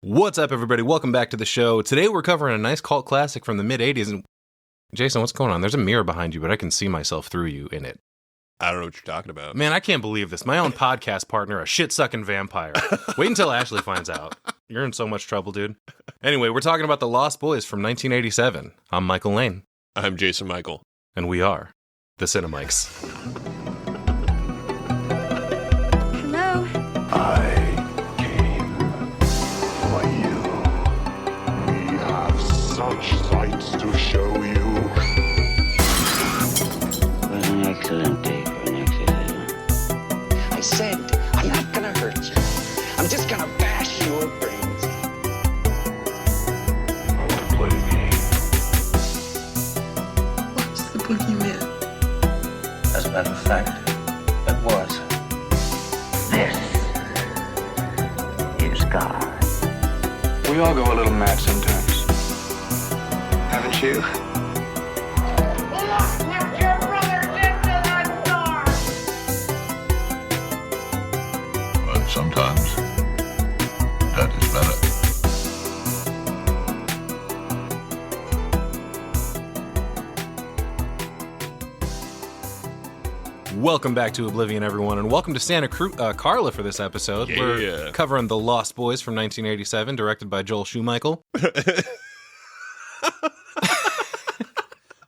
What's up, everybody? Welcome back to the show. Today we're covering a nice cult classic from the mid-'80s. And Jason, what's going on? There's a mirror behind you, but I can see myself through you in it. I don't know what you're talking about. Man, I can't believe this. My own podcast partner, a shit-sucking vampire. Wait until Ashley finds out. You're in so much trouble, dude. Anyway, we're talking about The Lost Boys from 1987. I'm Michael Lane. I'm Jason Michael. And we are the Cinebytes. Hello? I came for you. We have such sights to show you. It was an excellent day for an exorcism. I said, I'm not gonna hurt you. I'm just gonna bash your brains in. I want to play a game. What's the boogeyman? As a matter of fact, it was. This is God. We all go a little mad sometimes. Haven't you? But sometimes that is better. Welcome back to Oblivion, everyone, and welcome to Santa Carla for this episode. Yeah. We're covering The Lost Boys from 1987, directed by Joel Schumacher.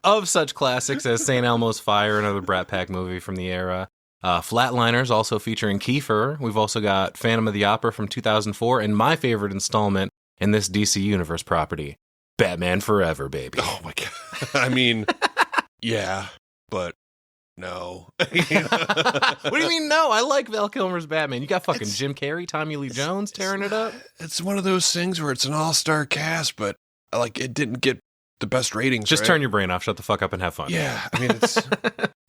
Of such classics as St. Elmo's Fire, another Brat Pack movie from the era. Flatliners, also featuring Kiefer. We've also got Phantom of the Opera from 2004, and my favorite installment in this DC Universe property, Batman Forever, baby. Oh my god. I mean, yeah, but no. What do you mean, no? I like Val Kilmer's Batman. You got fucking Jim Carrey, Tommy Lee Jones tearing it up. It's one of those things where it's an all-star cast, but like it didn't get the best ratings. Just right? turn your brain off, shut the fuck up, and have fun. Yeah, I mean, it's.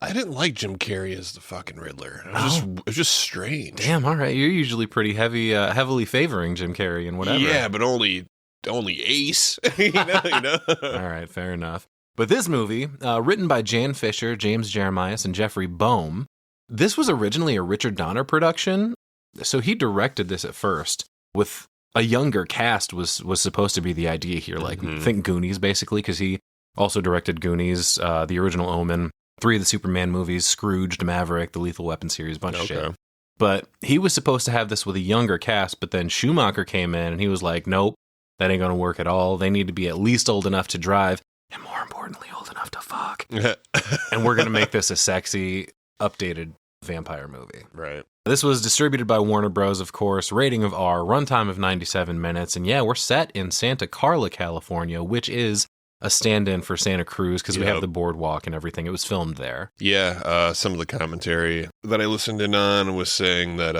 I didn't like Jim Carrey as the fucking Riddler. It was just strange. Damn, all right. You're usually pretty heavily favoring Jim Carrey and whatever. Yeah, but only Ace. you know. All right, fair enough. But this movie, written by Jan Fisher, James Jeremias, and Jeffrey Boehm, this was originally a Richard Donner production. So he directed this at first with a younger cast was supposed to be the idea here. Like, think Goonies, basically, because he also directed Goonies, the original Omen, 3 of the Superman movies, Scrooged, Maverick, the Lethal Weapon series, bunch of shit. But he was supposed to have this with a younger cast, but then Schumacher came in and he was like, nope, that ain't going to work at all. They need to be at least old enough to drive, and more importantly, old enough to fuck. And we're going to make this a sexy, updated vampire movie. Right. This was distributed by Warner Bros., of course, rating of R, runtime of 97 minutes, and yeah, we're set in Santa Carla, California, which is a stand-in for Santa Cruz, because we have the boardwalk and everything. It was filmed there. Yeah, some of the commentary that I listened in on was saying that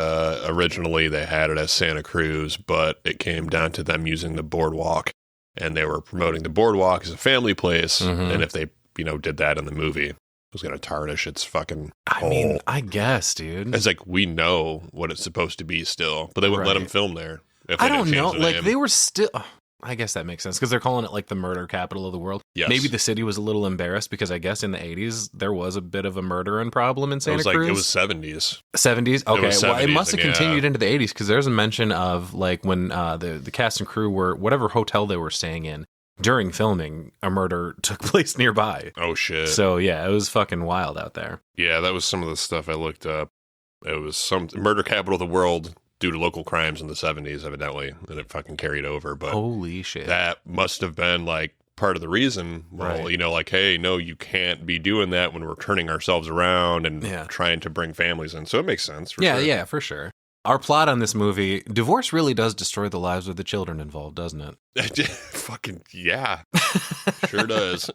originally they had it as Santa Cruz, but it came down to them using the boardwalk, and they were promoting the boardwalk as a family place, and if they, did that in the movie, it was going to tarnish its fucking whole. I mean, I guess, dude. It's like, we know what it's supposed to be still, but they wouldn't let them film there. If they I don't didn't know. change the Like, name. they were still... I guess that makes sense, because they're calling it like the murder capital of the world. Yes. Maybe the city was a little embarrassed, because I guess in the 80s, there was a bit of a murdering problem in Santa Cruz. It was 70s. 70s? Okay, was well, it 70s, must have continued into the 80s, because there's a mention of, like, when the cast and crew were, whatever hotel they were staying in, during filming, a murder took place nearby. Oh, shit. So, yeah, it was fucking wild out there. Yeah, that was some of the stuff I looked up. It was some murder capital of the world due to local crimes in the 70s, evidently, and it fucking carried over. But holy shit. That must have been, like, part of the reason. Well, Right. Like, hey, no, you can't be doing that when we're turning ourselves around and trying to bring families in. So it makes sense. Yeah, for sure. Our plot on this movie, divorce really does destroy the lives of the children involved, doesn't it? Fucking, yeah. Sure does.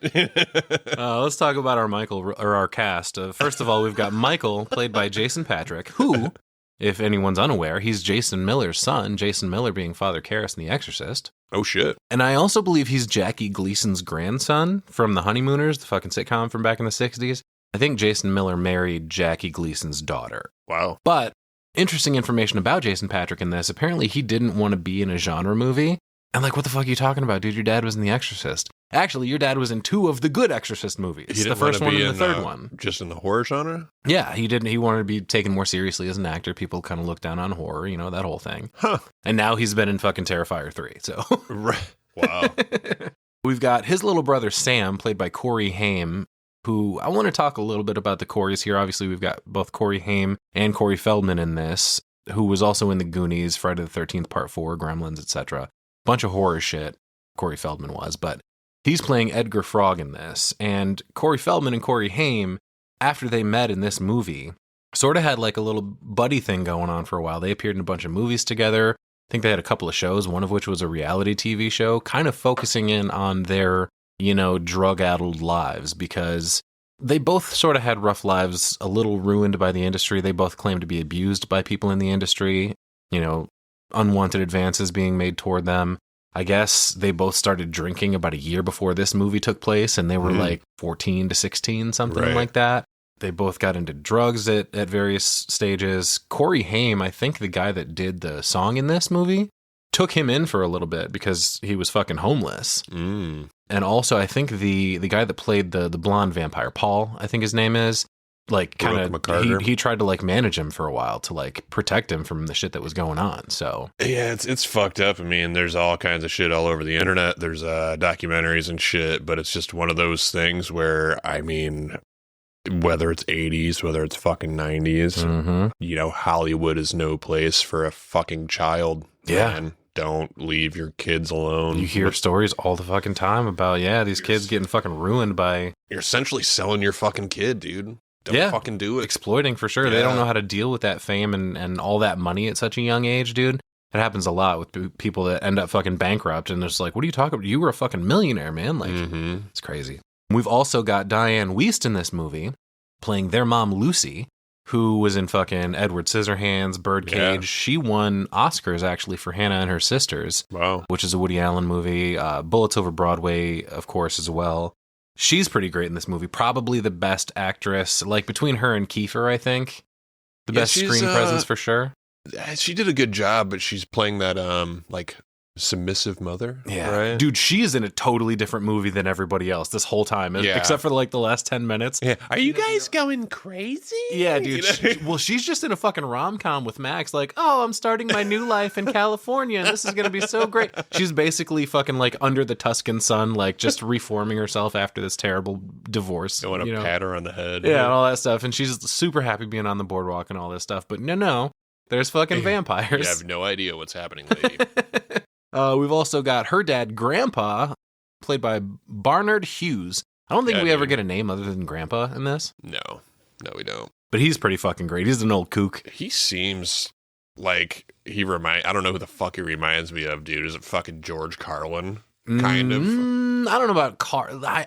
Let's talk about our cast. First of all, we've got Michael, played by Jason Patric, who, if anyone's unaware, he's Jason Miller's son, Jason Miller being Father Karras in The Exorcist. Oh, shit. And I also believe he's Jackie Gleason's grandson from The Honeymooners, the fucking sitcom from back in the 60s. I think Jason Miller married Jackie Gleason's daughter. Wow. But interesting information about Jason Patric in this. Apparently, he didn't want to be in a genre movie. And like, what the fuck are you talking about, dude? Your dad was in The Exorcist. Actually, your dad was in 2 of the good Exorcist movies. He didn't the first wanna one be and the in, third one. Just in the horror genre? Yeah, he didn't. He wanted to be taken more seriously as an actor. People kind of look down on horror, you know, that whole thing. Huh. And now he's been in fucking Terrifier 3, so. Right. Wow. We've got his little brother, Sam, played by Corey Haim, who I want to talk a little bit about the Coreys here. Obviously, we've got both Corey Haim and Corey Feldman in this, who was also in The Goonies, Friday the 13th, Part 4, Gremlins, etc. Bunch of horror shit, Corey Feldman was, but he's playing Edgar Frog in this. And Corey Feldman and Corey Haim, after they met in this movie, sort of had like a little buddy thing going on for a while. They appeared in a bunch of movies together. I think they had a couple of shows, one of which was a reality TV show, kind of focusing in on their, you know, drug-addled lives, because they both sort of had rough lives, a little ruined by the industry. They both claimed to be abused by people in the industry, you know, unwanted advances being made toward them. I guess they both started drinking about a year before this movie took place, and they were like 14 to 16, something like that. They both got into drugs at various stages. Corey Haim, I think the guy that did the song in this movie, took him in for a little bit because he was fucking homeless. And also, I think the guy that played the blonde vampire, Paul, I think his name is, like, kind of, he tried to, like, manage him for a while to, like, protect him from the shit that was going on, so. Yeah, it's fucked up. I mean, there's all kinds of shit all over the internet. There's documentaries and shit, but it's just one of those things where, I mean, whether it's 80s, whether it's fucking 90s, you know, Hollywood is no place for a fucking child. Yeah. Man. Don't leave your kids alone. You hear stories all the fucking time about, these kids getting fucking ruined by... You're essentially selling your fucking kid, dude. Don't fucking do it. Exploiting, for sure. Yeah. They don't know how to deal with that fame and all that money at such a young age, dude. It happens a lot with people that end up fucking bankrupt, and it's like, what are you talking about? You were a fucking millionaire, man. Like, It's crazy. We've also got Diane Wiest in this movie, playing their mom, Lucy, who was in fucking Edward Scissorhands, Birdcage. Yeah. She won Oscars, actually, for Hannah and Her Sisters, which is a Woody Allen movie. Bullets Over Broadway, of course, as well. She's pretty great in this movie. Probably the best actress. Like, between her and Kiefer, I think. The best screen presence, for sure. She did a good job, but she's playing that, like... submissive mother, right? Dude, she is in a totally different movie than everybody else this whole time, except for like the last 10 minutes. Yeah. Are you guys going crazy? Yeah, dude. She's just in a fucking rom-com with Max, like, oh, I'm starting my new life in California, and this is gonna be so great. She's basically fucking like under the Tuscan sun, like just reforming herself after this terrible divorce. I want to pat her on the head. Yeah, and all that stuff, and she's super happy being on the boardwalk and all this stuff, but no, there's fucking vampires. You have no idea what's happening, lady. We've also got her dad, Grandpa, played by Barnard Hughes. I don't think we ever get a name other than Grandpa in this. No, we don't. But he's pretty fucking great. He's an old kook. He seems like I don't know who the fuck he reminds me of, dude. Is it fucking George Carlin? Kind of. I don't know about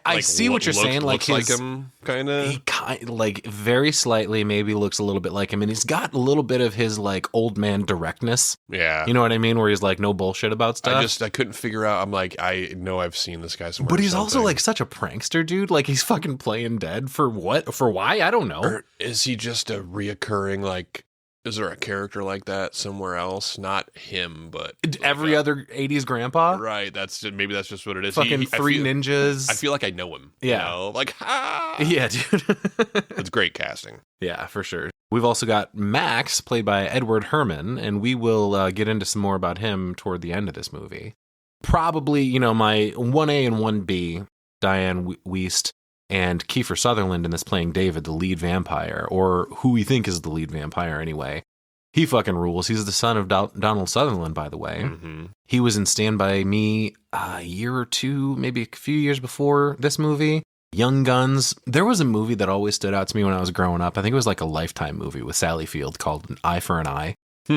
I see what you're saying. Looks like him, kind of. He like very slightly maybe looks a little bit like him, and he's got a little bit of his like old man directness. Yeah, you know what I mean, where he's like no bullshit about stuff. I couldn't figure out. I'm like, I know I've seen this guy somewhere. But he's also like such a prankster, dude. Like he's fucking playing dead for what? For why? I don't know. Or is he just a reoccurring like? Is there a character like that somewhere else? Not him, but every other 80s grandpa? Right. Maybe that's just what it is. Fucking Three Ninjas. I feel like I know him. Yeah. You know? Like, Yeah, dude. It's great casting. Yeah, for sure. We've also got Max, played by Edward Herrmann, and we will get into some more about him toward the end of this movie. Probably, my 1A and 1B, Diane Wiest, and Kiefer Sutherland in this playing David, the lead vampire, or who we think is the lead vampire anyway. He fucking rules. He's the son of Donald Sutherland, by the way. He was in Stand By Me a year or two, maybe a few years before this movie. Young Guns. There was a movie that always stood out to me when I was growing up. I think it was like a Lifetime movie with Sally Field called An Eye for an Eye,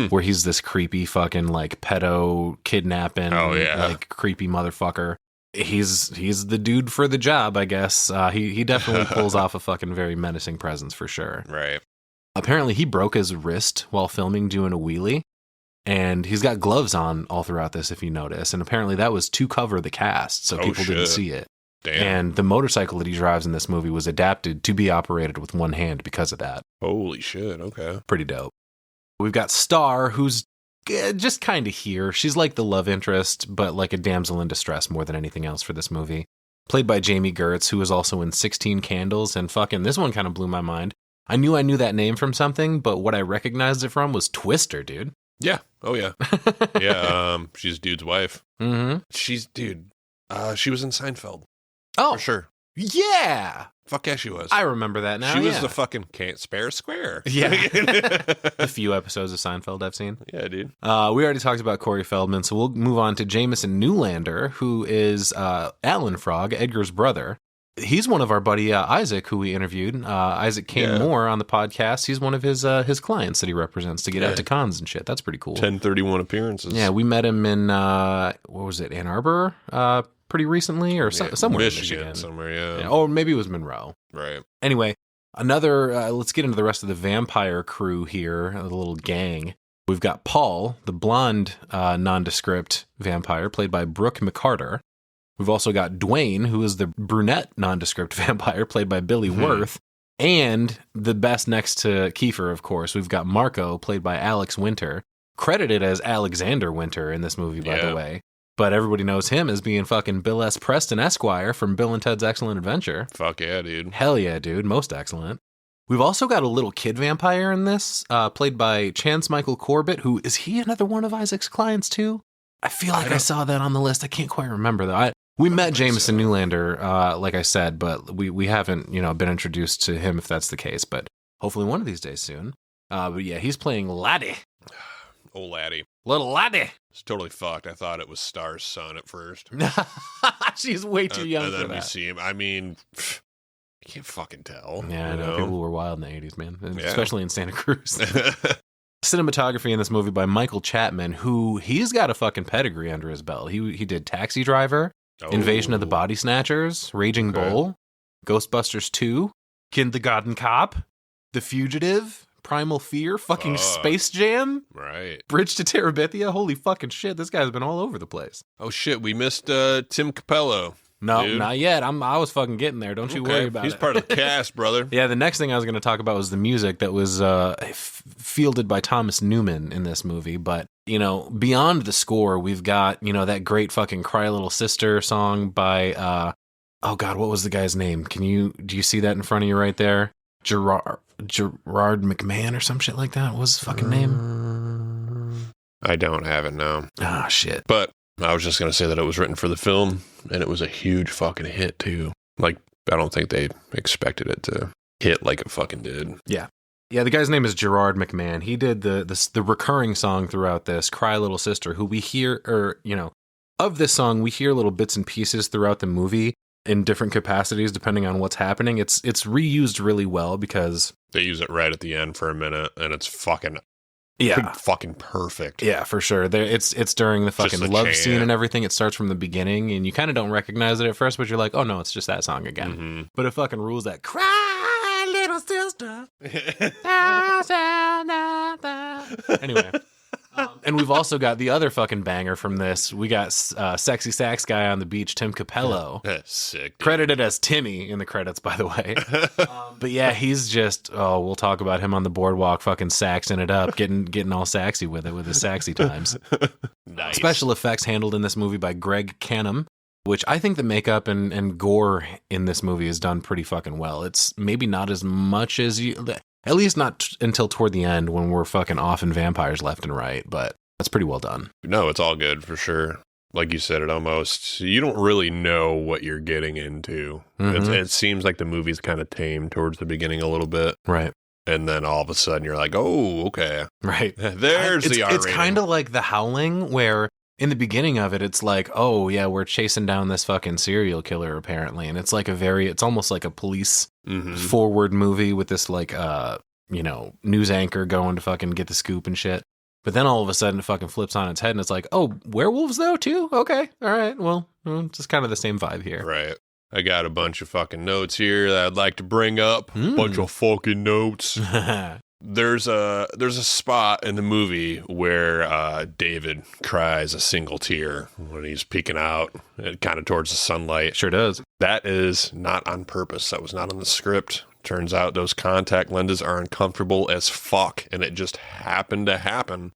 where he's this creepy fucking like pedo kidnapping, like creepy motherfucker. He's the dude for the job, I guess. He definitely pulls off a fucking very menacing presence for sure. Right. Apparently, he broke his wrist while filming doing a wheelie, and he's got gloves on all throughout this, if you notice. And apparently, that was to cover the cast, so people didn't see it. Damn. And the motorcycle that he drives in this movie was adapted to be operated with one hand because of that. Holy shit! Okay. Pretty dope. We've got Star, who's just kind of here. She's like the love interest, but like a damsel in distress more than anything else for this movie. played by Jamie Gertz, who was also in 16 Candles, and fucking this one kind of blew my mind. I knew that name from something, but what I recognized it from was Twister, dude. Yeah. Oh, yeah. Yeah, she's dude's wife. Mm-hmm. She was in Seinfeld. Oh, For sure. yeah. Fuck yeah, she was. I remember that now. She was yeah. the fucking can't spare square. Yeah. The few episodes of Seinfeld I've seen. Yeah, dude. We already talked about Corey Feldman, so we'll move on to Jameson Newlander, who is Alan Frog, Edgar's brother. He's one of our buddy Isaac, who we interviewed. Isaac Kane Moore on the podcast. He's one of his clients that he represents to get out to cons and shit. That's pretty cool. 1031 appearances. Yeah, we met him in, what was it, Ann Arbor? Pretty recently, or somewhere Michigan, in Michigan. somewhere, yeah. Or maybe it was Monroe. Right. Anyway, let's get into the rest of the vampire crew here, the little gang. We've got Paul, the blonde nondescript vampire, played by Brooke McCarter. We've also got Dwayne, who is the brunette nondescript vampire, played by Billy Worth. And the best next to Kiefer, of course, we've got Marco, played by Alex Winter, credited as Alexander Winter in this movie, by the way. But everybody knows him as being fucking Bill S. Preston Esquire from Bill and Ted's Excellent Adventure. Fuck yeah, dude. Hell yeah, dude. Most excellent. We've also got a little kid vampire in this, played by Chance Michael Corbett, who, is he another one of Isaac's clients too? I feel like I saw that on the list. I can't quite remember though. We met Jameson Newlander, like I said, but we haven't, been introduced to him if that's the case, but hopefully one of these days soon. But yeah, he's playing Laddie. Old laddie. Little Laddie. It's totally fucked. I thought it was Star's son at first. She's way too young and for then that. we see him. I mean, you can't fucking tell. Yeah, I know. People were wild in the 80s, man. Yeah. Especially in Santa Cruz. Cinematography in this movie by Michael Chapman, who he's got a fucking pedigree under his belt. He did Taxi Driver, Invasion of the Body Snatchers, Raging Bull, Ghostbusters 2, Kindergarten Cop, The Fugitive, Primal Fear, fucking Space Jam, Right. Bridge to Terabithia. Holy fucking shit, this guy's been all over the place. Oh shit, we missed Tim Capello. No, dude. not yet. I was fucking getting there. Don't you worry about it. He's part of the cast, brother. Yeah, the next thing I was going to talk about was the music that was fielded by Thomas Newman in this movie. But, beyond the score, we've got, that great fucking Cry Little Sister song by, oh God, what was the guy's name? Do you see that in front of you right there? Gerard McMahon or some shit like that. What was his fucking name? I don't have it now. Ah, shit. But I was just going to say that it was written for the film, and it was a huge fucking hit, too. Like, I don't think they expected it to hit like it fucking did. Yeah. Yeah, the guy's name is Gerard McMahon. He did the recurring song throughout this, Cry Little Sister, who we hear, of this song, we hear little bits and pieces throughout the movie in different capacities depending on what's happening. It's reused really well because they use it right at the end for a minute, and it's fucking perfect. Yeah, for sure. It's during the fucking love scene and everything. It starts from the beginning, and you kind of don't recognize it at first, but you're like, oh no, it's just that song again. Mm-hmm. But it fucking rules. That Cry Little Sister. Anyway. And we've also got the other fucking banger from this. We got sexy sax guy on the beach, Tim Capello. Sick. Dude. Credited as Timmy in the credits, by the way. But yeah, he's just, we'll talk about him on the boardwalk fucking saxing it up, getting all saxy with it, with his saxy times. Nice. Special effects handled in this movie by Greg Canham, which I think the makeup and gore in this movie is done pretty fucking well. It's maybe not as much as at least not until toward the end when we're fucking off in vampires left and right, but that's pretty well done. No, it's all good for sure. Like you said, you don't really know what you're getting into. Mm-hmm. It seems like the movie's kind of tame towards the beginning a little bit. Right. And then all of a sudden you're like, oh, okay. Right. There's the R It's kind of like The Howling, where in the beginning of it, it's like, oh yeah, we're chasing down this fucking serial killer apparently. And it's like it's almost like a police forward movie with this like, news anchor going to fucking get the scoop and shit. But then all of a sudden it fucking flips on its head and it's like, oh, werewolves though too? Okay. All right. Well, just kind of the same vibe here. Right. I got a bunch of fucking notes here that I'd like to bring up. Bunch of fucking notes. There's a spot in the movie where David cries a single tear when he's peeking out kind of towards the sunlight. Sure does. That is not on purpose. That was not in the script. Turns out those contact lenses are uncomfortable as fuck, and it just happened to happen.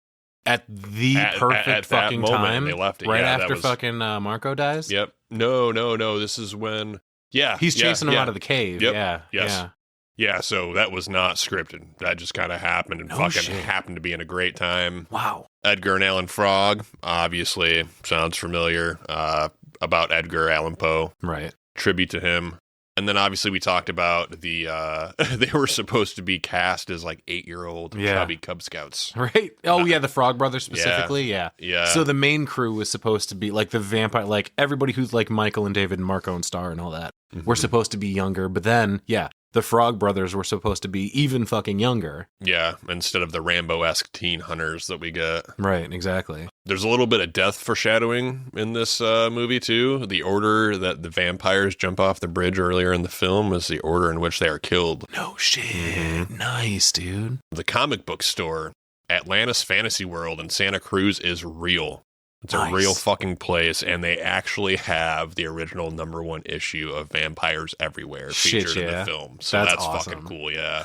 At the perfect at fucking that moment, time, they left it. Right yeah, after fucking Marco dies? Yep. No. This is when. Yeah. He's chasing him out of the cave. Yep. Yeah. Yes. Yeah. Yeah, so that was not scripted. That just kind of happened and No shit. happened to be in a great time. Wow. Edgar and Allan Frog, obviously, sounds familiar. About Edgar Allan Poe. Right. Tribute to him. And then obviously we talked about the, they were supposed to be cast as like 8-year-old chubby Cub Scouts. Right. Oh, yeah, the Frog Brothers specifically. Yeah. Yeah. So the main crew was supposed to be like the vampire, like everybody who's like Michael and David and Marco and Star and all that were supposed to be younger. But then, yeah, the Frog Brothers were supposed to be even fucking younger. Yeah, instead of the Rambo-esque teen hunters that we get. Right, exactly. There's a little bit of death foreshadowing in this movie, too. The order that the vampires jump off the bridge earlier in the film is the order in which they are killed. No shit. Nice, dude. The comic book store, Atlantis Fantasy World in Santa Cruz, is real. It's a real fucking place, and they actually have the original #1 issue of Vampires Everywhere featured in the film. So that's awesome. fucking cool, yeah.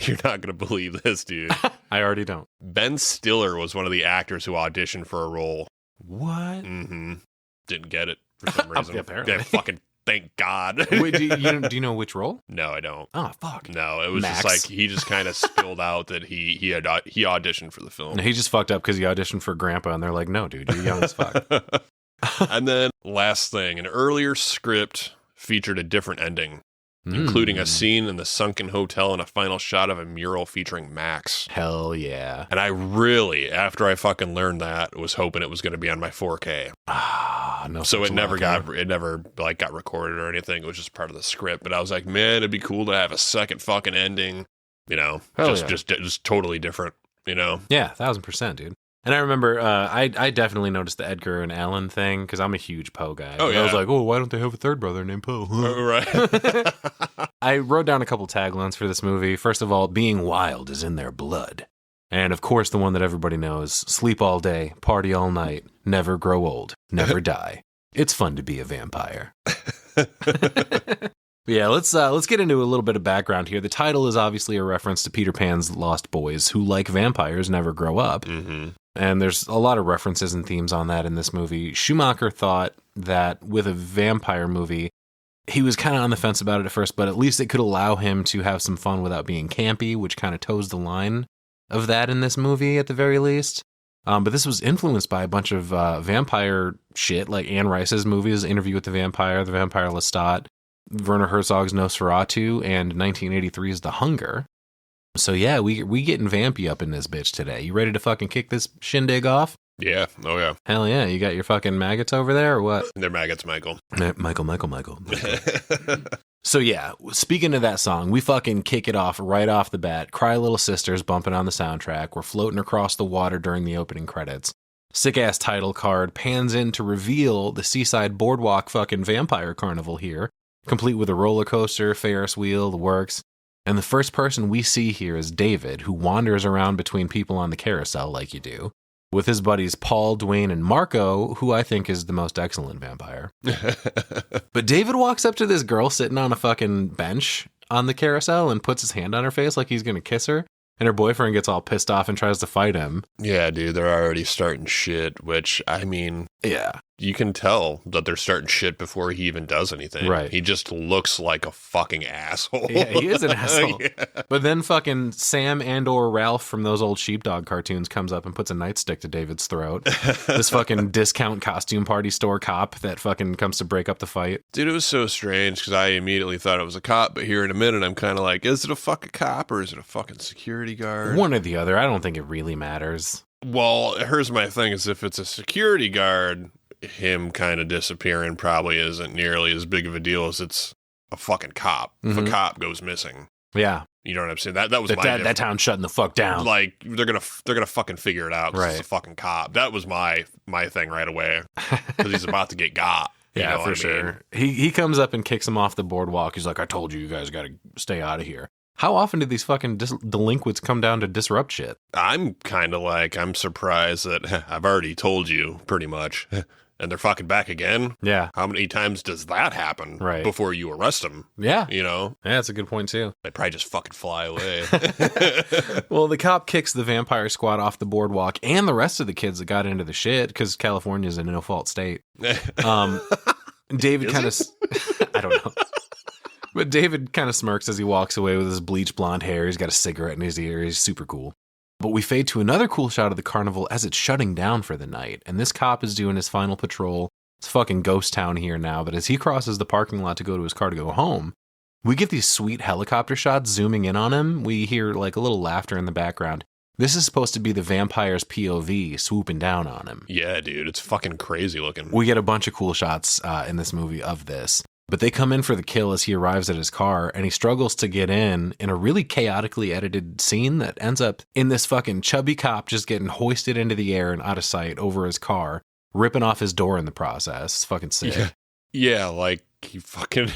You're not going to believe this, dude. I already don't. Ben Stiller was one of the actors who auditioned for a role. What? Mm-hmm. Didn't get it for some reason. Apparently. Yeah, fucking thank God. Wait, do you know which role? No, I don't. Oh, fuck. No, it was Max. just like he just kind of spilled out that he auditioned for the film. No, he just fucked up because he auditioned for Grandpa, and they're like, no, dude, you're young as fuck. And then last thing, an earlier script featured a different ending, including a scene in the sunken hotel and a final shot of a mural featuring Max. Hell yeah. And I really, after I fucking learned that, was hoping it was going to be on my 4K. Ah, no. So such it never luck, huh? got recorded or anything. It was just part of the script. But I was like, man, it'd be cool to have a second fucking ending. You know, Hell just totally different. You know. Yeah, 1000%, dude. And I remember I definitely noticed the Edgar and Allan thing because I'm a huge Poe guy. Oh, And yeah. I was like, oh, why don't they have a third brother named Poe? Right. I wrote down a couple taglines for this movie. First of all, being wild is in their blood. And of course, the one that everybody knows, sleep all day, party all night, never grow old, never die. It's fun to be a vampire. Yeah, let's get into a little bit of background here. The title is obviously a reference to Peter Pan's Lost Boys, who, like vampires, never grow up. Mm-hmm. And there's a lot of references and themes on that in this movie. Schumacher thought that with a vampire movie, he was kind of on the fence about it at first, but at least it could allow him to have some fun without being campy, which kind of toes the line of that in this movie at the very least. But this was influenced by a bunch of vampire shit, like Anne Rice's movies, Interview with the Vampire Lestat, Werner Herzog's Nosferatu, and 1983's The Hunger. So yeah, we getting vampy up in this bitch today. You ready to fucking kick this shindig off? Yeah. Oh, yeah. Hell yeah. You got your fucking maggots over there or what? They're maggots, Michael. Michael. So yeah, speaking of that song, we fucking kick it off right off the bat. Cry Little Sisters bumping on the soundtrack. We're floating across the water during the opening credits. Sick-ass title card pans in to reveal the Seaside Boardwalk fucking vampire carnival here, complete with a roller coaster, Ferris wheel, the works. And the first person we see here is David, who wanders around between people on the carousel like you do, with his buddies Paul, Dwayne, and Marco, who I think is the most excellent vampire. But David walks up to this girl sitting on a fucking bench on the carousel and puts his hand on her face like he's going to kiss her. And her boyfriend gets all pissed off and tries to fight him. Yeah, dude, they're already starting shit, which, I mean, Yeah. you can tell that they're starting shit before he even does anything. Right. He just looks like a fucking asshole. Yeah, he is an asshole. Yeah. But then fucking Sam and or Ralph from those old sheepdog cartoons comes up and puts a nightstick to David's throat. This fucking discount costume party store cop that fucking comes to break up the fight. Dude, it was so strange because I immediately thought it was a cop, but here in a minute I'm kind of like, is it a fucking cop or is it a fucking security guard? One or the other. I don't think it really matters. Well, here's my thing is if it's a security guard, him kind of disappearing probably isn't nearly as big of a deal as it's a fucking cop. If a cop goes missing. Yeah. You know what I'm saying? That was that town's shutting the fuck down. Like they're gonna fucking figure it out because it's a Right. fucking cop. That was my thing right away because he's about to get got. You Yeah, know for what I mean? sure. He comes up and kicks him off the boardwalk. He's like, I told you guys got to stay out of here. How often do these fucking delinquents come down to disrupt shit? I'm kind of like, I'm surprised that I've already told you pretty much. and they're fucking back again. Yeah. How many times does that happen before you arrest them? Yeah. You know? Yeah, that's a good point, too. They probably just fucking fly away. Well, the cop kicks the vampire squad off the boardwalk and the rest of the kids that got into the shit because California's a no-fault state. David kind of... I don't know. But David kind of smirks as he walks away with his bleached blonde hair. He's got a cigarette in his ear. He's super cool. But we fade to another cool shot of the carnival as it's shutting down for the night. And this cop is doing his final patrol. It's fucking ghost town here now. But as he crosses the parking lot to go to his car to go home, we get these sweet helicopter shots zooming in on him. We hear like a little laughter in the background. This is supposed to be the vampire's POV swooping down on him. Yeah, dude. It's fucking crazy looking. We get a bunch of cool shots in this movie of this. But they come in for the kill as he arrives at his car, and he struggles to get in a really chaotically edited scene that ends up in this fucking chubby cop just getting hoisted into the air and out of sight over his car, ripping off his door in the process. It's fucking sick. Yeah, like he fucking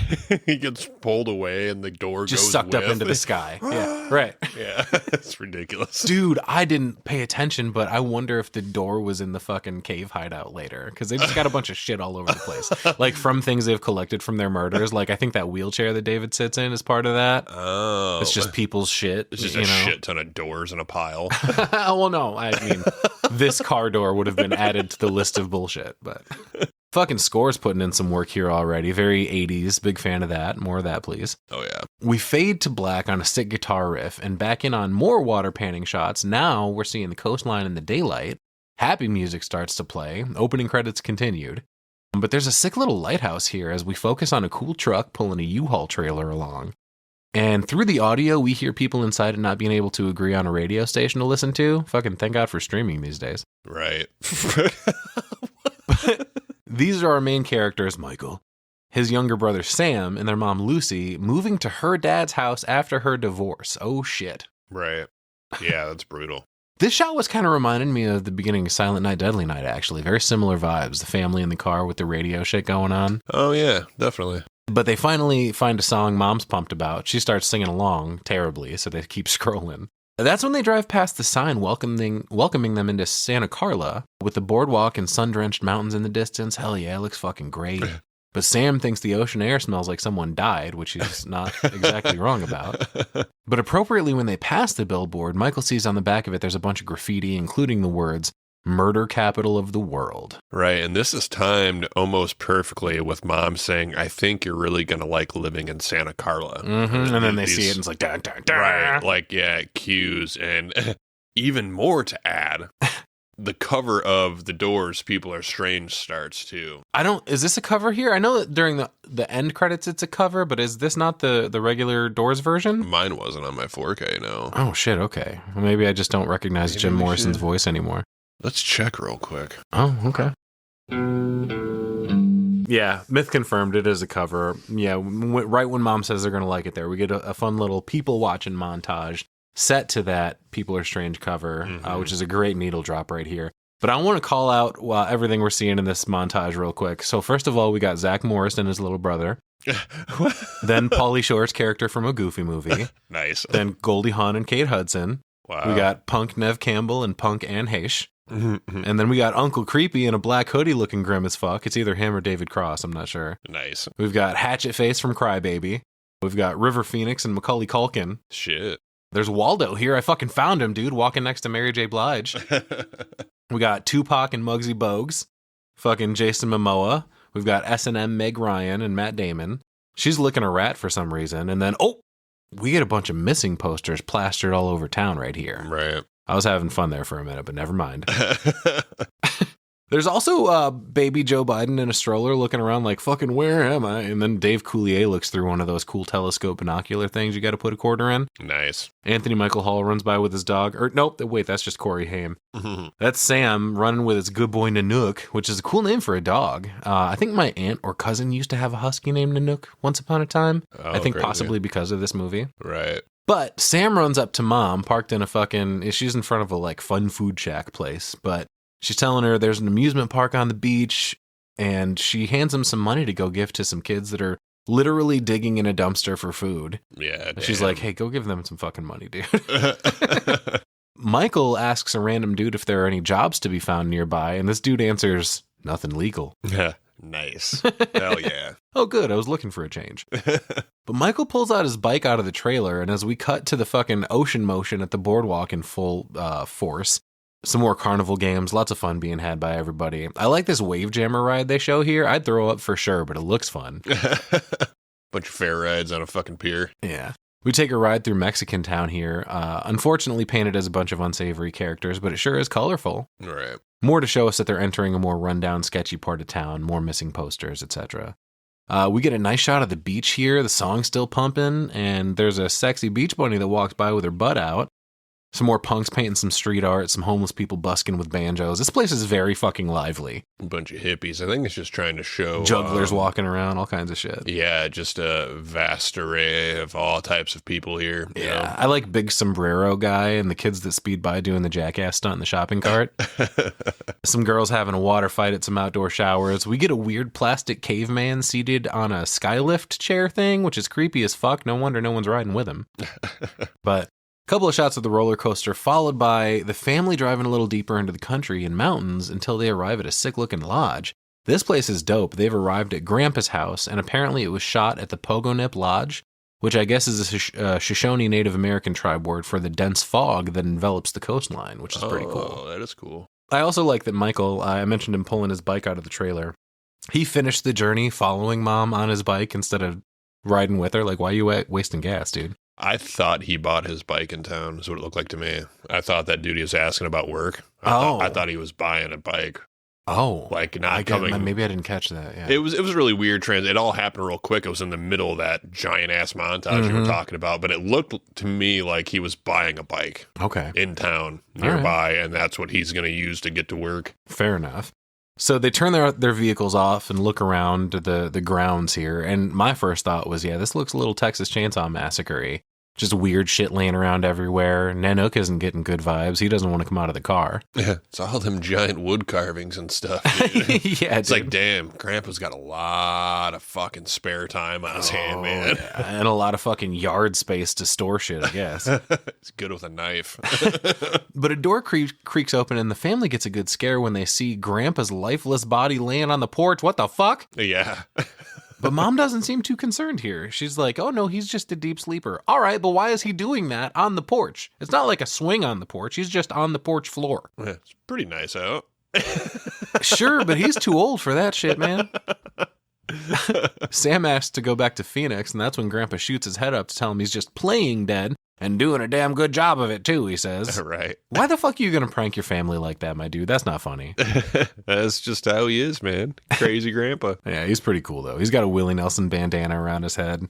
he gets pulled away and the door just goes sucked up into the sky. Yeah, right. Yeah, it's ridiculous. Dude, I didn't pay attention, but I wonder if the door was in the fucking cave hideout later, because they just got a bunch of shit all over the place, like from things they've collected from their murders. Like I think that wheelchair that David sits in is part of that. Oh, it's just people's shit. It's just a shit ton of doors in a pile. Well, no, I mean, this car door would have been added to the list of bullshit, but. Fucking Score's putting in some work here already. Very 80s. Big fan of that. More of that, please. Oh, yeah. We fade to black on a sick guitar riff and back in on more water panning shots. Now we're seeing the coastline in the daylight. Happy music starts to play. Opening credits continued. But there's a sick little lighthouse here as we focus on a cool truck pulling a U-Haul trailer along. And through the audio, we hear people inside and not being able to agree on a radio station to listen to. Fucking thank God for streaming these days. Right. These are our main characters, Michael, his younger brother Sam, and their mom Lucy, moving to her dad's house after her divorce. Oh, shit. Right. Yeah, that's brutal. This shot was kind of reminding me of the beginning of Silent Night, Deadly Night, actually. Very similar vibes. The family in the car with the radio shit going on. Oh, yeah, definitely. But they finally find a song Mom's pumped about. She starts singing along terribly, so they keep scrolling. That's when they drive past the sign welcoming them into Santa Carla with the boardwalk and sun-drenched mountains in the distance. Hell yeah, it looks fucking great. But Sam thinks the ocean air smells like someone died, which he's not exactly wrong about. But appropriately, when they pass the billboard, Michael sees on the back of it there's a bunch of graffiti, including the words, "Murder Capital of the World." Right, and this is timed almost perfectly with Mom saying, "I think you're really going to like living in Santa Carla." Mm-hmm. And then they see it and it's like, dun, dun, dun. Right, like, yeah, cues. And even more to add, the cover of The Doors, People Are Strange starts too. Is this a cover here? I know that during the end credits it's a cover, but is this not the regular Doors version? Mine wasn't on my 4K, no. Oh, shit, okay. Well, maybe I just don't recognize Jim Morrison's voice anymore. Let's check real quick. Oh, okay. Yeah, myth confirmed. It is a cover. Yeah, right when Mom says they're going to like it there, we get a fun little people watching montage set to that People Are Strange cover, which is a great needle drop right here. But I want to call out everything we're seeing in this montage real quick. So first of all, we got Zach Morris and his little brother. Then Pauly Shore's character from a Goofy movie. Nice. Then Goldie Hawn and Kate Hudson. Wow. We got Punk Nev Campbell and Punk Ann Heche. And then we got Uncle Creepy in a black hoodie looking grim as fuck. It's either him or David Cross, I'm not sure. Nice. We've got Hatchet Face from Crybaby. We've got River Phoenix and Macaulay Culkin. Shit. There's Waldo here. I fucking found him, dude, walking next to Mary J. Blige. We got Tupac and Muggsy Bogues. Fucking Jason Momoa. We've got S&M Meg Ryan and Matt Damon. She's licking a rat for some reason. And then, we get a bunch of missing posters plastered all over town right here. Right. I was having fun there for a minute, but never mind. There's also baby Joe Biden in a stroller looking around like, fucking where am I? And then Dave Coulier looks through one of those cool telescope binocular things you got to put a quarter in. Nice. Anthony Michael Hall runs by with his dog. Nope, wait, that's just Corey Haim. That's Sam running with his good boy Nanook, which is a cool name for a dog. I think my aunt or cousin used to have a husky named Nanook once upon a time. I think possibly because of this movie. Right. But Sam runs up to Mom, parked in she's in front of a like fun food shack place, but she's telling her there's an amusement park on the beach, and she hands him some money to go give to some kids that are literally digging in a dumpster for food. Yeah. And she's like, hey, go give them some fucking money, dude. Michael asks a random dude if there are any jobs to be found nearby, and this dude answers, Nothing legal. Nice. Hell yeah. Oh, good. I was looking for a change. But Michael pulls out his bike out of the trailer, and as we cut to the fucking ocean motion at the boardwalk in full force, some more carnival games, lots of fun being had by everybody. I like this wave jammer ride they show here. I'd throw up for sure, but it looks fun. Bunch of fair rides on a fucking pier. Yeah. We take a ride through Mexican town here, unfortunately painted as a bunch of unsavory characters, but it sure is colorful. Right. More to show us that they're entering a more rundown, sketchy part of town, more missing posters, etc. We get a nice shot of the beach here, the song's still pumping, and there's a sexy beach bunny that walks by with her butt out. Some more punks painting some street art, some homeless people busking with banjos. This place is very fucking lively. A bunch of hippies. I think it's just trying to show... Jugglers walking around, all kinds of shit. Yeah, just a vast array of all types of people here. You know? I like Big Sombrero Guy and the kids that speed by doing the jackass stunt in the shopping cart. Some girls having a water fight at some outdoor showers. We get a weird plastic caveman seated on a skylift chair thing, which is creepy as fuck. No wonder no one's riding with him. But... couple of shots of the roller coaster, followed by the family driving a little deeper into the country and mountains until they arrive at a sick-looking lodge. This place is dope. They've arrived at Grandpa's house, and apparently it was shot at the Pogonip Lodge, which I guess is a Shoshone Native American tribe word for the dense fog that envelops the coastline, which is pretty cool. Oh, that is cool. I also like that Michael, I mentioned him pulling his bike out of the trailer. He finished the journey following Mom on his bike instead of riding with her. Like, why are you wasting gas, dude? I thought he bought his bike in town, is what it looked like to me. I thought that dude he was asking about work. I thought he was buying a bike. Oh. Like, not coming. Maybe I didn't catch that. Yeah. It was really weird. It all happened real quick. It was in the middle of that giant-ass montage you were talking about. But it looked to me like he was buying a bike. Okay. In town, nearby, and that's what he's going to use to get to work. Fair enough. So they turn their vehicles off and look around the grounds here. And my first thought was, yeah, this looks a little Texas Chainsaw Massacre-y. Just weird shit laying around everywhere. Nanook isn't getting good vibes. He doesn't want to come out of the car. It's all them giant wood carvings and stuff. Yeah, it's like, damn, Grandpa's got a lot of fucking spare time on his hand, man. Yeah. And a lot of fucking yard space to store shit, I guess. It's good with a knife. But a door creaks open and the family gets a good scare when they see Grandpa's lifeless body laying on the porch. What the fuck? Yeah. But Mom doesn't seem too concerned here. She's like, oh no, he's just a deep sleeper. All right, but why is he doing that on the porch? It's not like a swing on the porch. He's just on the porch floor. Yeah, it's pretty nice out. Sure, but he's too old for that shit, man. Sam asks to go back to Phoenix, and that's when Grandpa shoots his head up to tell him he's just playing dead and doing a damn good job of it too, he says. Right. Why the fuck are you going to prank your family like that, my dude? That's not funny. That's just how he is, man. Crazy Grandpa. Yeah, he's pretty cool, though. He's got a Willie Nelson bandana around his head.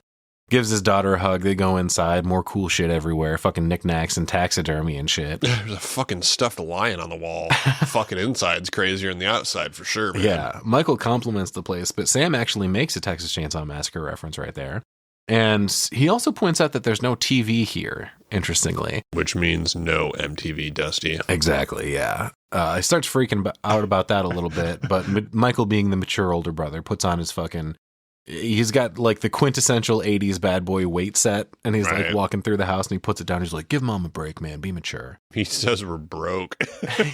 Gives his daughter a hug. They go inside. More cool shit everywhere. Fucking knickknacks and taxidermy and shit. There's a fucking stuffed lion on the wall. Fucking inside's crazier than the outside for sure, man. Yeah. Michael compliments the place, but Sam actually makes a Texas Chainsaw Massacre reference right there. And he also points out that there's no TV here, interestingly. Which means no MTV, Dusty. Exactly, yeah. He starts freaking out about that a little bit, but Michael, being the mature older brother, puts on his fucking... He's got like the quintessential 80s bad boy weight set, and he's like walking through the house and he puts it down. He's like, give Mom a break, man. Be mature. He says we're broke.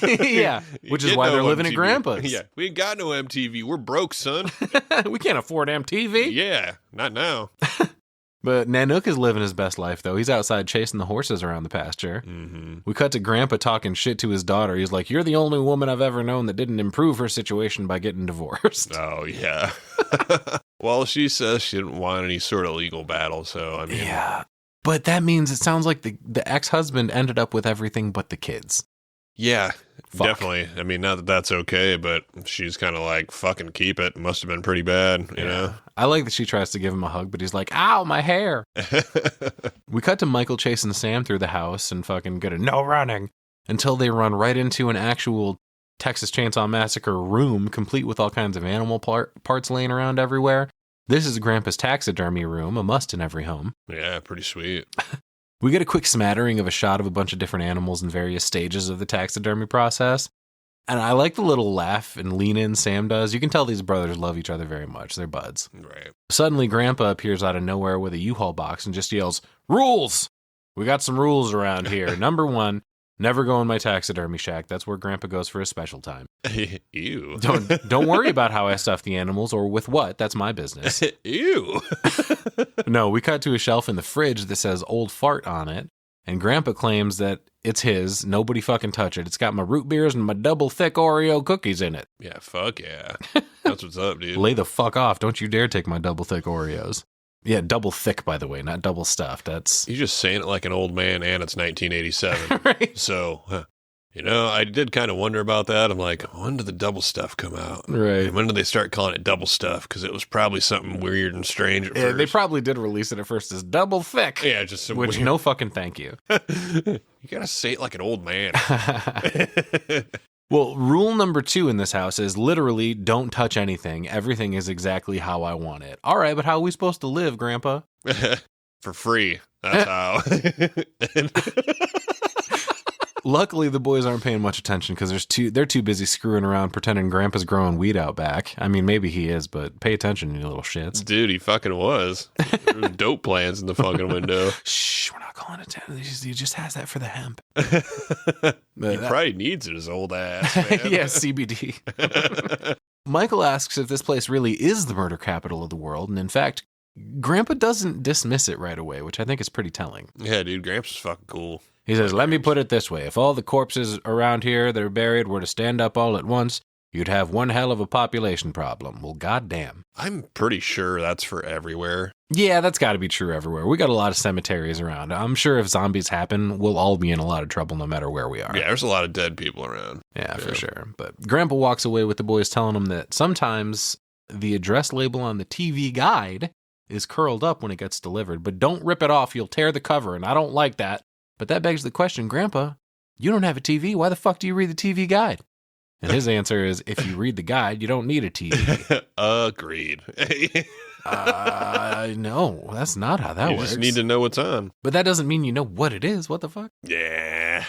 Yeah, which is why they're living at Grandpa's. Yeah, we ain't got no MTV. We're broke, son. We can't afford MTV. Yeah, not now. But Nanook is living his best life, though. He's outside chasing the horses around the pasture. Mm-hmm. We cut to Grandpa talking shit to his daughter. He's like, you're the only woman I've ever known that didn't improve her situation by getting divorced. Oh, yeah. Well, she says she didn't want any sort of legal battle, so, I mean... Yeah. But that means it sounds like the ex-husband ended up with everything but the kids. Yeah, Fuck. definitely. I mean, not that that's okay, but she's kind of like, fucking keep it. Must have been pretty bad, you know? I like that she tries to give him a hug, but he's like, ow, my hair. We cut to Michael chasing Sam through the house and fucking get a no running until they run right into an actual Texas Chainsaw Massacre room, complete with all kinds of animal parts laying around everywhere. This is Grandpa's taxidermy room, a must in every home. Yeah, pretty sweet. We get a quick smattering of a shot of a bunch of different animals in various stages of the taxidermy process. And I like the little laugh and lean in Sam does. You can tell these brothers love each other very much. They're buds. Right. Suddenly, Grandpa appears out of nowhere with a U-Haul box and just yells, rules! We got some rules around here. Number one, Never go in my taxidermy shack. That's where Grandpa goes for his special time. Ew. Don't worry about how I stuff the animals or with what. That's my business. Ew. No, we cut to a shelf in the fridge that says old fart on it, and Grandpa claims that it's his. Nobody fucking touch it. It's got my root beers and my double thick Oreo cookies in it. Yeah, fuck yeah. That's what's up, dude. Lay the fuck off. Don't you dare take my double thick Oreos. Yeah, double thick, by the way, not double stuffed. That's You're just saying it like an old man, and it's 1987. right. So, I did kind of wonder about that. I'm like, when did the double stuff come out? Right. And when did they start calling it double stuff? Because it was probably something weird and strange at Yeah, first. they probably did release it at first as double thick. Yeah, just some Which, weird. no fucking thank you. You gotta say it like an old man. Well, rule number 2 in this house is literally don't touch anything. Everything is exactly how I want it. All right, but how are we supposed to live, Grandpa? For free. That's how. Luckily, the boys aren't paying much attention because they're too busy screwing around pretending Grandpa's growing weed out back. I mean, maybe he is, but pay attention, you little shits. Dude, he fucking was. There was dope plants in the fucking window. Shh, we're not calling attention. He just has that for the hemp. He probably needs it, his old ass, man. Yeah, CBD. Michael asks if this place really is the murder capital of the world, and in fact, Grandpa doesn't dismiss it right away, which I think is pretty telling. Yeah, dude, Gramps is fucking cool. He says, let me put it this way. If all the corpses around here that are buried were to stand up all at once, you'd have one hell of a population problem. Well, goddamn. I'm pretty sure that's for everywhere. Yeah, that's got to be true everywhere. We got a lot of cemeteries around. I'm sure if zombies happen, we'll all be in a lot of trouble no matter where we are. Yeah, there's a lot of dead people around. Yeah, for sure. But Grandpa walks away with the boys telling him that sometimes the address label on the TV guide is curled up when it gets delivered, but don't rip it off. You'll tear the cover, and I don't like that. But that begs the question, Grandpa, you don't have a TV. Why the fuck do you read the TV guide? And his answer is, if you read the guide, you don't need a TV. Agreed. No, that's not how that You works. just need to know what's on. But that doesn't mean you know what it is. What the fuck? Yeah.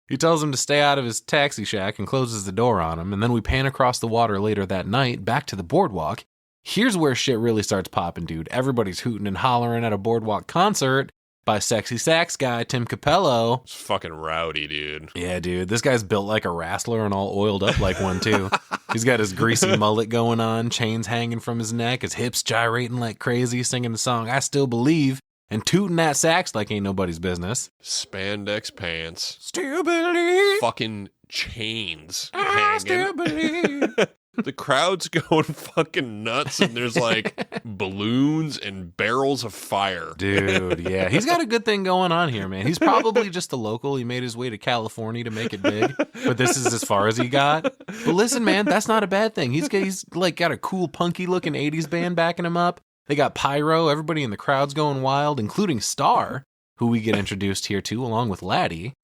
He tells him to stay out of his taxi shack and closes the door on him. And then we pan across the water later that night, back to the boardwalk. Here's where shit really starts popping, dude. Everybody's hooting and hollering at a boardwalk concert by sexy sax guy Tim Capello. It's fucking rowdy, dude. Yeah, dude. This guy's built like a wrestler and all oiled up like one, too. He's got his greasy mullet going on, chains hanging from his neck, his hips gyrating like crazy, singing the song I Still Believe, and tooting that sax like ain't nobody's business. Spandex pants. Still believe. Fucking chains I hanging. still believe. The crowd's going fucking nuts, and there's like balloons and barrels of fire. Dude, yeah. He's got a good thing going on here, man. He's probably just a local. He made his way to California to make it big, but this is as far as he got. But listen, man, that's not a bad thing. He's like got a cool punky looking 80s band backing him up. They got pyro. Everybody in the crowd's going wild, including Star, who we get introduced here to, along with Laddie.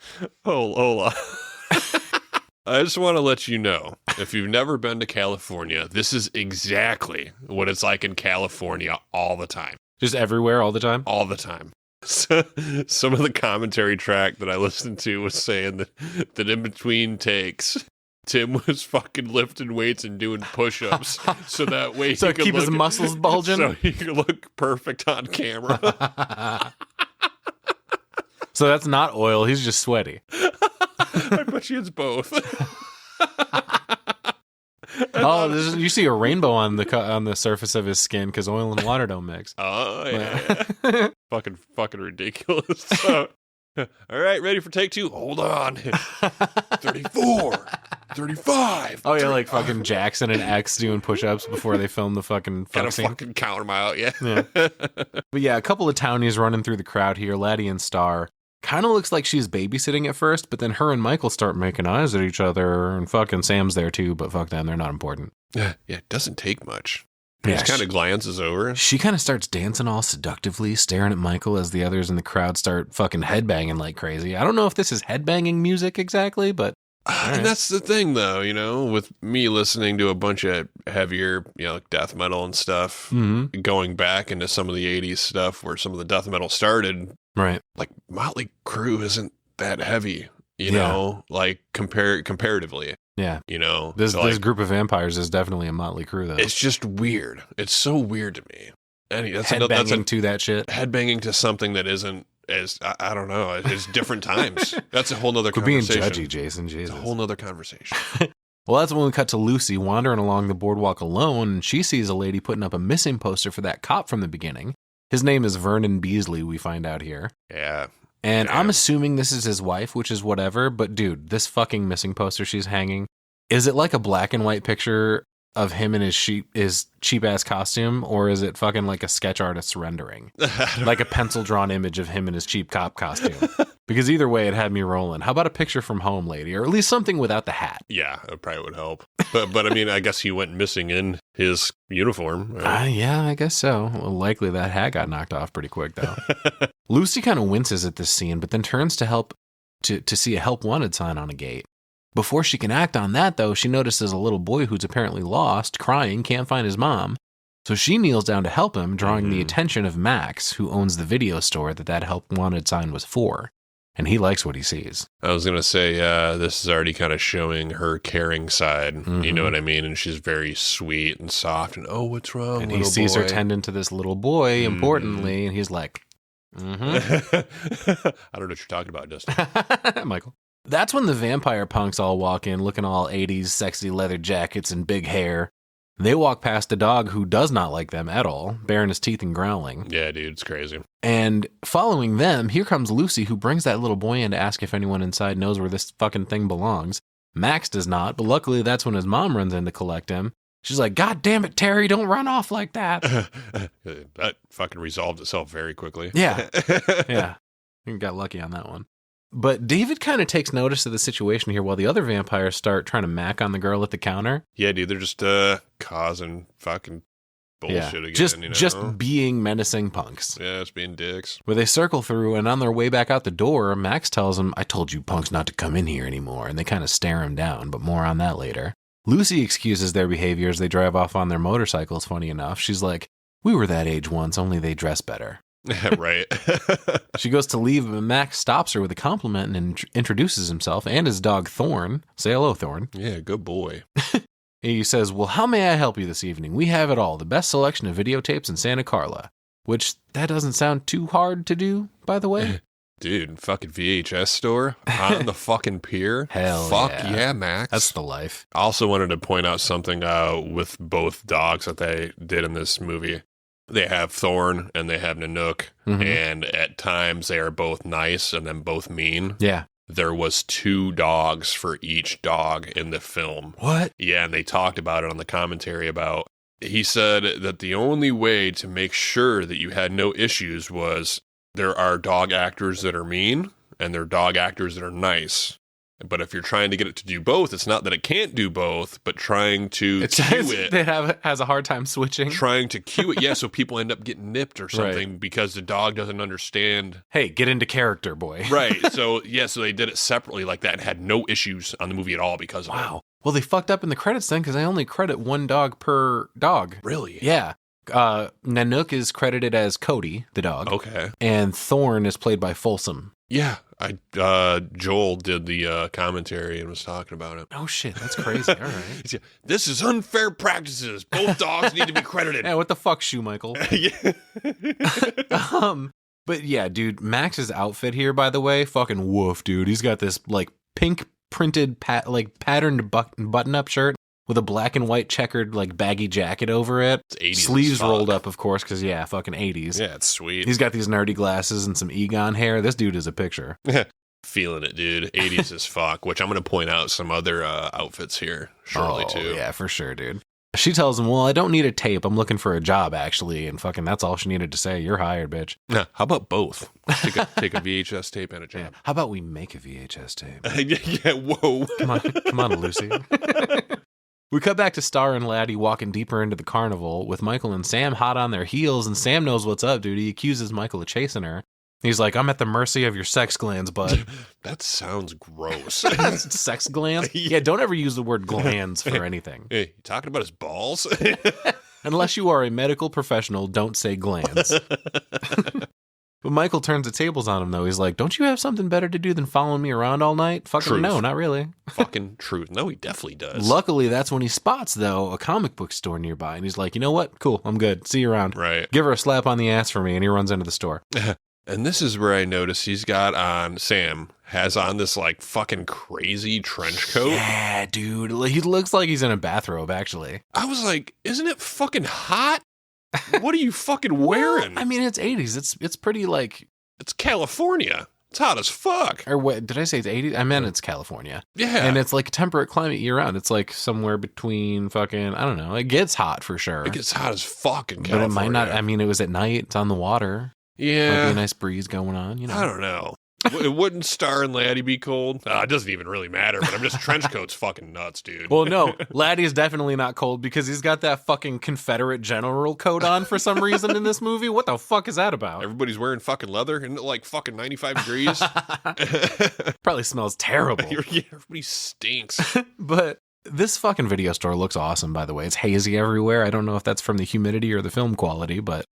Oh, Ola. I just want to let you know, if you've never been to California, this is exactly what it's like in California all the time. Just everywhere, all the time? All the time. So, some of the commentary track that I listened to was saying that in between takes, Tim was fucking lifting weights and doing push-ups so that way So he could keep his muscles bulging? So he could look perfect on camera. So that's not oil. He's just sweaty. I bet you it's both. Oh, you see a rainbow on the surface of his skin because oil and water don't mix. Oh, yeah. fucking ridiculous. So, all right, ready for take 2? Hold on. 34, 35. Oh, yeah, like fucking Jackson and X doing push-ups before they film the fucking Gotta fuck scene. fucking count them out, yeah. But yeah, a couple of townies running through the crowd here, Laddie and Star. Kind of looks like she's babysitting at first, but then her and Michael start making eyes at each other, and fucking Sam's there too, but fuck them, they're not important. Yeah, it doesn't take much. He Yeah, just kind of glances over. She kind of starts dancing all seductively, staring at Michael as the others in the crowd start fucking headbanging like crazy. I don't know if this is headbanging music exactly, but... And that's the thing, though, with me listening to a bunch of heavier, like death metal and stuff, going back into some of the 80s stuff where some of the death metal started, right? Like Motley Crue isn't that heavy, know, like comparatively. Yeah. This group of vampires is definitely a Motley Crue, though. It's just weird. It's so weird to me. And headbanging to that shit. Headbanging to something that isn't I don't know. It's different times. That's a whole nother We're being conversation. judgy, Jason. Jesus. It's a whole nother conversation. Well, that's when we cut to Lucy wandering along the boardwalk alone, and she sees a lady putting up a missing poster for that cop from the beginning. His name is Vernon Beasley, we find out here. Yeah. And Damn. I'm assuming this is his wife, which is whatever, but dude, this fucking missing poster she's hanging, is it like a black and white picture of him in his cheap-ass costume, or is it fucking like a sketch artist's rendering? Like a pencil-drawn image of him in his cheap cop costume? Because either way, it had me rolling. How about a picture from home, lady? Or at least something without the hat. Yeah, it probably would help. But I mean, I guess he went missing in his uniform. Right? Yeah, I guess so. Well, likely that hat got knocked off pretty quick, though. Lucy kind of winces at this scene, but then turns to see a help wanted sign on a gate. Before she can act on that, though, she notices a little boy who's apparently lost, crying, can't find his mom. So she kneels down to help him, drawing the attention of Max, who owns the video store that help wanted sign was for. And he likes what he sees. I was going to say, this is already kind of showing her caring side. Mm-hmm. You know what I mean? And she's very sweet and soft. And, oh, what's wrong, And little he sees boy? her tending to this little boy, importantly, and he's like, I don't know what you're talking about, Dustin. Michael. That's when the vampire punks all walk in, looking all 80s, sexy leather jackets and big hair. They walk past a dog who does not like them at all, baring his teeth and growling. Yeah, dude, it's crazy. And following them, here comes Lucy, who brings that little boy in to ask if anyone inside knows where this fucking thing belongs. Max does not, but luckily that's when his mom runs in to collect him. She's like, God damn it, Terry, don't run off like that. That fucking resolved itself very quickly. Yeah. Yeah. You got lucky on that one. But David kind of takes notice of the situation here while the other vampires start trying to mac on the girl at the counter. Yeah, dude, they're just causing fucking bullshit again. Just being menacing punks. Yeah, it's being dicks. Where they circle through, and on their way back out the door, Max tells them, I told you punks not to come in here anymore, and they kind of stare him down, but more on that later. Lucy excuses their behavior as they drive off on their motorcycles, funny enough. She's like, we were that age once, only they dress better. Right. She goes to leave, but Max stops her with a compliment and introduces himself and his dog Thorn. Say hello, Thorn. Yeah, good boy. He says, well, how may I help you this evening? We have it all. The best selection of videotapes in Santa Carla. Which, that doesn't sound too hard to do, by the way. Dude, fucking VHS store on the fucking pier. Hell Fuck yeah, Max. That's the life. I also wanted to point out something with both dogs that they did in this movie. They have Thorn and they have Nanook, and at times they are both nice and then both mean. Yeah. There was 2 dogs for each dog in the film. What? Yeah, and they talked about it on the commentary about. He said that the only way to make sure that you had no issues was there are dog actors that are mean and there are dog actors that are nice. But if you're trying to get it to do both, it's not that it can't do both, but trying to cue it. It has a hard time switching. Trying to cue it, yeah, so people end up getting nipped or something because the dog doesn't understand. Hey, get into character, boy. Right. So, yeah, so they did it separately like that and had no issues on the movie at all because of it. Wow. Well, they fucked up in the credits then because I only credit 1 dog per dog. Really? Yeah. Nanook is credited as Cody, the dog. Okay. And Thorn is played by Folsom. Yeah. Joel did the commentary and was talking about it. Oh, shit. That's crazy. All right. This is unfair practices. Both dogs need to be credited. Yeah, what the fuck, Shoemichael? Yeah. But yeah, dude, Max's outfit here, by the way, fucking woof, dude. He's got this like pink printed patterned button-up shirt with a black and white checkered like baggy jacket over it. It's 80s Sleeves rolled up, of course, because yeah, fucking 80s. Yeah, it's sweet. He's got these nerdy glasses and some Egon hair. This dude is a picture. Feeling it, dude. 80s as fuck, which I'm going to point out some other outfits here shortly, too. Yeah, for sure, dude. She tells him, well, I don't need a tape. I'm looking for a job, actually. And fucking that's all she needed to say. You're hired, bitch. Nah, how about both? Take a VHS tape and a job. Yeah. How about we make a VHS tape? Yeah, whoa. Come on, Lucy. We cut back to Star and Laddie walking deeper into the carnival with Michael and Sam hot on their heels, and Sam knows what's up, dude. He accuses Michael of chasing her. He's like, I'm at the mercy of your sex glands, bud. That sounds gross. Sex glands? Yeah, don't ever use the word glands for anything. Hey, you talking about his balls? Unless you are a medical professional, don't say glands. But Michael turns the tables on him, though. He's like, don't you have something better to do than following me around all night? Fucking Truth. No, not really. Fucking truth. No, he definitely does. Luckily, that's when he spots, though, a comic book store nearby. And he's like, you know what? Cool, I'm good. See you around. Right. Give her a slap on the ass for me. And he runs into the store. And this is where I notice Sam has on this like fucking crazy trench coat. Yeah, dude. He looks like he's in a bathrobe, actually. I was like, isn't it fucking hot? What are you fucking wearing? Well, I mean, it's 80s. It's pretty like... It's California. It's hot as fuck. Or what, did I say it's 80s? I meant it's California. Yeah. And it's like a temperate climate year round. It's like somewhere between fucking, I don't know. It gets hot for sure. It gets hot as fuck in But California. it might not. I mean, it was at night. It's on the water. Might be Yeah. a nice breeze going on, you know. I don't know. Wouldn't Star and Laddie be cold? It doesn't even really matter, but I'm just trench coat's fucking nuts, dude. Well, no, Laddie's definitely not cold because he's got that fucking Confederate general coat on for some reason in this movie. What the fuck is that about? Everybody's wearing fucking leather and like fucking 95 degrees. Probably smells terrible. Yeah, everybody stinks. But this fucking video store looks awesome, by the way. It's hazy everywhere. I don't know if that's from the humidity or the film quality, but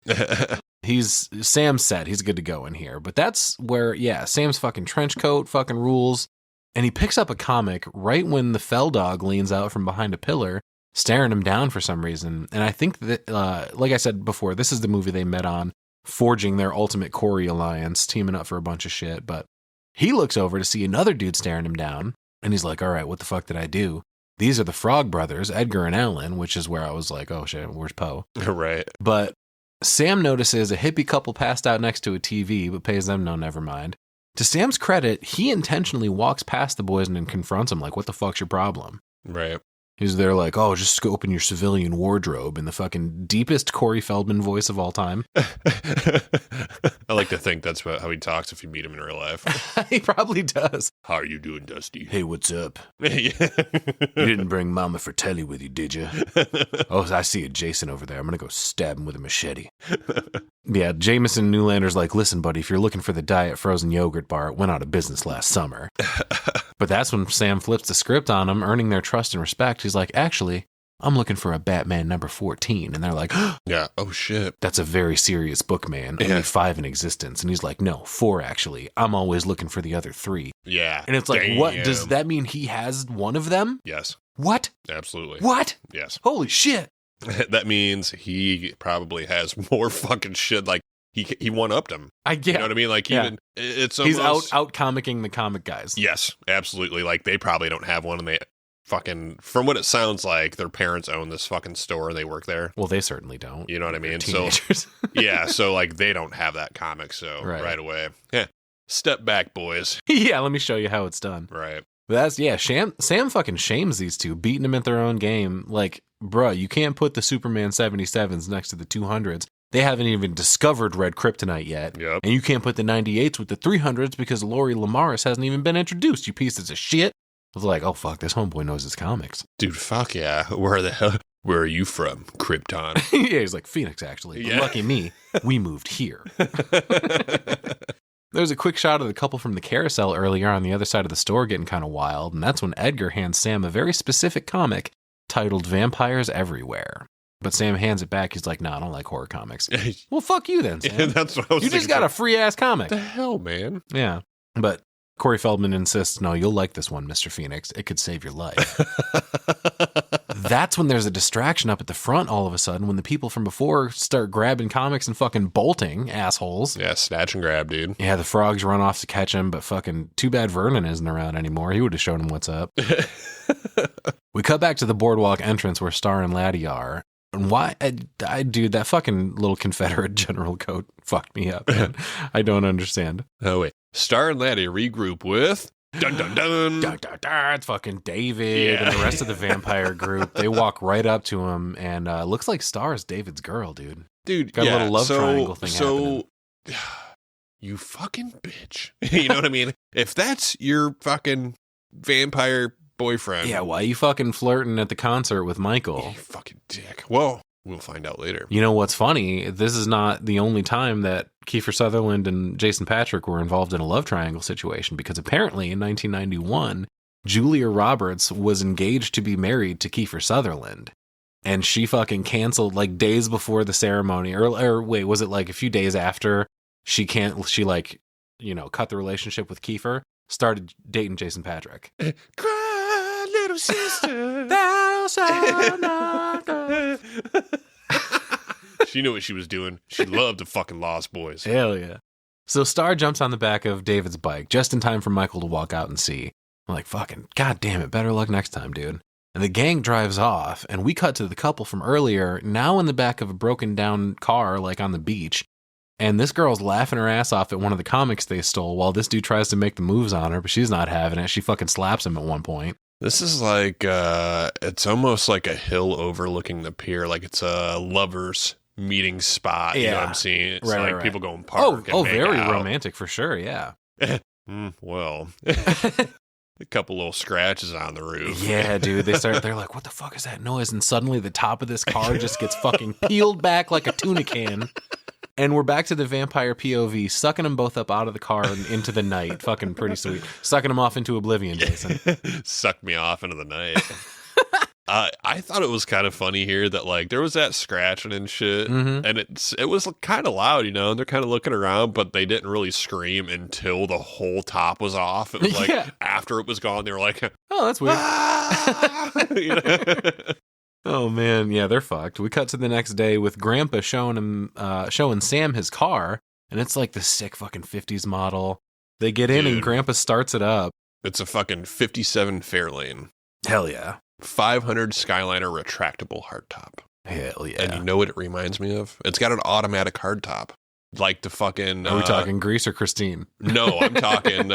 Sam's set. He's good to go in here. But that's where, yeah, Sam's fucking trench coat fucking rules. And he picks up a comic right when the fell dog leans out from behind a pillar, staring him down for some reason. And I think that, like I said before, this is the movie they met on, forging their ultimate Corey alliance, teaming up for a bunch of shit. But he looks over to see another dude staring him down. And he's like, all right, what the fuck did I do? These are the Frog brothers, Edgar and Alan, which is where I was like, oh shit, where's Poe? Right. But Sam notices a hippie couple passed out next to a TV, but pays them no never mind. To Sam's credit, he intentionally walks past the boys and confronts them like, what the fuck's your problem? Right. He's there like, oh, just scoping your civilian wardrobe in the fucking deepest Corey Feldman voice of all time. I like to think that's how he talks if you meet him in real life. He probably does. How are you doing, Dusty? Hey, what's up? Yeah. You didn't bring Mama Fratelli with you, did you? Oh, I see a Jason over there. I'm going to go stab him with a machete. Yeah, Jameson Newlander's like, listen, buddy, if you're looking for the diet frozen yogurt bar, it went out of business last summer. But that's when Sam flips the script on him, earning their trust and respect. He's like, actually, I'm looking for a Batman number 14. And they're like, Yeah. Oh, shit. that's a very serious book, man. Only 5 in existence. And he's like, no, 4 actually. I'm always looking for the other 3. Yeah. And it's like, what? Damn. Does that mean he has one of them? Yes. What? Absolutely. What? Yes. Holy shit. That means he probably has more fucking shit. Like, he one-upped him. I get You know what I mean? Like, Yeah. even it's He's almost... out comicking the comic guys. Yes, absolutely. Like, they probably don't have one, and they fucking... From what it sounds like, their parents own this fucking store, and they work there. Well, they certainly don't. You know what I mean? So, Teenagers. yeah, so, like, they don't have that comic, so right away. Yeah. Step back, boys. Yeah, let me show you how it's done. Right. But Sam fucking shames these two, beating them at their own game. Like, bruh, you can't put the Superman 77s next to the 200s. They haven't even discovered red kryptonite yet. Yep. And you can't put the 98s with the 300s because Lori Lamaris hasn't even been introduced, you pieces of shit. I was like, oh, fuck, this homeboy knows his comics. Dude, fuck yeah. Where are you from, Krypton? Yeah, he's like, Phoenix, actually. But Yeah. lucky me, we moved here. There's a quick shot of the couple from the carousel earlier on the other side of the store getting kind of wild, and that's when Edgar hands Sam a very specific comic titled Vampires Everywhere. But Sam hands it back. He's like, nah, I don't like horror comics. Well, fuck you then, Sam. Yeah, that's what I was You just thinking. got a free-ass comic. What the hell, man? Yeah. But Corey Feldman insists, no, you'll like this one, Mr. Phoenix. It could save your life. That's when there's a distraction up at the front all of a sudden when the people from before start grabbing comics and fucking bolting, assholes. Yeah, snatch and grab, dude. Yeah, the frogs run off to catch him, but fucking too bad Vernon isn't around anymore. He would have shown him what's up. We cut back to the boardwalk entrance where Star and Laddie are. And why, dude, that fucking little Confederate general coat fucked me up, man. I don't understand. Oh, wait. Star and Laddie regroup with... Dun, dun, dun. Dun, dun, dun, it's fucking David and the rest of the vampire group. They walk right up to him, and looks like Star is David's girl, dude. Dude, Got a little love triangle thing happening. You fucking bitch. You know what I mean? If that's your fucking vampire boyfriend. Yeah, why you fucking flirting at the concert with Michael? You fucking dick. Well, we'll find out later. You know what's funny? This is not the only time that Kiefer Sutherland and Jason Patric were involved in a love triangle situation, because apparently in 1991, Julia Roberts was engaged to be married to Kiefer Sutherland. And she fucking canceled like days before the ceremony, or wait, was it like a few days after she like, you know, cut the relationship with Kiefer, started dating Jason Patric. Cry, little sister. Thou shalt not go. She knew what she was doing. She loved the fucking Lost Boys. Hell yeah. So Star jumps on the back of David's bike just in time for Michael to walk out and see. I'm like, fucking, god damn it, better luck next time, dude. And the gang drives off, and we cut to the couple from earlier, now in the back of a broken down car, like on the beach. And this girl's laughing her ass off at one of the comics they stole while this dude tries to make the moves on her, but she's not having it. She fucking slaps him at one point. This is like, it's almost like a hill overlooking the pier. Like it's a lover's meeting spot. You know what I'm seeing? It's like people going park. Oh, very romantic for sure, yeah. Well, a couple little scratches on the roof. Yeah, dude. They're like, what the fuck is that noise? And suddenly the top of this car just gets fucking peeled back like a tuna can. And we're back to the vampire POV, sucking them both up out of the car and into the night. Fucking pretty sweet. Sucking them off into oblivion, Jason. Sucked me off into the night. I thought it was kind of funny here that like there was that scratching and shit, and it was kind of loud, you know. And they're kind of looking around, but they didn't really scream until the whole top was off. It was like after it was gone, they were like, "Oh, that's weird." Ah! You know? Oh man, yeah, they're fucked. We cut to the next day with Grandpa showing Sam his car, and it's like the sick fucking 50s model. They get in and Grandpa starts it up. It's a fucking 57 Fairlane. Hell yeah. 500 Skyliner retractable hardtop. Hell yeah. And you know what it reminds me of? It's got an automatic hardtop. Like the fucking... Are we talking Grease or Christine? No, I'm talking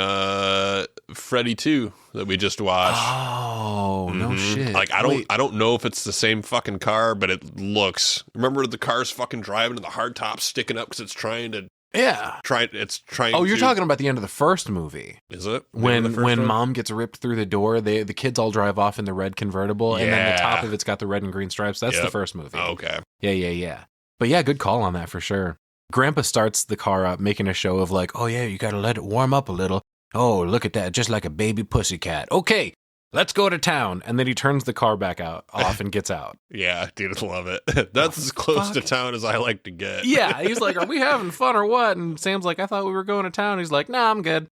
Freddy 2 that we just watched. Oh, no shit. Like, I don't know if it's the same fucking car, but it looks... Remember the car's fucking driving and the hardtop's sticking up because it's trying to... Yeah. It's trying Oh, you're talking about the end of the first movie. Is it? When Mom gets ripped through the door, the kids all drive off in the red convertible, and then the top of it's got the red and green stripes. That's the first movie. Oh, okay. Yeah. But yeah, good call on that for sure. Grandpa starts the car up, making a show of like, oh yeah, you gotta let it warm up a little. Oh, look at that, just like a baby pussycat. Okay, let's go to town. And then he turns the car back off and gets out. Yeah, dude, I love it. That's as close to town as I like to get. Yeah, he's like, are we having fun or what? And Sam's like, I thought we were going to town. He's like, nah, I'm good.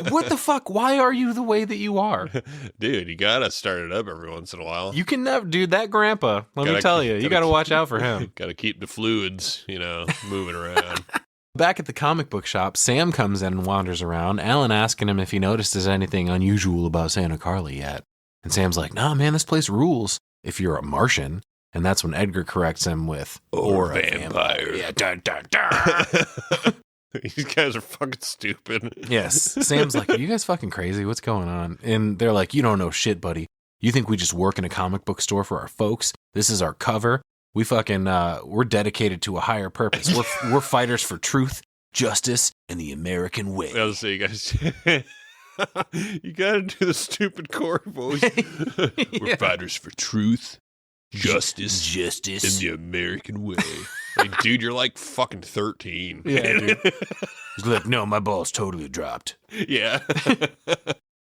What the fuck? Why are you the way that you are? Dude, you gotta start it up every once in a while. You can never, dude, that grandpa, let me tell you, you gotta watch out for him. Gotta keep the fluids, moving around. Back at the comic book shop, Sam comes in and wanders around, Alan asking him if he notices anything unusual about Santa Carla yet. And Sam's like, nah, man, this place rules if you're a Martian. And that's when Edgar corrects him with, or a vampire. Yeah, da. These guys are fucking stupid. Yes. Sam's like, are you guys fucking crazy? What's going on? And they're like, you don't know shit, buddy. You think we just work in a comic book store for our folks? This is our cover. We fucking, we're dedicated to a higher purpose. We're fighters for truth, justice, and the American way. I'll say, you guys, you gotta do the stupid core voice. We're fighters for truth, justice, and the American way. Like, dude, you're like fucking 13. Yeah, dude. He's like, no, my ball's totally dropped. Yeah.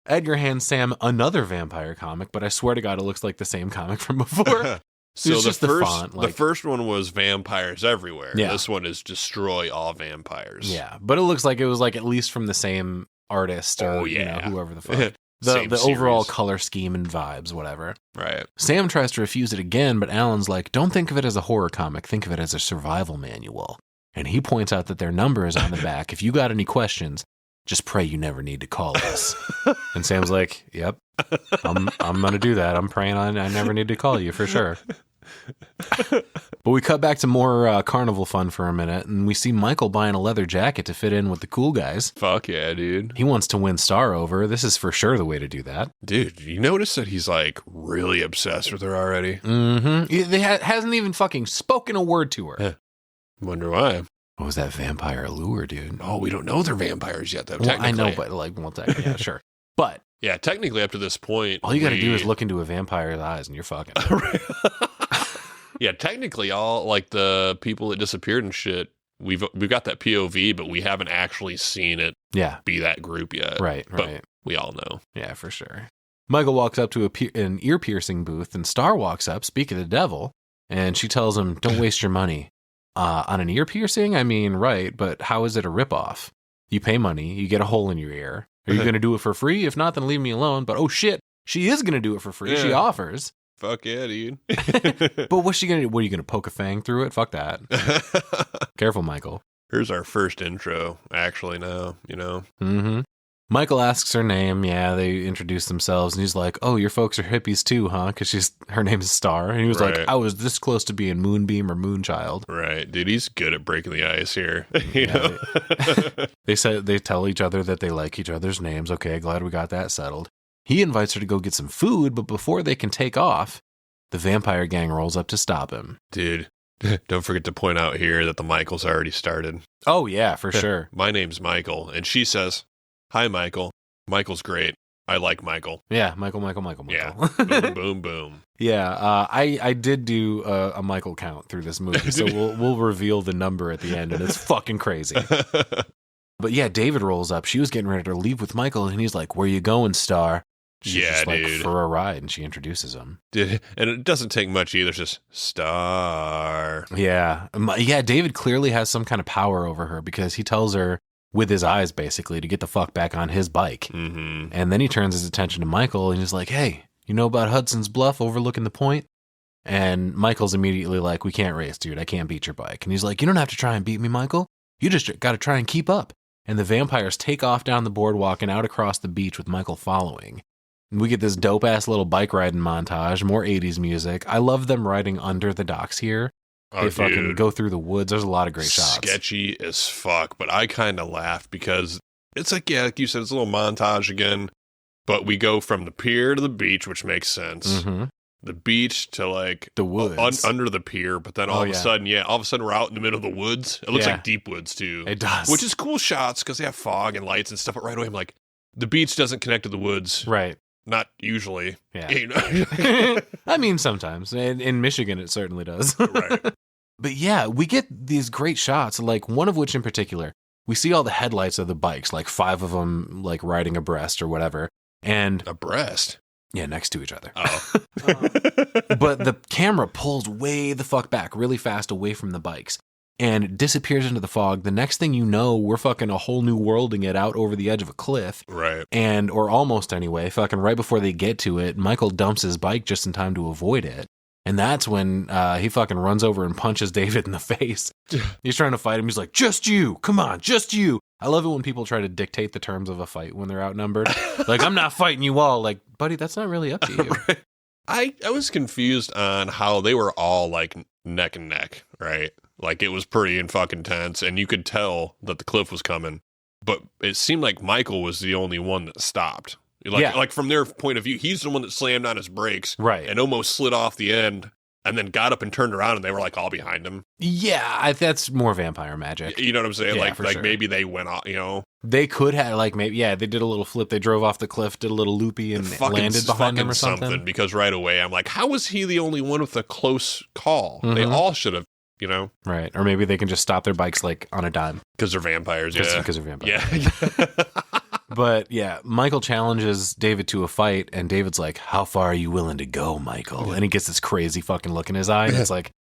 Edgar hands Sam another vampire comic, but I swear to God, it looks like the same comic from before. So the first one was vampires everywhere. Yeah. This one is destroy all vampires. Yeah, but it looks like it was like at least from the same artist or whoever the fuck. The overall color scheme and vibes, whatever. Right. Sam tries to refuse it again, but Alan's like, don't think of it as a horror comic. Think of it as a survival manual. And he points out that their number is on the back. If you got any questions, just pray you never need to call us. And Sam's like, yep, I'm going to do that. I'm praying I never need to call you for sure. But we cut back to more carnival fun for a minute, and we see Michael buying a leather jacket to fit in with the cool guys. Fuck yeah, dude. He wants to win Star over. This is for sure the way to do that. Dude, you notice that he's like really obsessed with her already? Mm-hmm. He hasn't even fucking spoken a word to her. Wonder why. What was that vampire allure, dude? Oh, we don't know they're vampires yet, though. Well, I know, but yeah, sure. But yeah, technically up to this point, all you got to do is look into a vampire's eyes and you're fucking. Yeah, technically all like the people that disappeared and shit, we've got that POV, but we haven't actually seen it be that group yet. Right. But we all know. Yeah, for sure. Michael walks up to an ear piercing booth, and Star walks up, speak of the devil, and she tells him, don't waste your money. On an ear piercing? I mean, right, but how is it a ripoff? You pay money, you get a hole in your ear. Are you going to do it for free? If not, then leave me alone. But oh shit, she is going to do it for free. Yeah. She offers. Fuck yeah, dude. But what's she going to do? What, are you going to poke a fang through it? Fuck that. Careful, Michael. Here's our first intro, actually, now, you know? Mm-hmm. Michael asks her name. Yeah, they introduce themselves, and he's like, "Oh, your folks are hippies too, huh?" Because her name is Star, and he was like, Right. "I was this close to being Moonbeam or Moonchild." Right. Dude, he's good at breaking the ice here. You know? They tell each other that they like each other's names. Okay, glad we got that settled. He invites her to go get some food, but before they can take off, the vampire gang rolls up to stop him. Dude, don't forget to point out here that the Michael's already started. Oh, yeah, for sure. My name's Michael. And she says, "Hi, Michael. Michael's great. I like Michael." Yeah, Michael. Yeah. Boom, boom, boom. Yeah, I did do a Michael count through this movie, so we'll reveal the number at the end, and it's fucking crazy. But yeah, David rolls up. She was getting ready to leave with Michael, and he's like, "Where you going, Star?" She's Yeah, just like, dude. "For a ride," and she introduces him. Dude, and it doesn't take much either. It's just Star. Yeah. David clearly has some kind of power over her because he tells her with his eyes, basically, to get the fuck back on his bike. Mm-hmm. And then he turns his attention to Michael, and he's like, "Hey, you know about Hudson's Bluff overlooking the point?" And Michael's immediately like, "We can't race, dude. I can't beat your bike." And he's like, "You don't have to try and beat me, Michael. You just got to try and keep up." And the vampires take off down the boardwalk and out across the beach with Michael following. And we get this dope-ass little bike riding montage, more 80s music. I love them riding under the docks here. Oh, They fucking dude. go through the woods. There's a lot of great shots. Sketchy as fuck, but I kind of laughed because it's like, yeah, like you said, it's a little montage again, but we go from the pier to the beach, which makes sense. Mm-hmm. The beach to like The woods. under the pier, but then all of a sudden we're out in the middle of the woods. It looks Yeah. like deep woods too. It does. Which is cool shots because they have fog and lights and stuff, but right away I'm like, the beach doesn't connect to the woods. Right. Not usually. Yeah. You know? I mean, sometimes. In Michigan, it certainly does. Right. But yeah, we get these great shots, like one of which in particular, we see all the headlights of the bikes, like 5 of them, like riding abreast or whatever. And Abreast. yeah, next to each other. Oh. But the camera pulls way the fuck back really fast away from the bikes and disappears into the fog. The next thing you know, we're fucking a whole new worlding it out over the edge of a cliff. Right. And, or almost anyway, fucking right before they get to it, Michael dumps his bike just in time to avoid it. And that's when he fucking runs over and punches David in the face. He's trying to fight him. He's like, "Just you. Come on, just you." I love it when people try to dictate the terms of a fight when they're outnumbered. Like, "I'm not fighting you all." Like, buddy, that's not really up to you. Right. I was confused on how they were all like neck and neck, right? Like it was pretty fucking tense, and you could tell that the cliff was coming. But it seemed like Michael was the only one that stopped. Like from their point of view, he's the one that slammed on his brakes, Right. and almost slid off the end, and then got up and turned around, and they were like all behind him. Yeah, that's more vampire magic. You know what I'm saying? Yeah, like for sure. maybe they went off. You know, They could have, like, maybe, yeah, they did a little flip. They drove off the cliff, did a little loopy, and landed behind them or something. Because right away, I'm like, how was he the only one with a close call? They Mhm. all should have, you know, Right. Or maybe they can just stop their bikes, like, on a dime. because they're vampires. Yeah, Because they're vampires. yeah. But yeah, Michael challenges David to a fight, and David's like, "How far are you willing to go, Michael?" And he gets this crazy fucking look in his eye, and it's like,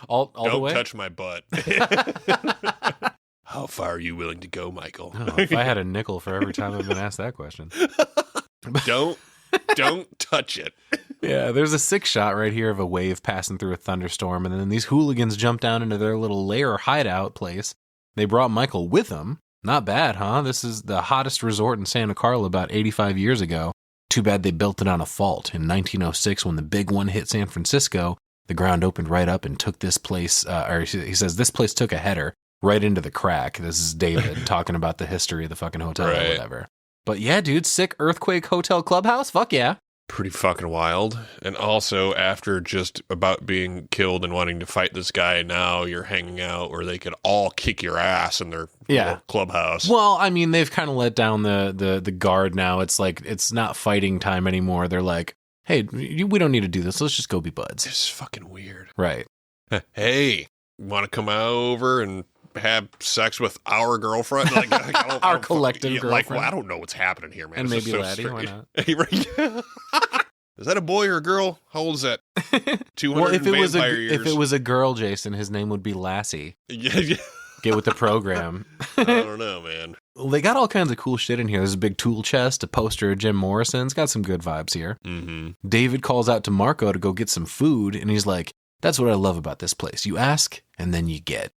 all the Don't way? touch my butt. How far are you willing to go, Michael? Oh, if I had a nickel for every time I've been asked that question. Don't touch it. Yeah, there's a sick shot right here of a wave passing through a thunderstorm, and then these hooligans jump down into their little lair hideout place. They brought Michael with them. Not bad, huh? This is the hottest resort in Santa Carla about 85 years ago. Too bad they built it on a fault. In 1906, when the big one hit San Francisco, the ground opened right up and took this place, or he says this place took a header right into the crack. This is David talking about the history of the fucking hotel or Right. whatever. But yeah, dude, sick earthquake hotel clubhouse? Fuck yeah. Pretty fucking wild. And also, after just about being killed and wanting to fight this guy, now you're hanging out where they could all kick your ass in their little clubhouse. Well, I mean, they've kind of let down the guard now. It's like, it's not fighting time anymore. They're like, "Hey, we don't need to do this. Let's just go be buds." It's fucking weird. Right. Hey, want to come over and have sex with our girlfriend? Like, Our collective Like, girlfriend. well, I don't know what's happening here, man. And This is maybe so Laddie, why strange. Right. Is that a boy or a girl? How old is that? 200 Well, if years. it was a girl, Jason, his name would be Lassie. Yeah. Get with the program. I don't know, man. Well, they got all kinds of cool shit in here. There's a big tool chest, a poster of Jim Morrison. It's got some good vibes here. Mm-hmm. David calls out to Marco to go get some food, and he's like, "That's what I love about this place. You ask, and then you get."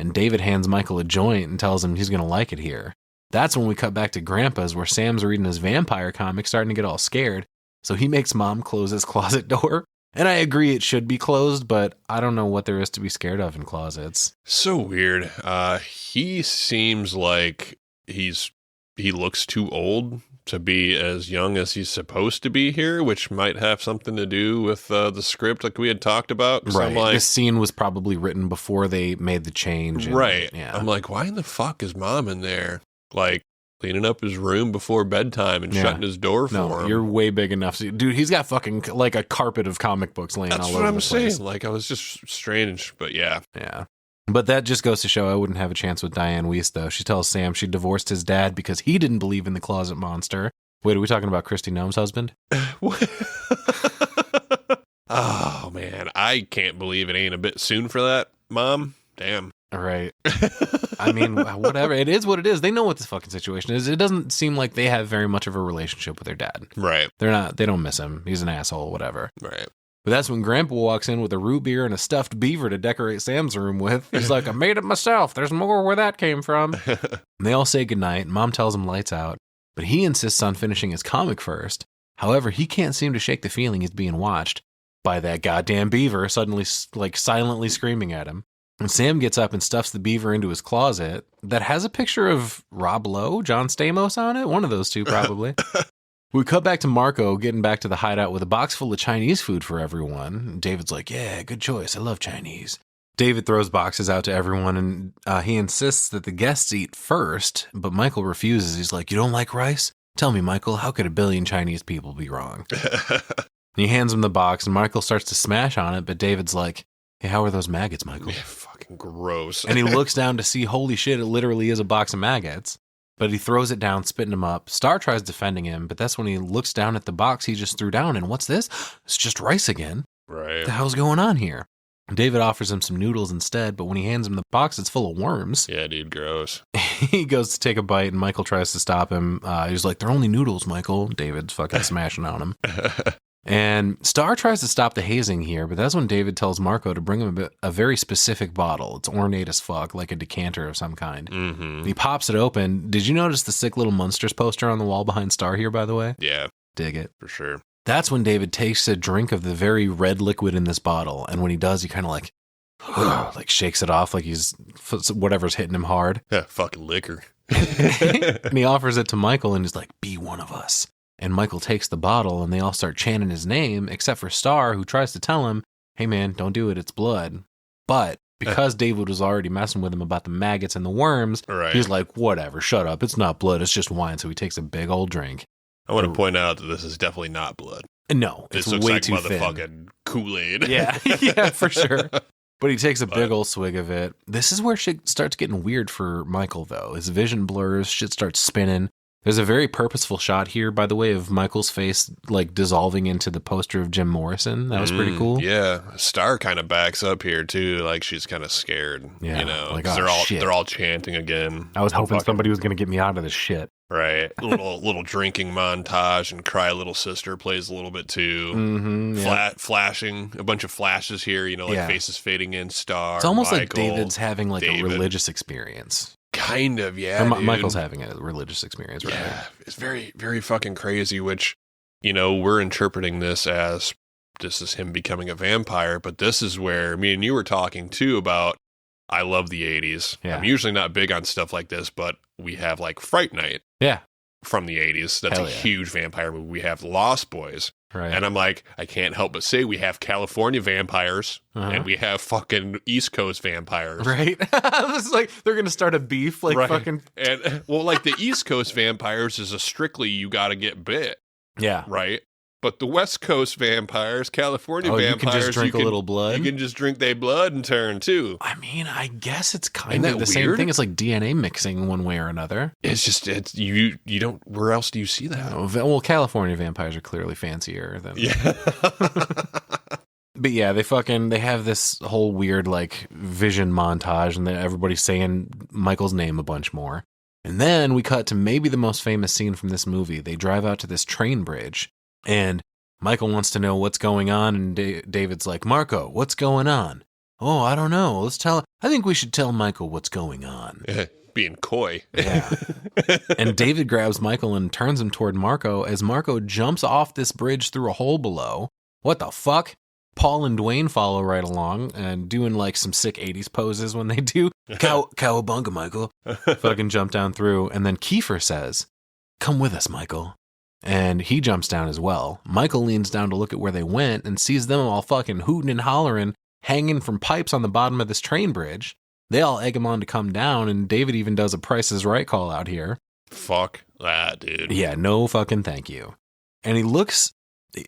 and David hands Michael a joint and tells him he's going to like it here. That's when we cut back to Grandpa's, where Sam's reading his vampire comic, starting to get all scared. So he makes Mom close his closet door. And I agree it should be closed, but I don't know what there is to be scared of in closets. So weird. He seems like he looks too old to be as young as he's supposed to be here, which might have something to do with the script like we had talked about. Right. This scene was probably written before they made the change. Right. Yeah. I'm like, why in the fuck is Mom in there? Like, cleaning up his room before bedtime and shutting his door for him. You're way big enough. Dude, he's got fucking like a carpet of comic books laying all over the place. That's what I'm saying. Like, I was just strange, but yeah. Yeah. But that just goes to show I wouldn't have a chance with Diane Weiss, though. She tells Sam she divorced his dad because he didn't believe in the closet monster. Wait, are we talking about Kristi Noem's husband? Oh, man. I can't believe it ain't a bit soon for that, Mom. Damn. All right. I mean, whatever. It is what it is. They know what this fucking situation is. It doesn't seem like they have very much of a relationship with their dad. Right. They don't miss him. He's an asshole, whatever. Right. But that's when Grandpa walks in with a root beer and a stuffed beaver to decorate Sam's room with. He's like, I made it myself. There's more where that came from. And they all say goodnight. Mom tells him lights out, but he insists on finishing his comic first. However, he can't seem to shake the feeling he's being watched by that goddamn beaver suddenly, like, silently screaming at him. And Sam gets up and stuffs the beaver into his closet that has a picture of Rob Lowe, John Stamos on it. One of those two, probably. We cut back to Marco getting back to the hideout with a box full of Chinese food for everyone. David's like, yeah, good choice. I love Chinese. David throws boxes out to everyone, and he insists that the guests eat first, but Michael refuses. He's like, you don't like rice? Tell me, Michael, how could a billion Chinese people be wrong? He hands him the box, and Michael starts to smash on it, but David's like, hey, how are those maggots, Michael? Yeah, fucking gross. And he looks down to see, holy shit, it literally is a box of maggots. But he throws it down, spitting them up. Star tries defending him, but that's when he looks down at the box he just threw down. And what's this? It's just rice again. Right. What the hell's going on here? David offers him some noodles instead, but when he hands him the box, it's full of worms. Yeah, dude, gross. He goes to take a bite, and Michael tries to stop him. He's like, they're only noodles, Michael. David's fucking smashing on him. And Star tries to stop the hazing here, but that's when David tells Marco to bring him a very specific bottle. It's ornate as fuck, like a decanter of some kind. Mm-hmm. He pops it open. Did you notice the sick little Munsters poster on the wall behind Star here, by the way? Yeah. Dig it. For sure. That's when David takes a drink of the very red liquid in this bottle. And when he does, he kind of like shakes it off like he's whatever's hitting him hard. Yeah, fucking liquor. And he offers it to Michael and he's like, be one of us. And Michael takes the bottle and they all start chanting his name, except for Star, who tries to tell him, hey man, don't do it, it's blood. But because David was already messing with him about the maggots and the worms, Right. He's like, whatever, shut up, it's not blood, it's just wine. So he takes a big old drink. I want to point out that this is definitely not blood. No, it's This looks way like too thin. motherfucking Kool-Aid. Yeah, yeah, for sure. But he takes a big old swig of it. This is where shit starts getting weird for Michael, though. His vision blurs, shit starts spinning. There's a very purposeful shot here, by the way, of Michael's face like dissolving into the poster of Jim Morrison. That was pretty cool. Yeah, Star kind of backs up here too, like she's kind of scared. Yeah, you know, like, 'cause oh, they're all chanting again. I was hoping somebody was going to get me out of this shit. Right, little drinking montage, and Cry Little Sister plays a little bit too. Mm-hmm, yeah. Flashing a bunch of flashes here. You know, like faces fading in. Star. It's almost like Michael, David's having like David. a religious experience. Kind of, yeah. Or dude. Michael's having a religious experience, right? Yeah, it's very, very fucking crazy, which, you know, we're interpreting this as this is him becoming a vampire, but this is where me and you were talking too about I love the 80s. Yeah. I'm usually not big on stuff like this, but we have like Fright Night Yeah, from the 80s. That's Hell a yeah. huge vampire movie. We have Lost Boys. right. And I'm like, I can't help but say we have California vampires and we have fucking East Coast vampires. Right? It's like they're going to start a beef, like Right. fucking. And well, like the East Coast vampires is a strictly you got to get bit, Yeah. right? But the West Coast vampires, California Oh, vampires, you can just drink a little blood? You can just drink their blood and turn too. I mean, I guess it's Isn't kind of that the same weird? thing. It's like DNA mixing one way or another. It's just you don't. Where else do you see that? Well, California vampires are clearly fancier than. Yeah. But yeah, they have this whole weird like vision montage, and then everybody's saying Michael's name a bunch more. And then we cut to maybe the most famous scene from this movie. They drive out to this train bridge, and Michael wants to know what's going on, and David's like, Marco, what's going on? Oh, I don't know. I think we should tell Michael what's going on. Being coy. Yeah. And David grabs Michael and turns him toward Marco as Marco jumps off this bridge through a hole below. What the fuck? Paul and Dwayne follow right along and doing like some sick 80s poses when they do. Cowabunga, Michael. Fucking jump down through. And then Kiefer says, come with us, Michael. And he jumps down as well. Michael leans down to look at where they went and sees them all fucking hooting and hollering, hanging from pipes on the bottom of this train bridge. They all egg him on to come down, and David even does a Price is Right call out here. Fuck that, dude. Yeah, no fucking thank you. And he looks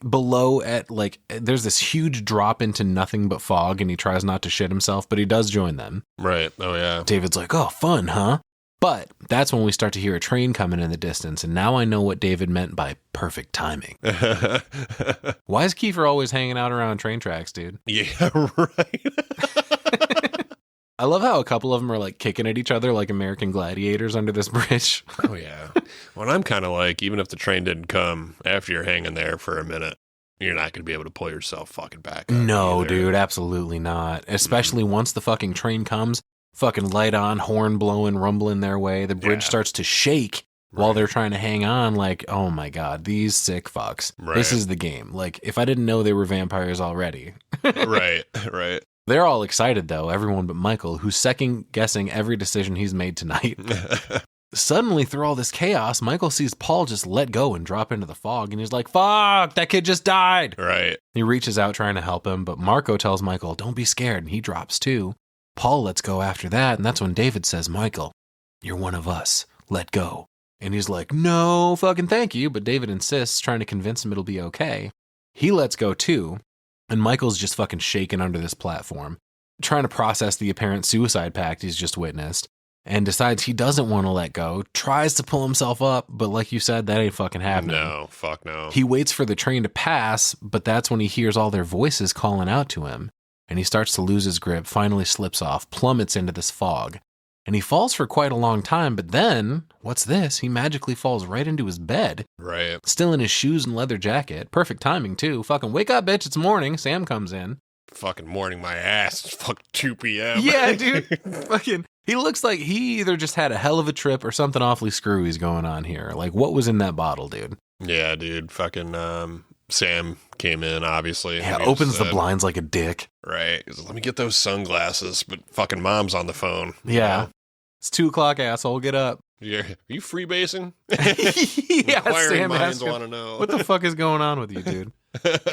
below at, like, there's this huge drop into nothing but fog, and he tries not to shit himself, but he does join them. Right. Oh, yeah. David's like, oh, fun, huh? But that's when we start to hear a train coming in the distance, and now I know what David meant by perfect timing. Why is Kiefer always hanging out around train tracks, dude? Yeah, right. I love how a couple of them are like kicking at each other like American gladiators under this bridge. Oh, yeah. Well, I'm kind of like, even if the train didn't come after you're hanging there for a minute, you're not going to be able to pull yourself fucking back up. No, either. dude, absolutely not. Especially once the fucking train comes, fucking light on, horn blowing, rumbling their way. The bridge starts to shake while they're trying to hang on. Like, oh my God, these sick fucks. Right. This is the game. Like, if I didn't know they were vampires already. Right. They're all excited, though, everyone but Michael, who's second-guessing every decision he's made tonight. Suddenly, through all this chaos, Michael sees Paul just let go and drop into the fog, and he's like, fuck, that kid just died. Right. He reaches out trying to help him, but Marco tells Michael, don't be scared, and he drops too. Paul lets go after that, and that's when David says, Michael, you're one of us. Let go. And he's like, no fucking thank you, but David insists, trying to convince him it'll be okay. He lets go too. And Michael's just fucking shaking under this platform, trying to process the apparent suicide pact he's just witnessed, and decides he doesn't want to let go, tries to pull himself up, but like you said, that ain't fucking happening. No, fuck no. He waits for the train to pass, but that's when he hears all their voices calling out to him, and he starts to lose his grip, finally slips off, plummets into this fog. And he falls for quite a long time, but then, what's this? He magically falls right into his bed. Right. Still in his shoes and leather jacket. Perfect timing, too. Fucking wake up, bitch, it's morning. Sam comes in. Fucking morning my ass. It's fucking 2 p.m. Yeah, dude. Fucking, he looks like he either just had a hell of a trip or something awfully screwy's going on here. Like, what was in that bottle, dude? Yeah, dude. Fucking Sam came in, obviously. Yeah, opens the blinds like a dick. Right. He's like, let me get those sunglasses, but fucking mom's on the phone. Yeah. It's 2:00, asshole. Get up. Yeah. Are you freebasing? Yeah, Inquiring Sam minds asks, want to know. what the fuck is going on with you, dude?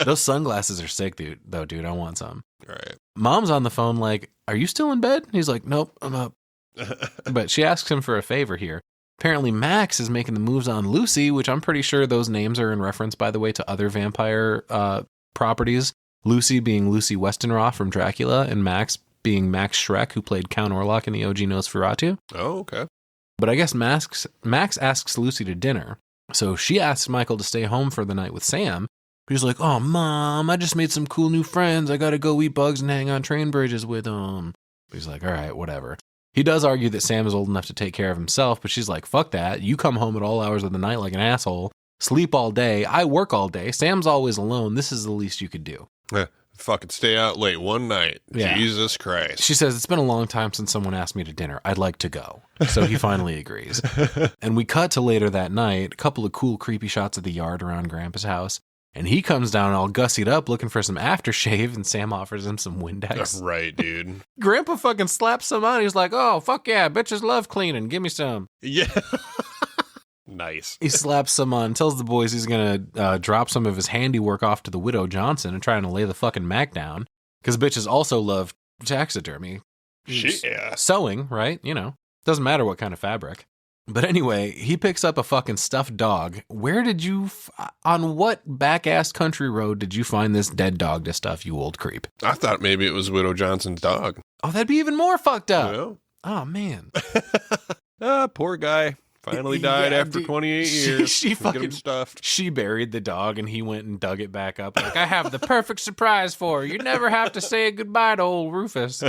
Those sunglasses are sick, dude. Dude, I want some. Right. Mom's on the phone like, are you still in bed? He's like, nope, I'm up. But she asks him for a favor here. Apparently Max is making the moves on Lucy, which I'm pretty sure those names are in reference, by the way, to other vampire properties. Lucy being Lucy Westenroth from Dracula, and Max being Max Schreck, who played Count Orlok in the OG Nosferatu. Oh, okay. But I guess Max asks Lucy to dinner. So she asks Michael to stay home for the night with Sam. He's like, oh, Mom, I just made some cool new friends. I got to go eat bugs and hang on train bridges with them. He's like, all right, whatever. He does argue that Sam is old enough to take care of himself, but she's like, fuck that. You come home at all hours of the night like an asshole, sleep all day. I work all day. Sam's always alone. This is the least you could do. Fucking stay out late one night. Yeah. Jesus Christ. She says, it's been a long time since someone asked me to dinner. I'd like to go. So he finally agrees. And we cut to later that night, a couple of cool, creepy shots of the yard around Grandpa's house. And he comes down all gussied up looking for some aftershave, and Sam offers him some Windex. Right, dude. Grandpa fucking slaps some on. He's like, oh, fuck yeah, bitches love cleaning. Give me some. Yeah. Nice. He slaps some on, tells the boys he's going to drop some of his handiwork off to the widow Johnson and trying to lay the fucking Mac down. Because bitches also love taxidermy. Yeah. Sewing, right? You know, doesn't matter what kind of fabric. But anyway, he picks up a fucking stuffed dog. Where did you, on what back-ass country road did you find this dead dog to stuff, you old creep? I thought maybe it was Widow Johnson's dog. Oh, that'd be even more fucked up. You Oh, man. Poor guy. Finally died after 28 years. She Get him fucking stuffed. She buried the dog and he went and dug it back up. Like, I have the perfect surprise for her. You never have to say goodbye to old Rufus.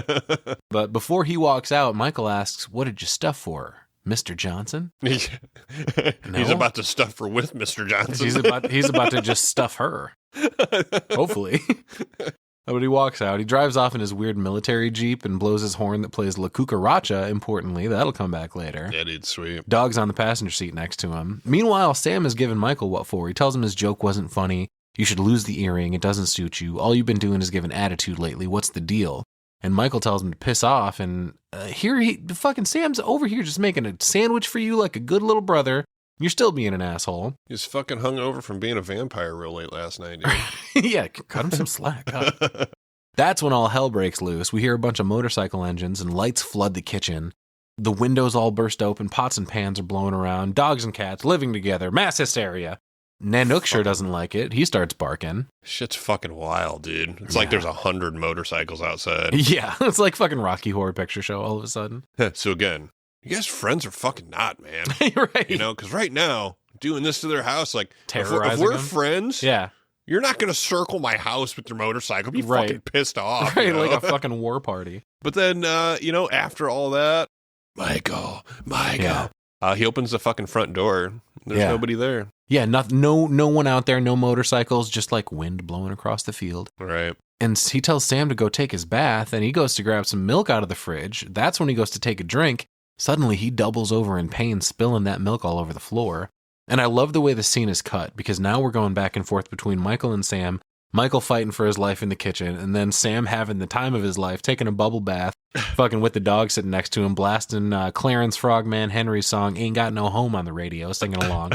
But before he walks out, Michael asks, what did you stuff for her? Mr. Johnson? He's about to stuff her with Mr. Johnson. He's about to just stuff her. Hopefully. But he walks out. He drives off in his weird military Jeep and blows his horn that plays La Cucaracha, importantly. That'll come back later. Yeah, dude, sweet. Dog's on the passenger seat next to him. Meanwhile, Sam has given Michael what for. He tells him his joke wasn't funny. You should lose the earring. It doesn't suit you. All you've been doing is giving attitude lately. What's the deal? And Michael tells him to piss off. And fucking Sam's over here just making a sandwich for you like a good little brother. You're still being an asshole. He's fucking hungover from being a vampire real late last night, dude. Yeah, cut him some slack. God. That's when all hell breaks loose. We hear a bunch of motorcycle engines and lights flood the kitchen. The windows all burst open, pots and pans are blowing around, dogs and cats living together, mass hysteria. Nanook sure doesn't like it. He starts barking. Shit's fucking wild, dude. It's like there's 100 motorcycles outside. Yeah, it's like fucking Rocky Horror Picture Show all of a sudden. So again, you guys friends are fucking not, man. Right. You know, because right now, doing this to their house, like, terrorizing if we're them? friends, Yeah. you're not going to circle my house with your motorcycle. Be Right. fucking pissed off. Right, you know? like a fucking war party. But then, after all that, Michael, Yeah. he opens the fucking front door. There's nobody there. Yeah, no one out there, no motorcycles, just like wind blowing across the field. Right. And he tells Sam to go take his bath, and he goes to grab some milk out of the fridge. That's when he goes to take a drink. Suddenly, he doubles over in pain, spilling that milk all over the floor. And I love the way the scene is cut, because now we're going back and forth between Michael and Sam, Michael fighting for his life in the kitchen, and then Sam having the time of his life, taking a bubble bath, fucking with the dog sitting next to him, blasting Clarence Frogman Henry's song, Ain't Got No Home on the radio, singing along.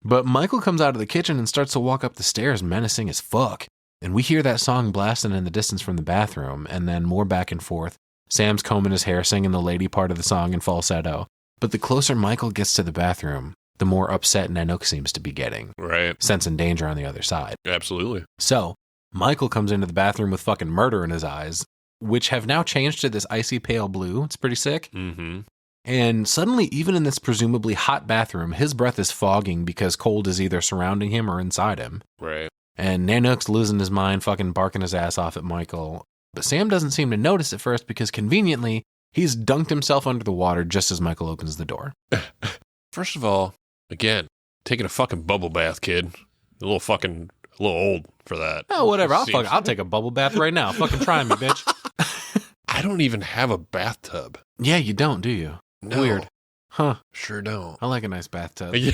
But Michael comes out of the kitchen and starts to walk up the stairs, menacing as fuck. And we hear that song blasting in the distance from the bathroom, and then more back and forth. Sam's combing his hair, singing the lady part of the song in falsetto. But the closer Michael gets to the bathroom, the more upset Nanook seems to be getting. Right. Sensing danger on the other side. Absolutely. So, Michael comes into the bathroom with fucking murder in his eyes, which have now changed to this icy pale blue. It's pretty sick. Mm-hmm. And suddenly, even in this presumably hot bathroom, his breath is fogging because cold is either surrounding him or inside him. Right. And Nanook's losing his mind, fucking barking his ass off at Michael. But Sam doesn't seem to notice at first because conveniently, he's dunked himself under the water just as Michael opens the door. First of all, again, taking a fucking bubble bath, kid. A little old for that. Oh, whatever. I'll take a bubble bath right now. Fucking try me, bitch. I don't even have a bathtub. Yeah, you don't, do you? No. Weird. Huh. Sure don't. I like a nice bathtub. Yeah.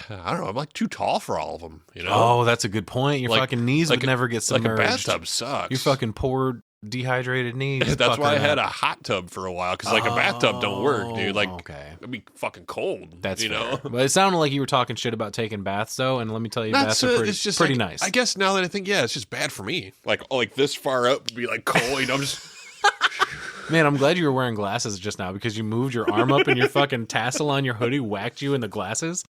I don't know. I'm like too tall for all of them, you know? Oh, that's a good point. Your Like- fucking knees like would never get Like submerged. a bathtub sucks. Your fucking poor dehydrated knees. That's why I fucking had a hot tub for a while, because like a bathtub don't work, dude. Like, okay. it'd be fucking cold. That's you fair. know. But it sounded like you were talking shit about taking baths, though, and let me tell you, baths are it's just pretty like, nice. I guess now that I think, it's just bad for me. Like this far up would be like cold. You know, I'm just. Man, I'm glad you were wearing glasses just now because you moved your arm up and your fucking tassel on your hoodie whacked you in the glasses.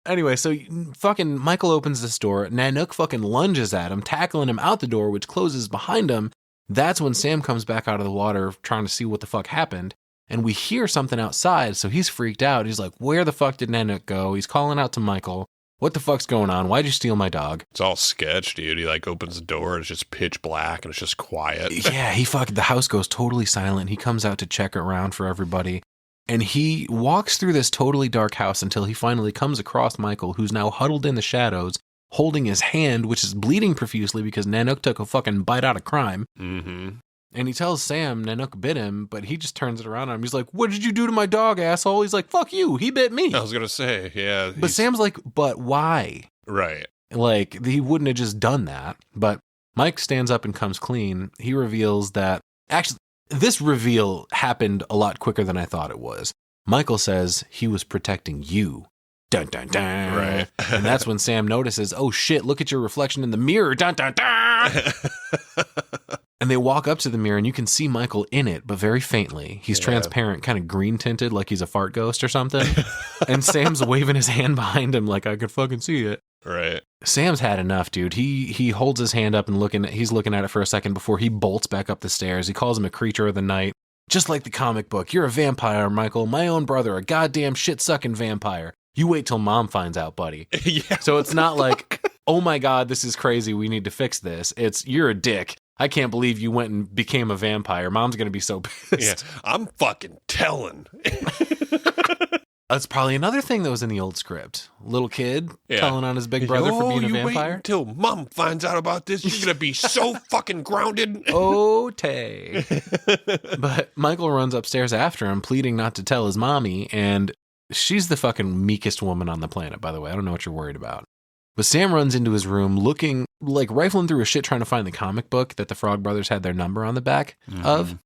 Anyway, so fucking Michael opens this door. Nanook fucking lunges at him, tackling him out the door, which closes behind him. That's when Sam comes back out of the water trying to see what the fuck happened. And we hear something outside, so he's freaked out. He's like, where the fuck did Nanook go? He's calling out to Michael. What the fuck's going on? Why'd you steal my dog? It's all sketch, dude. He like opens the door and it's just pitch black and it's just quiet. Yeah, the house goes totally silent. He comes out to check around for everybody. And he walks through this totally dark house until he finally comes across Michael, who's now huddled in the shadows, holding his hand, which is bleeding profusely because Nanook took a fucking bite out of crime. Mm-hmm. And he tells Sam Nanook bit him, but he just turns it around on him. He's like, what did you do to my dog, asshole? He's like, fuck you. He bit me. I was going to say, yeah. But Sam's like, but why? Right. Like, he wouldn't have just done that. But Mike stands up and comes clean. He reveals that, actually, this reveal happened a lot quicker than I thought it was. Michael says he was protecting you. Dun, dun, dun. Right. And that's when Sam notices, oh shit, look at your reflection in the mirror. Dun, dun, dun. And they walk up to the mirror and you can see Michael in it, but very faintly. He's transparent, kind of green tinted, like he's a fart ghost or something. And Sam's waving his hand behind him like I could fucking see it. Right. Sam's had enough, dude. He holds his hand up and he's looking at it for a second before he bolts back up the stairs. He calls him a creature of the night. Just like the comic book. You're a vampire, Michael. My own brother, a goddamn shit-sucking vampire. You wait till mom finds out, buddy. Yeah. So it's not like, oh my God, this is crazy. We need to fix this. It's, you're a dick. I can't believe you went and became a vampire. Mom's going to be so pissed. Yeah. I'm fucking telling. That's probably another thing that was in the old script. Little kid telling on his big brother for being a vampire. Wait until Mom finds out about this. You're going to be so fucking grounded. Oh, Tay. But Michael runs upstairs after him, pleading not to tell his mommy, and she's the fucking meekest woman on the planet, by the way. I don't know what you're worried about. But Sam runs into his room looking, like rifling through his shit trying to find the comic book that the Frog Brothers had their number on the back of.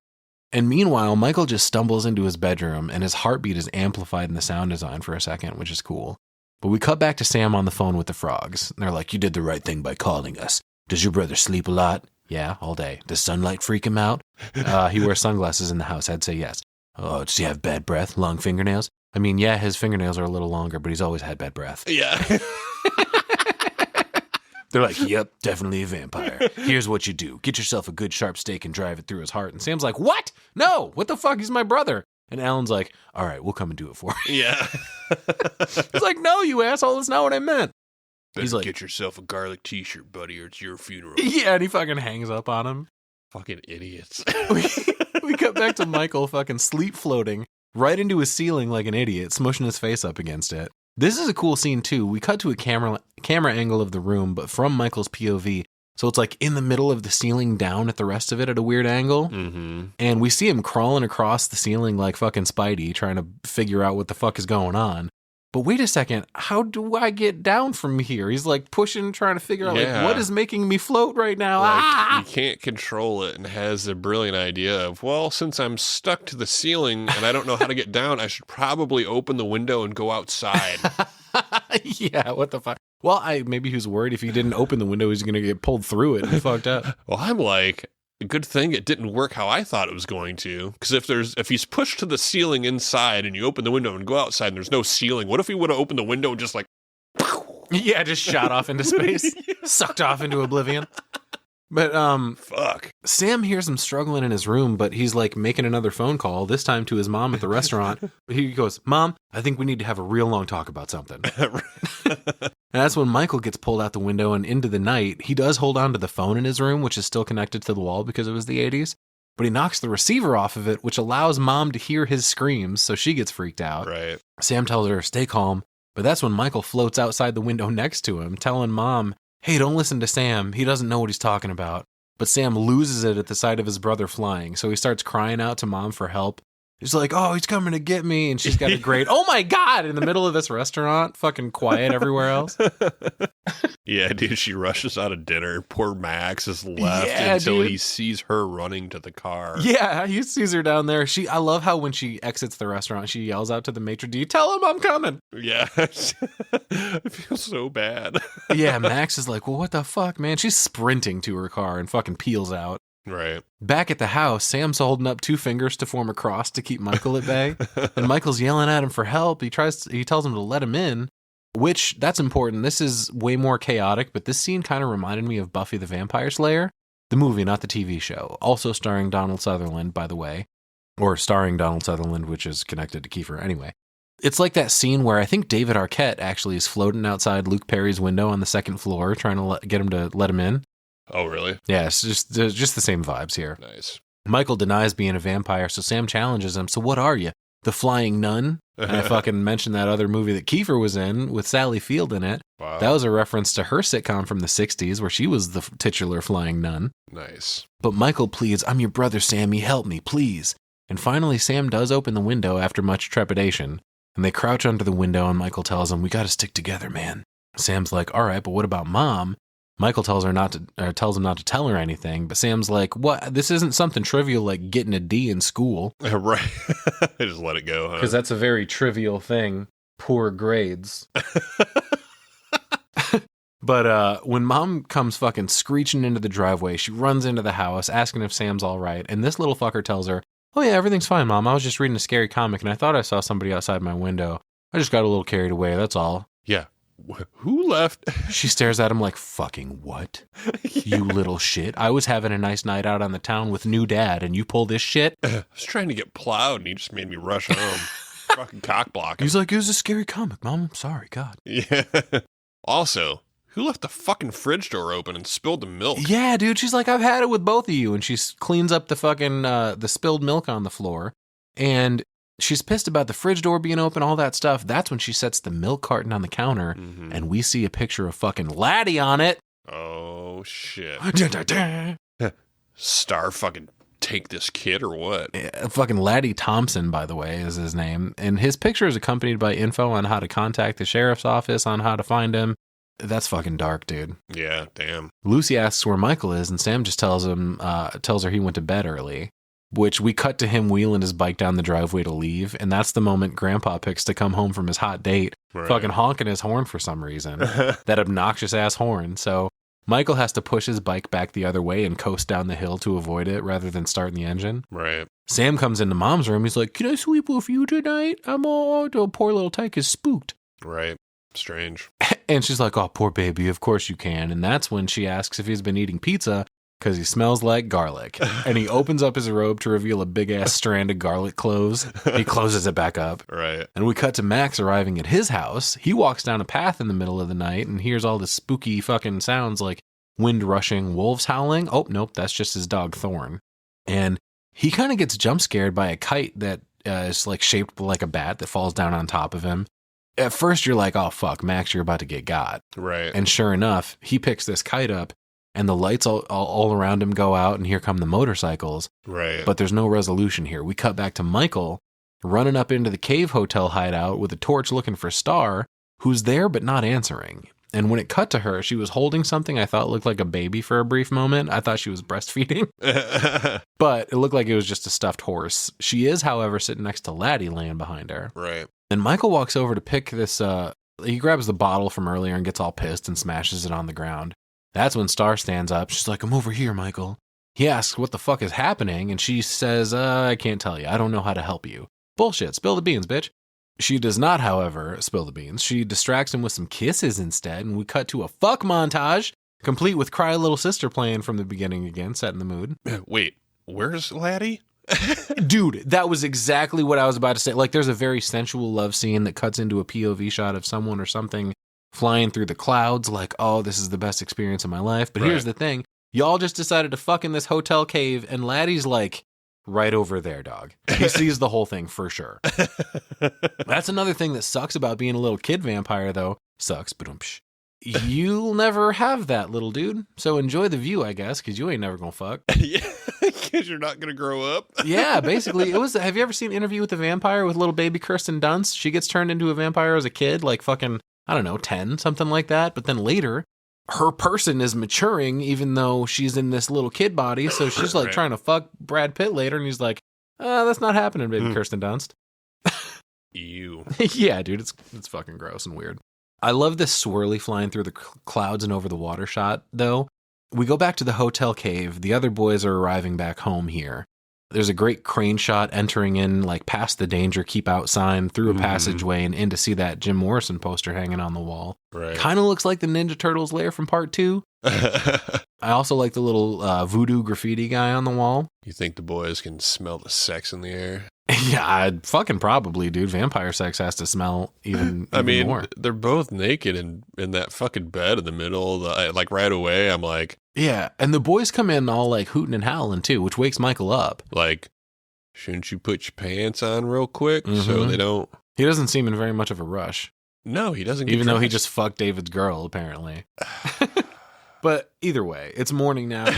And meanwhile, Michael just stumbles into his bedroom and his heartbeat is amplified in the sound design for a second, which is cool. But we cut back to Sam on the phone with the frogs. And they're like, you did the right thing by calling us. Does your brother sleep a lot? Yeah, all day. Does sunlight freak him out? He wears sunglasses in the house. I'd say yes. Oh, does he have bad breath? Long fingernails? I mean, yeah, his fingernails are a little longer, but he's always had bad breath. Yeah. They're like, yep, definitely a vampire. Here's what you do. Get yourself a good sharp stake and drive it through his heart. And Sam's like, what? No, what the fuck? He's my brother. And Alan's like, all right, we'll come and do it for you. Yeah. He's like, no, you asshole. That's not what I meant. He's like, get yourself a garlic t-shirt, buddy, or it's your funeral. Yeah, and he fucking hangs up on him. Fucking idiots. We cut back to Michael fucking sleep floating right into his ceiling like an idiot, smushing his face up against it. This is a cool scene too. We cut to a camera angle of the room, but from Michael's POV. So it's like in the middle of the ceiling down at the rest of it at a weird angle. Mm-hmm. And we see him crawling across the ceiling like fucking Spidey, trying to figure out what the fuck is going on. But wait a second, how do I get down from here? He's like pushing, trying to figure out like what is making me float right now. Like, he can't control it and has the brilliant idea of, well, since I'm stuck to the ceiling and I don't know how to get down, I should probably open the window and go outside. Yeah, what the fuck? Well, maybe he was worried if he didn't open the window, he's going to get pulled through it and fucked up. Well, I'm like, good thing it didn't work how I thought it was going to. Because if he's pushed to the ceiling inside and you open the window and go outside and there's no ceiling, what if he would have opened the window and just like... Yeah, just shot off into space. Sucked off into oblivion. But, fuck. Sam hears him struggling in his room, but he's like making another phone call, this time to his mom at the restaurant. He goes, Mom, I think we need to have a real long talk about something. And that's when Michael gets pulled out the window and into the night. He does hold on to the phone in his room, which is still connected to the wall because it was the 80s. But he knocks the receiver off of it, which allows Mom to hear his screams, so she gets freaked out. Right. Sam tells her, stay calm. But that's when Michael floats outside the window next to him, telling Mom, hey, don't listen to Sam. He doesn't know what he's talking about. But Sam loses it at the sight of his brother flying, so he starts crying out to Mom for help. He's like, oh, he's coming to get me. And she's got a great, oh my God, in the middle of this restaurant, fucking quiet everywhere else. Yeah, dude, she rushes out of dinner. Poor Max is left until he sees her running to the car. Yeah, he sees her down there. I love how when she exits the restaurant, she yells out to the maitre d', tell him I'm coming. Yeah, I feel so bad. Yeah, Max is like, well, what the fuck, man? She's sprinting to her car and fucking peels out. Right. Back at the house, Sam's holding up two fingers to form a cross to keep Michael at bay. And Michael's yelling at him for help. He tells him to let him in, which that's important. This is way more chaotic, but this scene kind of reminded me of Buffy the Vampire Slayer, the movie, not the TV show. Also starring Donald Sutherland, by the way, or starring Donald Sutherland, which is connected to Kiefer anyway. It's like that scene where I think David Arquette actually is floating outside Luke Perry's window on the second floor, trying to get him to let him in. Oh, really? Yeah, it's just the same vibes here. Nice. Michael denies being a vampire, so Sam challenges him. So what are you? The Flying Nun? And I fucking mentioned that other movie that Kiefer was in with Sally Field in it. Wow. That was a reference to her sitcom from the 60s where she was the titular Flying Nun. Nice. But Michael pleads, I'm your brother, Sammy, help me, please. And finally, Sam does open the window after much trepidation. And they crouch under the window and Michael tells him, we gotta stick together, man. Sam's like, all right, but what about Mom? Michael tells him not to tell her anything, but Sam's like, what? This isn't something trivial like getting a D in school. Right. Just let it go, huh? Because that's a very trivial thing. Poor grades. But when Mom comes fucking screeching into the driveway, she runs into the house asking if Sam's all right. And this little fucker tells her, oh yeah, everything's fine, Mom. I was just reading a scary comic and I thought I saw somebody outside my window. I just got a little carried away, that's all. Yeah. Who left? She stares at him like, fucking what? You little shit. I was having a nice night out on the town with new dad and you pull this shit? I was trying to get plowed and he just made me rush home. Fucking cock blocking. He's like, it was a scary comic, Mom. I'm sorry, God. Yeah. Also, who left the fucking fridge door open and spilled the milk? Yeah, dude. She's like, I've had it with both of you. And she cleans up the fucking, the spilled milk on the floor. And She's pissed about the fridge door being open, all that stuff. That's when she sets the milk carton on the counter, and we see a picture of fucking Laddie on it. Oh, shit. Dun, dun, dun. Star fucking take this kid or what? Fucking Laddie Thompson, by the way, is his name. And his picture is accompanied by info on how to contact the sheriff's office, on how to find him. That's fucking dark, dude. Yeah, damn. Lucy asks where Michael is, and Sam just tells her he went to bed early, which we cut to him wheeling his bike down the driveway to leave. And that's the moment Grandpa picks to come home from his hot date, fucking honking his horn for some reason. That obnoxious ass horn. So Michael has to push his bike back the other way and coast down the hill to avoid it rather than starting the engine. Right. Sam comes into Mom's room. He's like, "Can I sleep with you tonight? I'm all poor little Tyke is spooked." Right. Strange. And she's like, "Oh, poor baby, of course you can." And that's when she asks if he's been eating pizza because he smells like garlic. And he opens up his robe to reveal a big-ass strand of garlic cloves. He closes it back up. Right. And we cut to Max arriving at his house. He walks down a path in the middle of the night and hears all this spooky fucking sounds like wind rushing, wolves howling. Oh, nope, that's just his dog Thorn. And he kind of gets jump scared by a kite that is like shaped like a bat that falls down on top of him. At first, you're like, "Oh, fuck, Max, you're about to get got." Right. And sure enough, he picks this kite up, and the lights all around him go out, and here come the motorcycles. Right. But there's no resolution here. We cut back to Michael running up into the Cave Hotel hideout with a torch looking for Star, who's there but not answering. And when it cut to her, she was holding something I thought looked like a baby for a brief moment. I thought she was breastfeeding, but it looked like it was just a stuffed horse. She is, however, sitting next to Laddie laying behind her. Right. And Michael walks over to pick this, he grabs the bottle from earlier and gets all pissed and smashes it on the ground. That's when Star stands up. She's like, "I'm over here, Michael." He asks what the fuck is happening, and she says, "I can't tell you. I don't know how to help you." Bullshit. Spill the beans, bitch. She does not, however, spill the beans. She distracts him with some kisses instead, and we cut to a fuck montage, complete with Cry Little Sister playing from the beginning again, setting the mood. Wait, where's Laddie? Dude, that was exactly what I was about to say. Like, there's a very sensual love scene that cuts into a POV shot of someone or something flying through the clouds, like, "Oh, this is the best experience of my life." But here's the thing. Y'all just decided to fuck in this hotel cave, and Laddie's like, right over there, dog. He sees the whole thing for sure. That's another thing that sucks about being a little kid vampire, though. Sucks, but you'll never have that, little dude. So enjoy the view, I guess, because you ain't never gonna fuck. Yeah, because you're not going to grow up. Yeah, basically, it was. Have you ever seen Interview with the Vampire with little baby Kirsten Dunst? She gets turned into a vampire as a kid, like fucking, I don't know, 10, something like that. But then later, her person is maturing, even though she's in this little kid body. So she's like trying to fuck Brad Pitt later, and he's like, "That's not happening, baby Kirsten Dunst." Ew. Yeah, dude, it's fucking gross and weird. I love this swirly flying through the clouds and over the water shot, though. We go back to the hotel cave. The other boys are arriving back home here. There's a great crane shot entering in, like, past the danger, keep out sign, through a passageway, and in to see that Jim Morrison poster hanging on the wall. Right. Kind of looks like the Ninja Turtles lair from part 2. I also like the little voodoo graffiti guy on the wall. You think the boys can smell the sex in the air? Yeah, I'd fucking probably, dude. Vampire sex has to smell even more. They're both naked in that fucking bed in the middle. Like right away, I'm like... Yeah, and the boys come in all like hooting and howling too, which wakes Michael up. Like, shouldn't you put your pants on real quick so they don't... He doesn't seem in very much of a rush. No, he doesn't get even though he dressed. just fucked David's girl, apparently. But either way, it's morning now.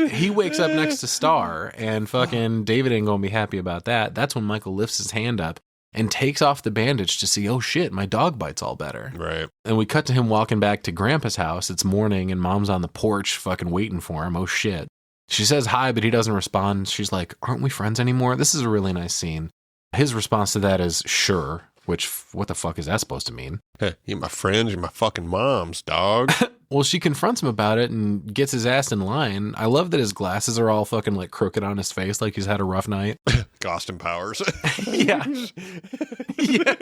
He wakes up next to Star, and fucking David ain't gonna be happy about that. That's when Michael lifts his hand up and takes off the bandage to see, oh shit, my dog bite's all better. Right. And we cut to him walking back to Grandpa's house. It's morning, and Mom's on the porch fucking waiting for him. Oh shit. She says hi, but he doesn't respond. She's like, "Aren't we friends anymore?" This is a really nice scene. His response to that is, "Sure," which, what the fuck is that supposed to mean? You're my friends, you're my fucking moms, dog. Well, she confronts him about it and gets his ass in line. I love that his glasses are all fucking like crooked on his face, like he's had a rough night. Austin Powers. Yeah. Yeah.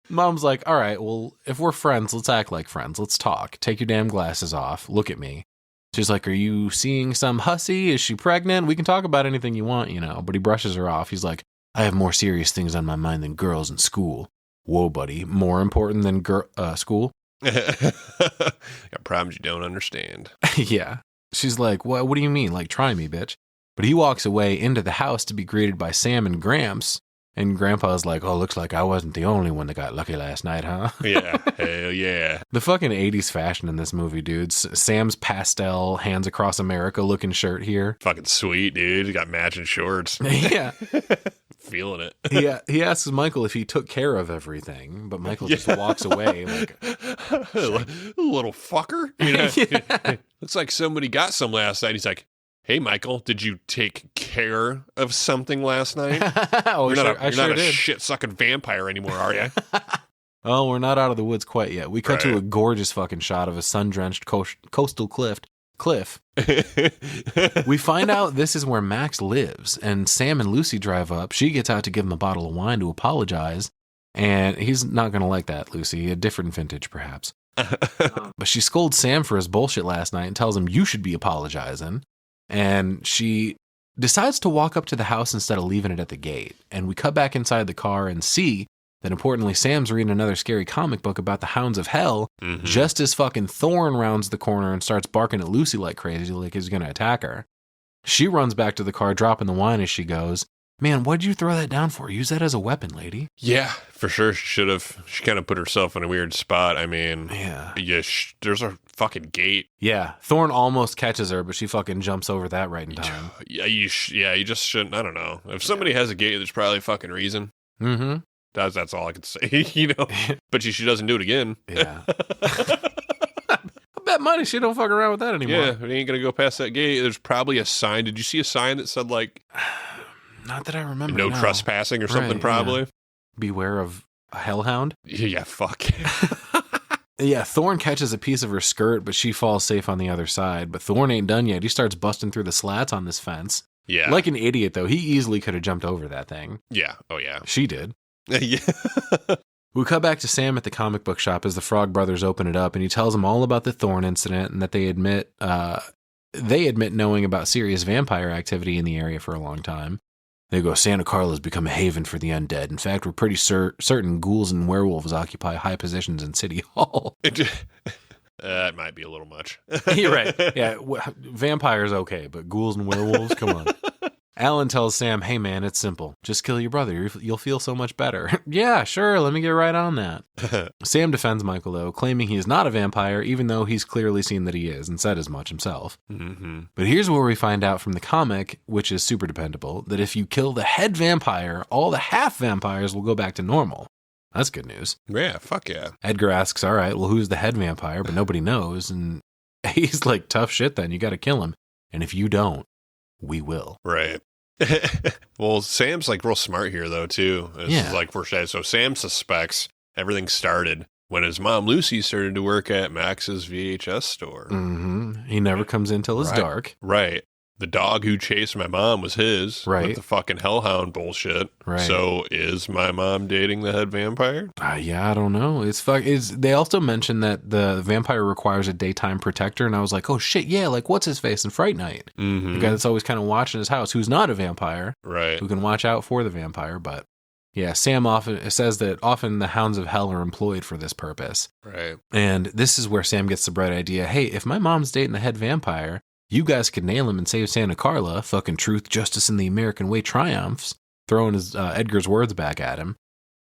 Mom's like, "All right, well, if we're friends, let's act like friends. Let's talk. Take your damn glasses off. Look at me." She's like, "Are you seeing some hussy? Is she pregnant? We can talk about anything you want, you know." But he brushes her off. He's like, "I have more serious things on my mind than girls in school." Whoa, buddy. More important than school? Got problems you don't understand. Yeah. She's like, what do you mean? Like, try me, bitch. But he walks away into the house to be greeted by Sam and Gramps. And Grandpa's like, oh, looks like I wasn't the only one that got lucky last night, huh? Yeah, hell yeah. The fucking 80s fashion in this movie, dude. Sam's pastel, hands across America looking shirt here. Fucking sweet, dude. He got matching shorts. Yeah. Feeling it. He asks Michael if he took care of everything, but Michael just walks away like, little fucker. You know? Yeah. Looks like somebody got some last night. He's like, hey, Michael, did you take care of something last night? Oh, You're I not a did. shit-sucking vampire anymore, are you? Oh, we're not out of the woods quite yet. We cut to a gorgeous fucking shot of a sun-drenched coastal cliff. We find out this is where Max lives, and Sam and Lucy drive up. She gets out to give him a bottle of wine to apologize, and he's not going to like that, Lucy. A different vintage, perhaps. But she scolds Sam for his bullshit last night and tells him, you should be apologizing. And she decides to walk up to the house instead of leaving it at the gate. And we cut back inside the car and see that, importantly, Sam's reading another scary comic book about the Hounds of Hell, just as fucking Thorn rounds the corner and starts barking at Lucy like crazy, like he's going to attack her. She runs back to the car, dropping the wine as she goes. Man, what'd you throw that down for? Use that as a weapon, lady. Yeah, for sure. She should have. She kind of put herself in a weird spot. I mean, Yeah. There's a fucking gate. Yeah, Thorn almost catches her, but she fucking jumps over that right in time. Yeah, you just shouldn't. I don't know. If somebody has a gate, there's probably a fucking reason. Mm-hmm. That's all I can say, you know. But she doesn't do it again. Yeah. I bet money she don't fuck around with that anymore. Yeah, we ain't gonna go past that gate. There's probably a sign. Did you see a sign that said like Not that I remember. no trespassing or something? Right, probably. yeah. Beware of a hellhound. Yeah, fuck. Yeah, Thorn catches a piece of her skirt, but she falls safe on the other side. But Thorn ain't done yet. He starts busting through the slats on this fence. Yeah. Like an idiot, though. He easily could have jumped over that thing. Yeah. Oh yeah. She did. Yeah. We cut back to Sam at the comic book shop as the Frog Brothers open it up, and he tells them all about the Thorn incident and that they admit knowing about serious vampire activity in the area for a long time. They go, Santa Carla has become a haven for the undead. In fact, we're pretty certain ghouls and werewolves occupy high positions in City Hall. That might be a little much. You're right. Yeah, vampires okay, but ghouls and werewolves, come on. Alan tells Sam, hey man, it's simple. Just kill your brother. You'll feel so much better. Yeah, sure, let me get right on that. Sam defends Michael, though, claiming he is not a vampire, even though he's clearly seen that he is and said as much himself. Mm-hmm. But here's where we find out from the comic, which is super dependable, that if you kill the head vampire, all the half vampires will go back to normal. That's good news. Yeah, fuck yeah. Edgar asks, all right, well, who's the head vampire? But nobody knows. And he's like, tough shit then. You got to kill him. And if you don't, we will. Right. Well, Sam's like real smart here, though, too. This is like foreshadowing. So Sam suspects everything started when his mom, Lucy, started to work at Max's VHS store. Mm-hmm. He never comes in till it's dark. Right. The dog who chased my mom was his. Right. With the fucking hellhound bullshit. Right. So is my mom dating the head vampire? Yeah, I don't know. They also mentioned that the vampire requires a daytime protector, and I was like, oh shit, yeah, like what's his face in Fright Night? Mm-hmm. The guy that's always kind of watching his house, who's not a vampire, Right. who can watch out for the vampire. But yeah, Sam often says that often the hounds of hell are employed for this purpose. Right. And this is where Sam gets the bright idea. Hey, if my mom's dating the head vampire, you guys could nail him and save Santa Carla. Fucking truth, justice, and the American way triumphs. Throwing his Edgar's words back at him.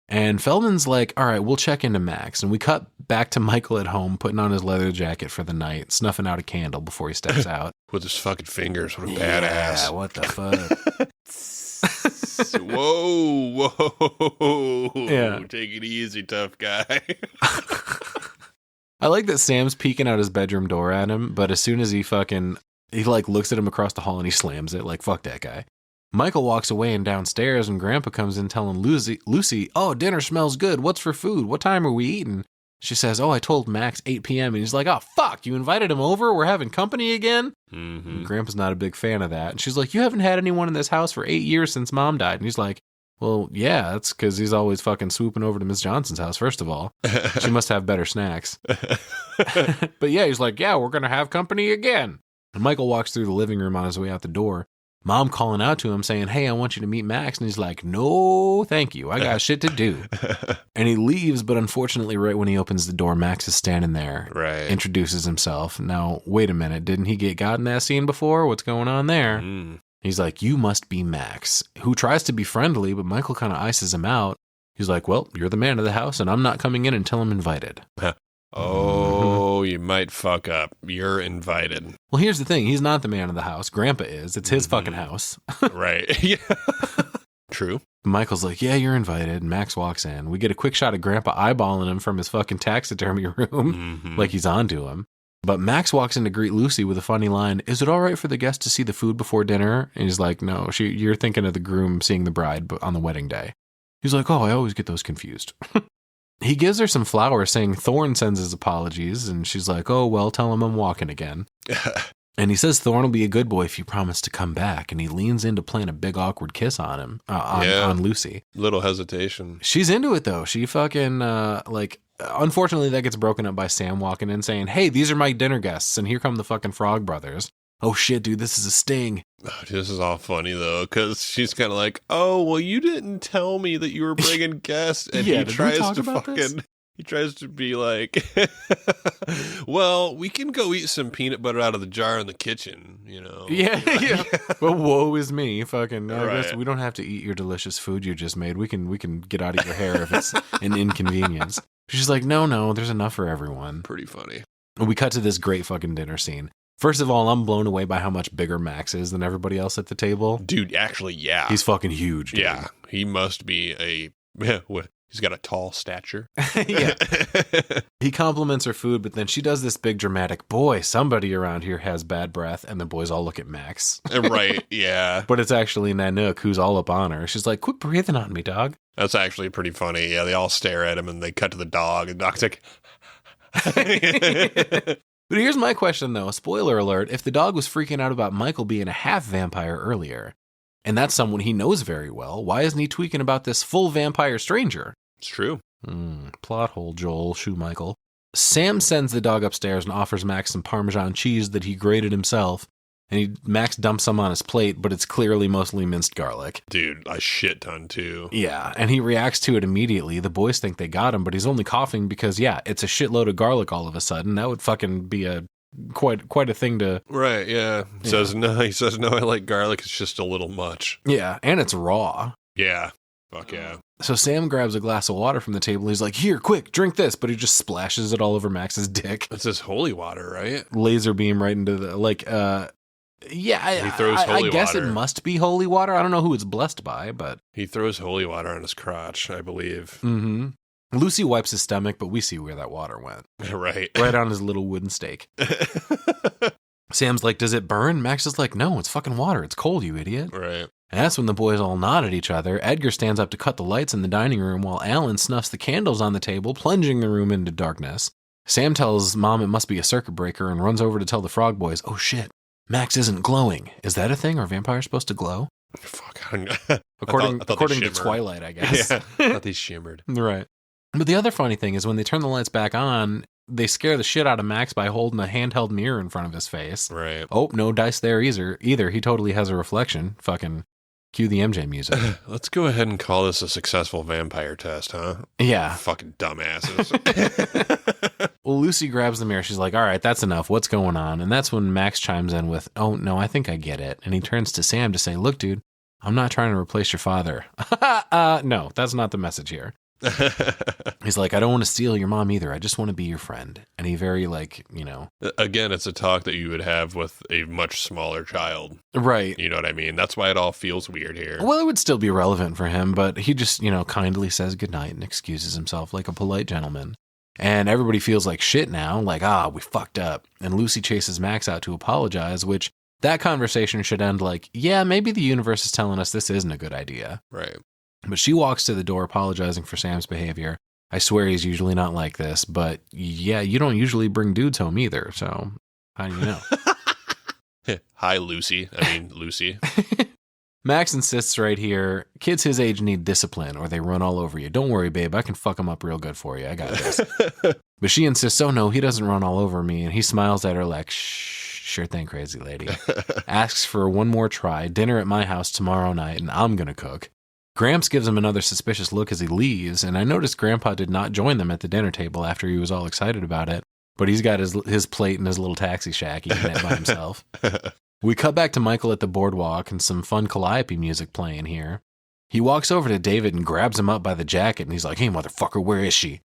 And Feldman's like, all right, we'll check into Max. And we cut back to Michael at home, putting on his leather jacket for the night, snuffing out a candle before he steps out. With his fucking fingers. What a Yeah, badass. what the fuck? Whoa. Yeah. Take it easy, tough guy. I like that Sam's peeking out his bedroom door at him, but as soon as he like looks at him across the hall and he slams it, like, fuck that guy. Michael walks away and downstairs, and Grandpa comes in telling Lucy, oh, dinner smells good. What's for food? What time are we eating? She says, oh, I told Max 8 p.m. And he's like, oh, fuck, you invited him over? We're having company again? Mm-hmm. Grandpa's not a big fan of that. And she's like, you haven't had anyone in this house for 8 years since Mom died. And he's like, well, yeah, that's because he's always fucking swooping over to Miss Johnson's house, first of all. She must have better snacks. But yeah, he's like, yeah, we're going to have company again. And Michael walks through the living room on his way out the door. Mom calling out to him saying, hey, I want you to meet Max. And he's like, no, thank you. I got shit to do. And he leaves, but unfortunately, right when he opens the door, Max is standing there. Right. Introduces himself. Now, wait a minute. Didn't he get got in that scene before? What's going on there? He's like, you must be Max, who tries to be friendly, but Michael kind of ices him out. He's like, well, you're the man of the house, and I'm not coming in until I'm invited. Oh, you might fuck up. You're invited. Well, here's the thing. He's not the man of the house. Grandpa is. It's his fucking house. Right. Yeah. True. Michael's like, yeah, you're invited. And Max walks in. We get a quick shot of Grandpa eyeballing him from his fucking taxidermy room, like he's onto him. But Max walks in to greet Lucy with a funny line. Is it all right for the guests to see the food before dinner? And he's like, no, you're thinking of the groom seeing the bride on the wedding day. He's like, oh, I always get those confused. He gives her some flowers saying Thorne sends his apologies. And she's like, oh, well, tell him I'm walking again. And he says Thorne will be a good boy if you promise to come back. And he leans in to plant a big awkward kiss on him, on Lucy. Little hesitation. She's into it, though. She fucking, unfortunately, that gets broken up by Sam walking in saying, hey, these are my dinner guests. And here come the fucking Frog Brothers. Oh, shit, dude, this is a sting. Oh, this is all funny, though, because she's kind of like, oh, well, you didn't tell me that you were bringing guests. And Yeah, he did we tries talk to about this? he tries to be like, well, we can go eat some peanut butter out of the jar in the kitchen, you know? Yeah, yeah. But woe is me. Fucking, I guess Right. we don't have to eat your delicious food you just made. We can get out of your hair if it's an inconvenience. She's like, no, there's enough for everyone. Pretty funny. And we cut to this great fucking dinner scene. First of all, I'm blown away by how much bigger Max is than everybody else at the table. Dude, actually, yeah. He's fucking huge, dude. Yeah, he must be he's got a tall stature. Yeah. He compliments her food, but then she does this big dramatic, boy, somebody around here has bad breath, and the boys all look at Max. Right, yeah. But it's actually Nanook who's all up on her. She's like, quit breathing on me, dog. That's actually pretty funny. Yeah, they all stare at him and they cut to the dog, and the dog's like... But here's my question, though. Spoiler alert, if the dog was freaking out about Michael being a half vampire earlier, and that's someone he knows very well, why isn't he tweaking about this full vampire stranger? It's true. Plot hole, Joel Shoemichael. Sam sends the dog upstairs and offers Max some Parmesan cheese that he grated himself, and Max dumps some on his plate, but it's clearly mostly minced garlic. Dude, a shit ton, too. Yeah, and he reacts to it immediately. The boys think they got him, but he's only coughing because, yeah, it's a shitload of garlic all of a sudden. That would fucking be quite a thing to... Right, yeah. He says, no, I like garlic. It's just a little much. Yeah, and it's raw. Yeah. Fuck yeah. So Sam grabs a glass of water from the table. He's like, here, quick, drink this. But he just splashes it all over Max's dick. It's this holy water, right? Laser beam right into the, yeah, He throws I holy guess water. it must be holy water. I don't know who it's blessed by, but... He throws holy water on his crotch, I believe. Mm-hmm. Lucy wipes his stomach, but we see where that water went. Right. Right on his little wooden stake. Sam's like, does it burn? Max is like, no, it's fucking water. It's cold, you idiot. Right. And that's when the boys all nod at each other. Edgar stands up to cut the lights in the dining room while Alan snuffs the candles on the table, plunging the room into darkness. Sam tells Mom it must be a circuit breaker and runs over to tell the Frog Boys, oh shit, Max isn't glowing. Is that a thing? Are vampires supposed to glow? Fuck. I don't know. According I thought to they shimmered. Twilight, I guess. Yeah. I thought they shimmered. Right. But the other funny thing is when they turn the lights back on, they scare the shit out of Max by holding a handheld mirror in front of his face. Right. Oh, no dice there either. He totally has a reflection. Fucking cue the MJ music. Let's go ahead and call this a successful vampire test, huh? Yeah. Fucking dumbasses. Well, Lucy grabs the mirror. She's like, all right, that's enough. What's going on? And that's when Max chimes in with, oh, no, I think I get it. And he turns to Sam to say, look, dude, I'm not trying to replace your father. No, that's not the message here. He's like, I don't want to steal your mom either. I just want to be your friend. And he very Again, it's a talk that you would have with a much smaller child. Right. You know what I mean? That's why it all feels weird here. Well, it would still be relevant for him, but he just, kindly says goodnight and excuses himself like a polite gentleman. And everybody feels like shit now, like, we fucked up. And Lucy chases Max out to apologize, which that conversation should end like, yeah, maybe the universe is telling us this isn't a good idea. Right. But she walks to the door apologizing for Sam's behavior. I swear he's usually not like this, but yeah, you don't usually bring dudes home either, so how do you know? Hi, Lucy. I mean, Lucy. Max insists right here, kids his age need discipline or they run all over you. Don't worry, babe, I can fuck them up real good for you. I got this. But she insists, oh no, he doesn't run all over me. And he smiles at her like, shh, sure thing, crazy lady. Asks for one more try, dinner at my house tomorrow night, and I'm going to cook. Gramps gives him another suspicious look as he leaves, and I noticed Grandpa did not join them at the dinner table after he was all excited about it, but he's got his plate in his little taxi shack eating it by himself. We cut back to Michael at the boardwalk and some fun Calliope music playing here. He walks over to David and grabs him up by the jacket and he's like, hey, motherfucker, where is she?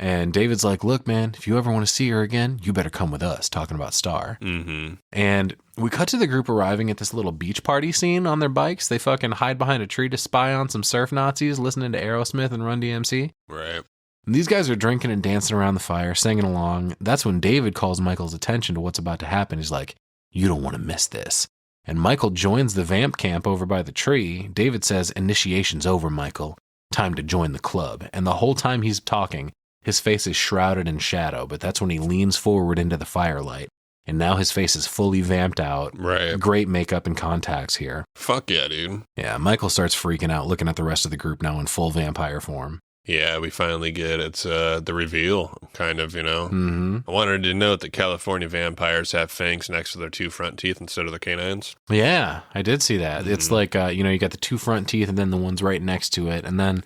And David's like, look, man, if you ever want to see her again, you better come with us, talking about Star. Mm-hmm. And we cut to the group arriving at this little beach party scene on their bikes. They fucking hide behind a tree to spy on some surf Nazis listening to Aerosmith and Run DMC. Right. And these guys are drinking and dancing around the fire, singing along. That's when David calls Michael's attention to what's about to happen. He's like, you don't want to miss this. And Michael joins the vamp camp over by the tree. David says, initiation's over, Michael. Time to join the club. And the whole time he's talking, his face is shrouded in shadow, but that's when he leans forward into the firelight. And now his face is fully vamped out. Right. Great makeup and contacts here. Fuck yeah, dude. Yeah, Michael starts freaking out, looking at the rest of the group now in full vampire form. Yeah, we finally get it's the reveal, kind of, you know. Mm-hmm. I wanted to note that California vampires have fangs next to their two front teeth instead of their canines. Yeah, I did see that. It's like, you got the two front teeth and then the ones right next to it. And then,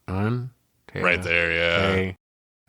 one, two, Right there, yeah. three.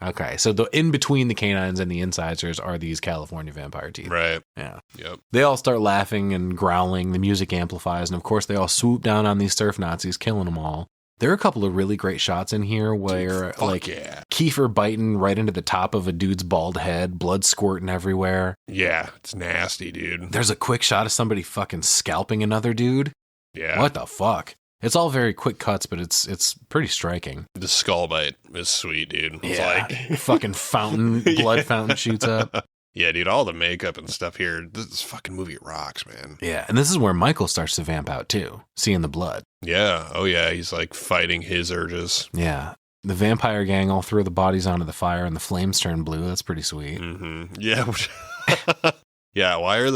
Okay, so the in between the canines and the incisors are these California vampire teeth. Right. Yeah. Yep. They all start laughing and growling. The music amplifies. And of course, they all swoop down on these surf Nazis, killing them all. There are a couple of really great shots in here where, yeah. Kiefer biting right into the top of a dude's bald head, blood squirting everywhere. Yeah, it's nasty, dude. There's a quick shot of somebody fucking scalping another dude. Yeah. What the fuck? It's all very quick cuts, but it's pretty striking. The skull bite is sweet, dude. It's Yeah, like fucking fountain, blood fountain shoots up. Yeah, dude, all the makeup and stuff here. This fucking movie rocks, man. Yeah, and this is where Michael starts to vamp out too, seeing the blood. Yeah. Oh, yeah. He's like fighting his urges. Yeah. The vampire gang all throw the bodies onto the fire and the flames turn blue. That's pretty sweet. Mm-hmm. Yeah. Yeah. Why are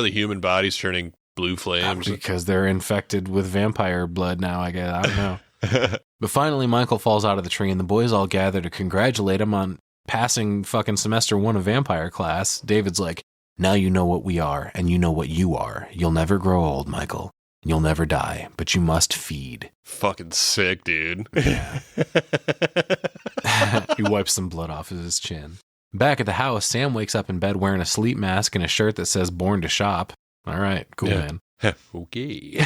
the human bodies turning blue flames? Because they're infected with vampire blood now, I guess. I don't know. But finally, Michael falls out of the tree and the boys all gather to congratulate him on passing fucking semester 1 of vampire class. David's like, now you know what we are and you know what you are. You'll never grow old, Michael. You'll never die, but you must feed. Fucking sick, dude. Yeah. He wipes some blood off of his chin. Back at the house, Sam wakes up in bed wearing a sleep mask and a shirt that says Born to Shop. All right, cool, Yeah. man. Okay.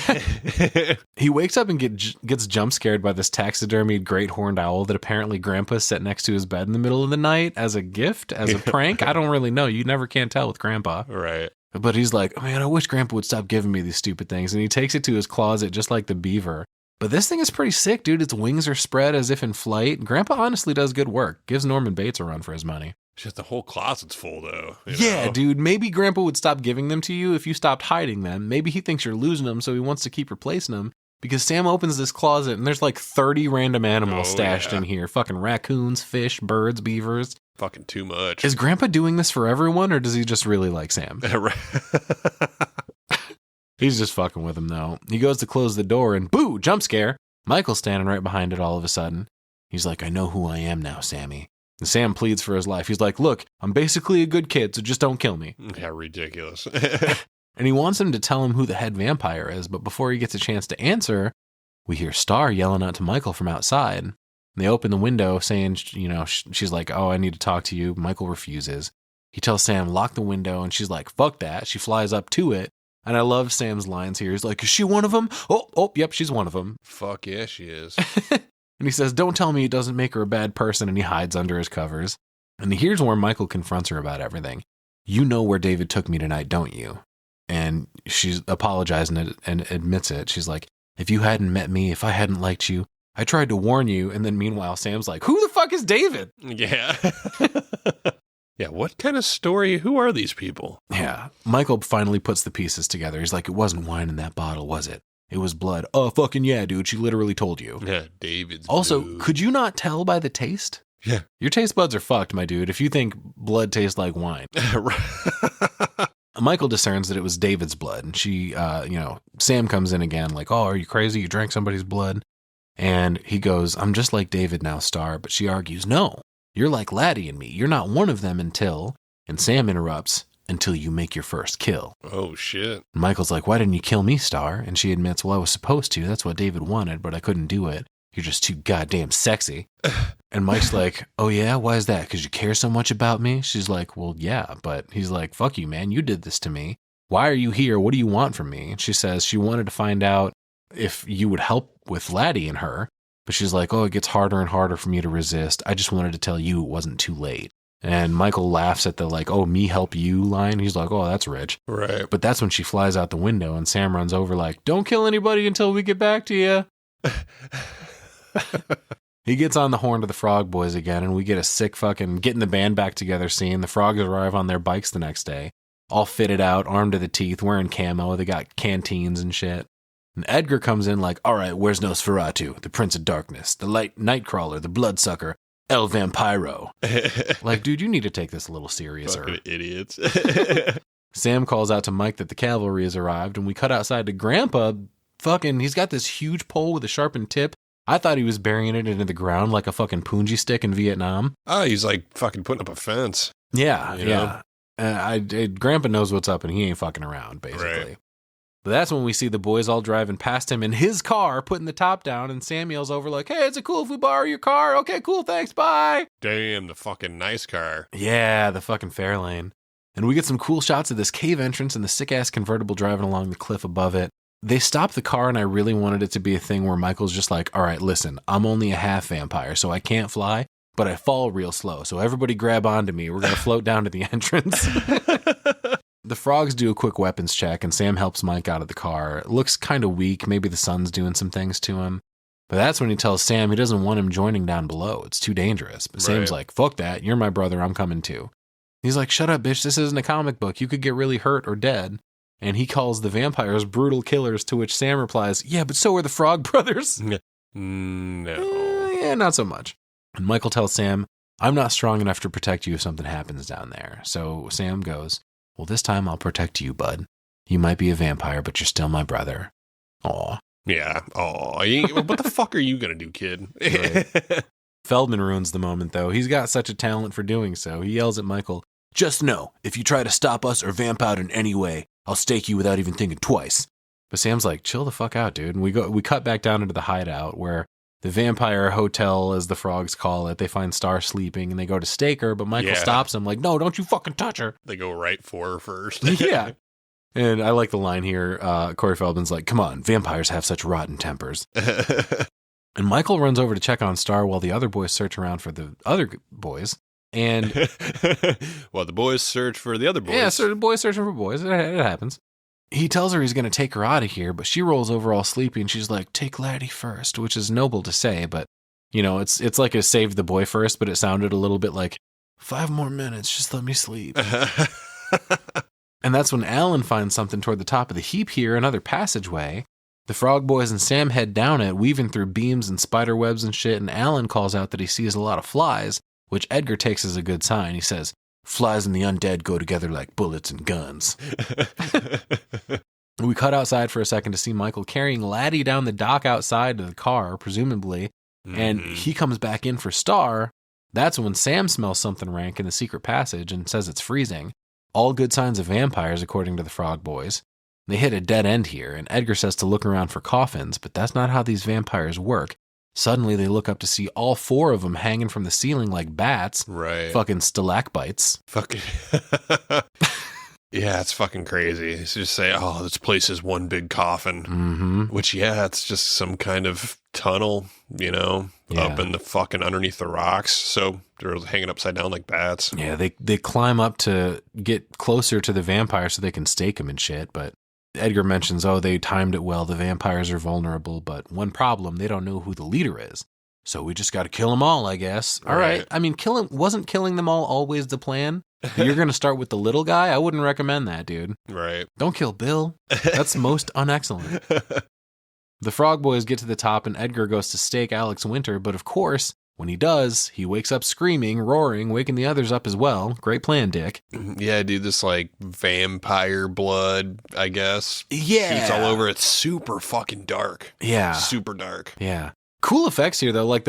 He wakes up and gets jump scared by this taxidermied great horned owl that apparently Grandpa set next to his bed in the middle of the night as a gift, as a prank. I don't really know. You never can tell with Grandpa. Right. But he's like, man, I wish Grandpa would stop giving me these stupid things. And he takes it to his closet just like the beaver. But this thing is pretty sick, dude. Its wings are spread as if in flight. Grandpa honestly does good work. Gives Norman Bates a run for his money. Just the whole closet's full, though. Yeah, dude. Maybe Grandpa would stop giving them to you if you stopped hiding them. Maybe he thinks you're losing them, so he wants to keep replacing them. Because Sam opens this closet and there's like 30 random animals stashed in here. Fucking raccoons, fish, birds, beavers. Fucking too much. Is Grandpa doing this for everyone, or does he just really like Sam? He's just fucking with him, though. He goes to close the door and boo, jump scare. Michael's standing right behind it all of a sudden. He's like, I know who I am now, Sammy. And Sam pleads for his life. He's like, look, I'm basically a good kid, so just don't kill me. Yeah, ridiculous. And he wants him to tell him who the head vampire is, but before he gets a chance to answer, we hear Star yelling out to Michael from outside. They open the window saying, she's like, oh, I need to talk to you. Michael refuses. He tells Sam, lock the window, and she's like, fuck that. She flies up to it. And I love Sam's lines here. He's like, is she one of them? Oh, yep, she's one of them. Fuck yeah, she is. And he says, don't tell me it doesn't make her a bad person, and he hides under his covers. And here's where Michael confronts her about everything. You know where David took me tonight, don't you? And she's apologizing and admits it. She's like, if you hadn't met me, if I hadn't liked you, I tried to warn you. And then meanwhile, Sam's like, who the fuck is David? Yeah. Yeah, what kind of story? Who are these people? Yeah. Michael finally puts the pieces together. He's like, it wasn't wine in that bottle, was it? It was blood. Oh, fucking yeah, dude. She literally told you. Yeah, David's Also, blue. could you not tell by the taste? Yeah. Your taste buds are fucked, my dude, if you think blood tastes like wine. Michael discerns that it was David's blood. And she, Sam comes in again like, oh, are you crazy? You drank somebody's blood? And he goes, I'm just like David now, Star. But she argues, no, you're like Laddie and me. You're not one of them until, and Sam interrupts, until you make your first kill. Oh, shit. And Michael's like, why didn't you kill me, Star? And she admits, well, I was supposed to. That's what David wanted, but I couldn't do it. You're just too goddamn sexy. And Mike's like, oh yeah, why is that? Because you care so much about me? She's like, well, yeah, but he's like, fuck you, man. You did this to me. why are you here? What do you want from me? And she says she wanted to find out if you would help with Laddie and her. But she's like, oh, it gets harder and harder for me to resist. I just wanted to tell you it wasn't too late. And Michael laughs at the like, oh, me help you line. He's like, oh, that's rich. Right. But that's when she flies out the window and Sam runs over like, don't kill anybody until we get back to you. He gets on the horn to the Frog Boys again, and we get a sick fucking getting the band back together scene. The Frogs arrive on their bikes the next day, all fitted out, armed to the teeth, wearing camo. They got canteens and shit. And Edgar comes in like, all right, where's Nosferatu, the Prince of Darkness, the Nightcrawler, the Bloodsucker, El Vampiro? Like, dude, you need to take this a little seriouser. Fucking idiots. Sam calls out to Mike that the cavalry has arrived, and we cut outside to Grandpa. Fucking, he's got this huge pole with a sharpened tip. I thought he was burying it into the ground like a fucking punji stick in Vietnam. Oh, he's like fucking putting up a fence. Yeah, You yeah. Grandpa knows what's up, and he ain't fucking around, basically. Right. But that's when we see the boys all driving past him in his car, putting the top down, and Sam yells over like, hey, is it cool if we borrow your car? Okay, cool, thanks, bye. Damn, the fucking nice car. Yeah, the fucking Fairlane. And we get some cool shots of this cave entrance and the sick-ass convertible driving along the cliff above it. They stop the car, and I really wanted it to be a thing where Michael's just like, all right, listen, I'm only a half vampire, so I can't fly, but I fall real slow, so everybody grab onto me. We're going to float down to the entrance. The frogs do a quick weapons check, and Sam helps Mike out of the car. It looks kind of weak. Maybe the sun's doing some things to him. But that's when he tells Sam he doesn't want him joining down below. It's too dangerous. But Sam's like, fuck that. You're my brother. I'm coming too. He's like, shut up, bitch. This isn't a comic book. You could get really hurt or dead. And he calls the vampires brutal killers, to which Sam replies, yeah, but so are the Frog Brothers. No. Yeah, not so much. And Michael tells Sam, I'm not strong enough to protect you if something happens down there. So Sam goes, well, this time I'll protect you, bud. You might be a vampire, but you're still my brother. Aw. Yeah. Oh, what the fuck are you going to do, kid? Right. Feldman ruins the moment, though. He's got such a talent for doing so. He yells at Michael, just know, if you try to stop us or vamp out in any way, I'll stake you without even thinking twice. But Sam's like, chill the fuck out, dude. And we cut back down into the hideout where the vampire hotel, as the frogs call it, they find Star sleeping and they go to stake her, but Michael stops him like, no, don't you fucking touch her. They go right for her first. Yeah. And I like the line here. Corey Feldman's like, come on, vampires have such rotten tempers. And Michael runs over to check on Star while the other boys search around for the other boys. And well, the boys search for the other boys. Yeah, so the boys searching for boys. It happens. He tells her he's going to take her out of here, but she rolls over all sleepy and she's like, take Laddie first, which is noble to say, but you know, it's like a save the boy first, but it sounded a little bit like 5 more minutes, just let me sleep. And that's when Alan finds something toward the top of the heap here, another passageway. The Frog Boys and Sam head down it, weaving through beams and spider webs and shit, and Alan calls out that he sees a lot of flies, which Edgar takes as a good sign. He says, flies and the undead go together like bullets and guns. We cut outside for a second to see Michael carrying Laddie down the dock outside to the car, presumably, and he comes back in for Star. That's when Sam smells something rank in the secret passage and says it's freezing. All good signs of vampires, according to the Frog Boys. They hit a dead end here, and Edgar says to look around for coffins, but that's not how these vampires work. Suddenly, they look up to see all 4 of them hanging from the ceiling like bats. Right. Fucking stalactites. Fucking. Yeah, it's fucking crazy. It's just say, oh, this place is one big coffin. Mm-hmm. Which, yeah, it's just some kind of tunnel, up in the fucking underneath the rocks. So they're hanging upside down like bats. Yeah, they climb up to get closer to the vampire so they can stake him and shit, but Edgar mentions, they timed it well. The vampires are vulnerable, but one problem, they don't know who the leader is. So we just got to kill them all, I guess. All right. I mean, wasn't killing them all always the plan? You're going to start with the little guy? I wouldn't recommend that, dude. Right. Don't kill Bill. That's most unexcellent. The Frog Boys get to the top and Edgar goes to stake Alex Winter, but of course, when he does, he wakes up screaming, roaring, waking the others up as well. Great plan, Dick. Yeah, dude, this vampire blood, I guess. Yeah. Shoots all over. It's super fucking dark. Yeah. Super dark. Yeah. Cool effects here, though. Like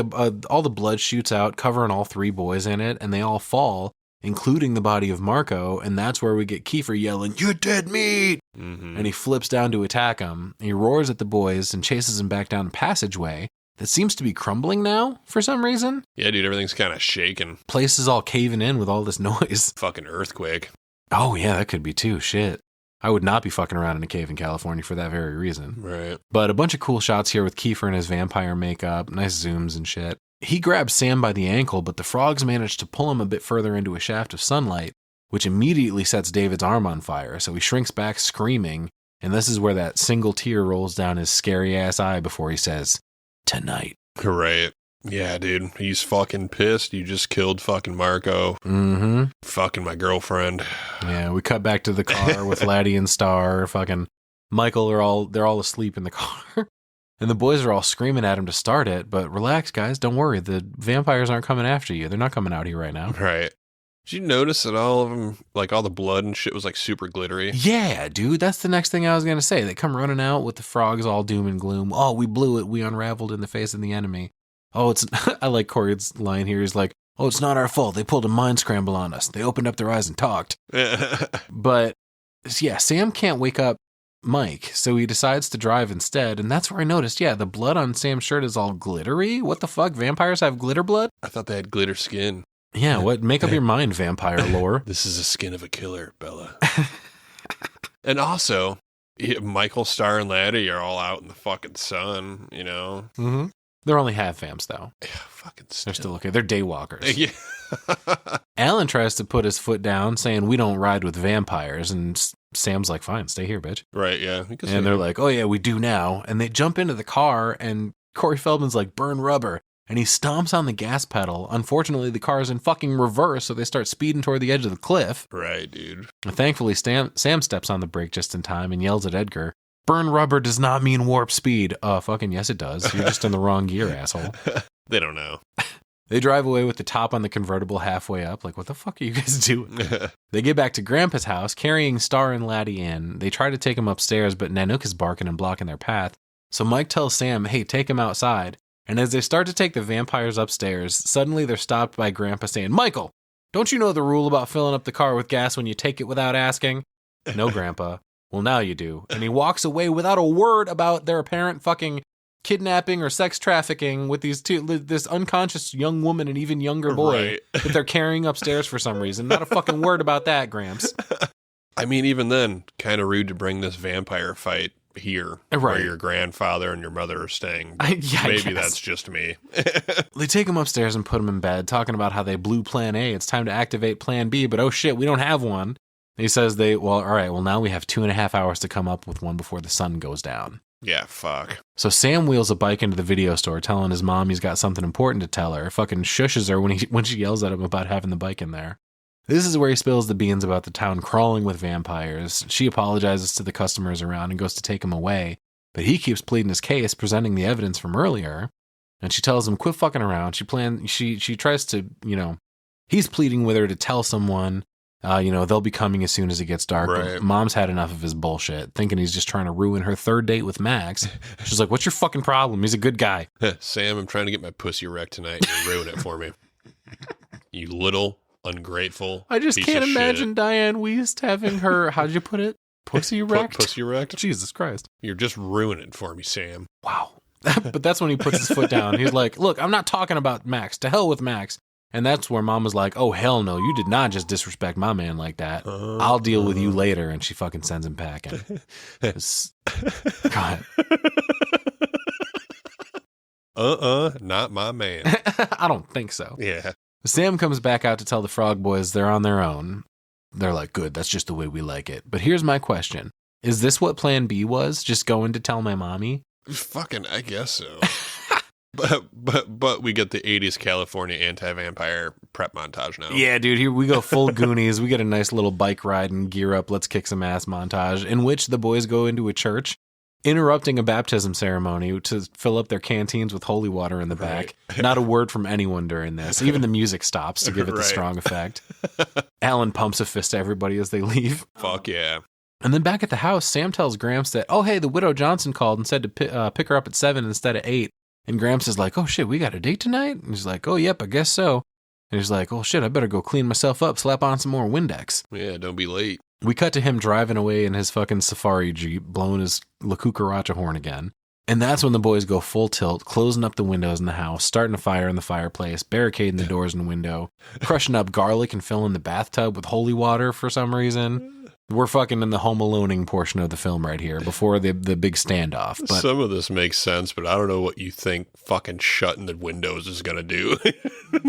all the blood shoots out, covering all 3 boys in it, and they all fall, including the body of Marco, and that's where we get Kiefer yelling, "You're dead meat!" Mm-hmm. And he flips down to attack him. He roars at the boys and chases them back down the passageway that seems to be crumbling now for some reason. Yeah, dude, everything's kind of shaking. Place is all caving in with all this noise. Fucking earthquake. Oh, yeah, that could be too. Shit. I would not be fucking around in a cave in California for that very reason. Right. But a bunch of cool shots here with Kiefer in his vampire makeup, nice zooms and shit. He grabs Sam by the ankle, but the frogs manage to pull him a bit further into a shaft of sunlight, which immediately sets David's arm on fire, so he shrinks back screaming, and this is where that single tear rolls down his scary-ass eye before he says, "Tonight." Right. Yeah, dude. He's fucking pissed. You just killed fucking Marco. Mm-hmm. Fucking my girlfriend. Yeah, we cut back to the car with Laddie and Star. Fucking Michael they're all asleep in the car. And the boys are all screaming at him to start it, but relax, guys. Don't worry. The vampires aren't coming after you. They're not coming out here right now. Right. Did you notice that all of them, like all the blood and shit was like super glittery? Yeah, dude. That's the next thing I was going to say. They come running out with the frogs all doom and gloom. Oh, we blew it. We unraveled in the face of the enemy. Oh, it's, I like Corey's line here. He's like, oh, it's not our fault. They pulled a mind scramble on us. They opened up their eyes and talked. But yeah, Sam can't wake up Mike, so he decides to drive instead, and that's where I noticed, yeah, the blood on Sam's shirt is all glittery. What the fuck? Vampires have glitter blood? I thought they had glitter skin. Yeah, what? Make up your mind, vampire lore. This is the skin of a killer, Bella. And also, Michael, Star, and Laddie are all out in the fucking sun, you know? Mm-hmm. They're only half vamps, though. Yeah, fucking still. They're still okay. They're daywalkers. Yeah. Alan tries to put his foot down, saying, we don't ride with vampires, and Sam's like, fine, stay here, bitch. Right, yeah. And they're like, oh yeah, we do now. And they jump into the car, and Corey Feldman's like, burn rubber. And he stomps on the gas pedal. Unfortunately, the car is in fucking reverse, so they start speeding toward the edge of the cliff. Right, dude. And thankfully, Sam steps on the brake just in time and yells at Edgar, burn rubber does not mean warp speed. Fucking yes it does. You're just in the wrong gear, asshole. They don't know. They drive away with the top on the convertible halfway up. Like, what the fuck are you guys doing? They get back to Grandpa's house, carrying Star and Laddie in. They try to take him upstairs, but Nanook is barking and blocking their path. So Mike tells Sam, hey, take him outside. And as they start to take the vampires upstairs, suddenly they're stopped by Grandpa saying, Michael, don't you know the rule about filling up the car with gas when you take it without asking? No, Grandpa. Well, now you do. And he walks away without a word about their apparent fucking kidnapping or sex trafficking with this unconscious young woman and even younger boy that they're carrying upstairs for some reason. Not a fucking word about that, Gramps. I mean, even then, kind of rude to bring this vampire fight here, where your grandfather and your mother are staying. Maybe that's just me. They take him upstairs and put him in bed, talking about how they blew Plan A. It's time to activate Plan B, but oh shit, we don't have one. He says all right, well now we have 2.5 hours to come up with one before the sun goes down. Yeah, fuck. So Sam wheels a bike into the video store, telling his mom he's got something important to tell her. Fucking shushes her when she yells at him about having the bike in there. This is where he spills the beans about the town crawling with vampires. She apologizes to the customers around and goes to take him away, but he keeps pleading his case, presenting the evidence from earlier. And she tells him, quit fucking around. She tries to, he's pleading with her to tell someone, they'll be coming as soon as it gets dark. Right. But Mom's had enough of his bullshit, thinking he's just trying to ruin her third date with Max. She's like, what's your fucking problem? He's a good guy. Sam, I'm trying to get my pussy wrecked tonight. You ruin it for me. You little ungrateful. I just can't imagine Diane Wiest having her, how'd you put it? Pussy wrecked? Pussy wrecked? Jesus Christ. You're just ruining it for me, Sam. Wow. But that's when he puts his foot down. He's like, look, I'm not talking about Max. To hell with Max. And that's where Mom was like, oh, hell no. You did not just disrespect my man like that. I'll deal with you later. And she fucking sends him packing. God. Not my man. I don't think so. Yeah. Sam comes back out to tell the Frog Boys they're on their own. They're like, good, that's just the way we like it. But here's my question. Is this what Plan B was? Just going to tell my mommy? Fucking, I guess so. But we get the 80s California anti-vampire prep montage now. Yeah, dude, here we go full Goonies. We get a nice little bike ride and gear up, let's kick some ass montage, in which the boys go into a church, interrupting a baptism ceremony to fill up their canteens with holy water in the back. Not a word from anyone during this. Even the music stops to give it the strong effect. Alan pumps a fist to everybody as they leave. Fuck yeah. And then back at the house, Sam tells Gramps that, oh, hey, the widow Johnson called and said to pick her up at 7 instead of 8. And Gramps is like, oh, shit, we got a date tonight? And he's like, oh, yep, I guess so. And he's like, oh, shit, I better go clean myself up, slap on some more Windex. Yeah, don't be late. We cut to him driving away in his fucking safari Jeep, blowing his La Cucaracha horn again. And that's when the boys go full tilt, closing up the windows in the house, starting a fire in the fireplace, barricading the doors and window, crushing up garlic and filling the bathtub with holy water for some reason. We're fucking in the home aloneing portion of the film right here before the big standoff. But Some of this makes sense, but I don't know what you think fucking shutting the windows is going to do.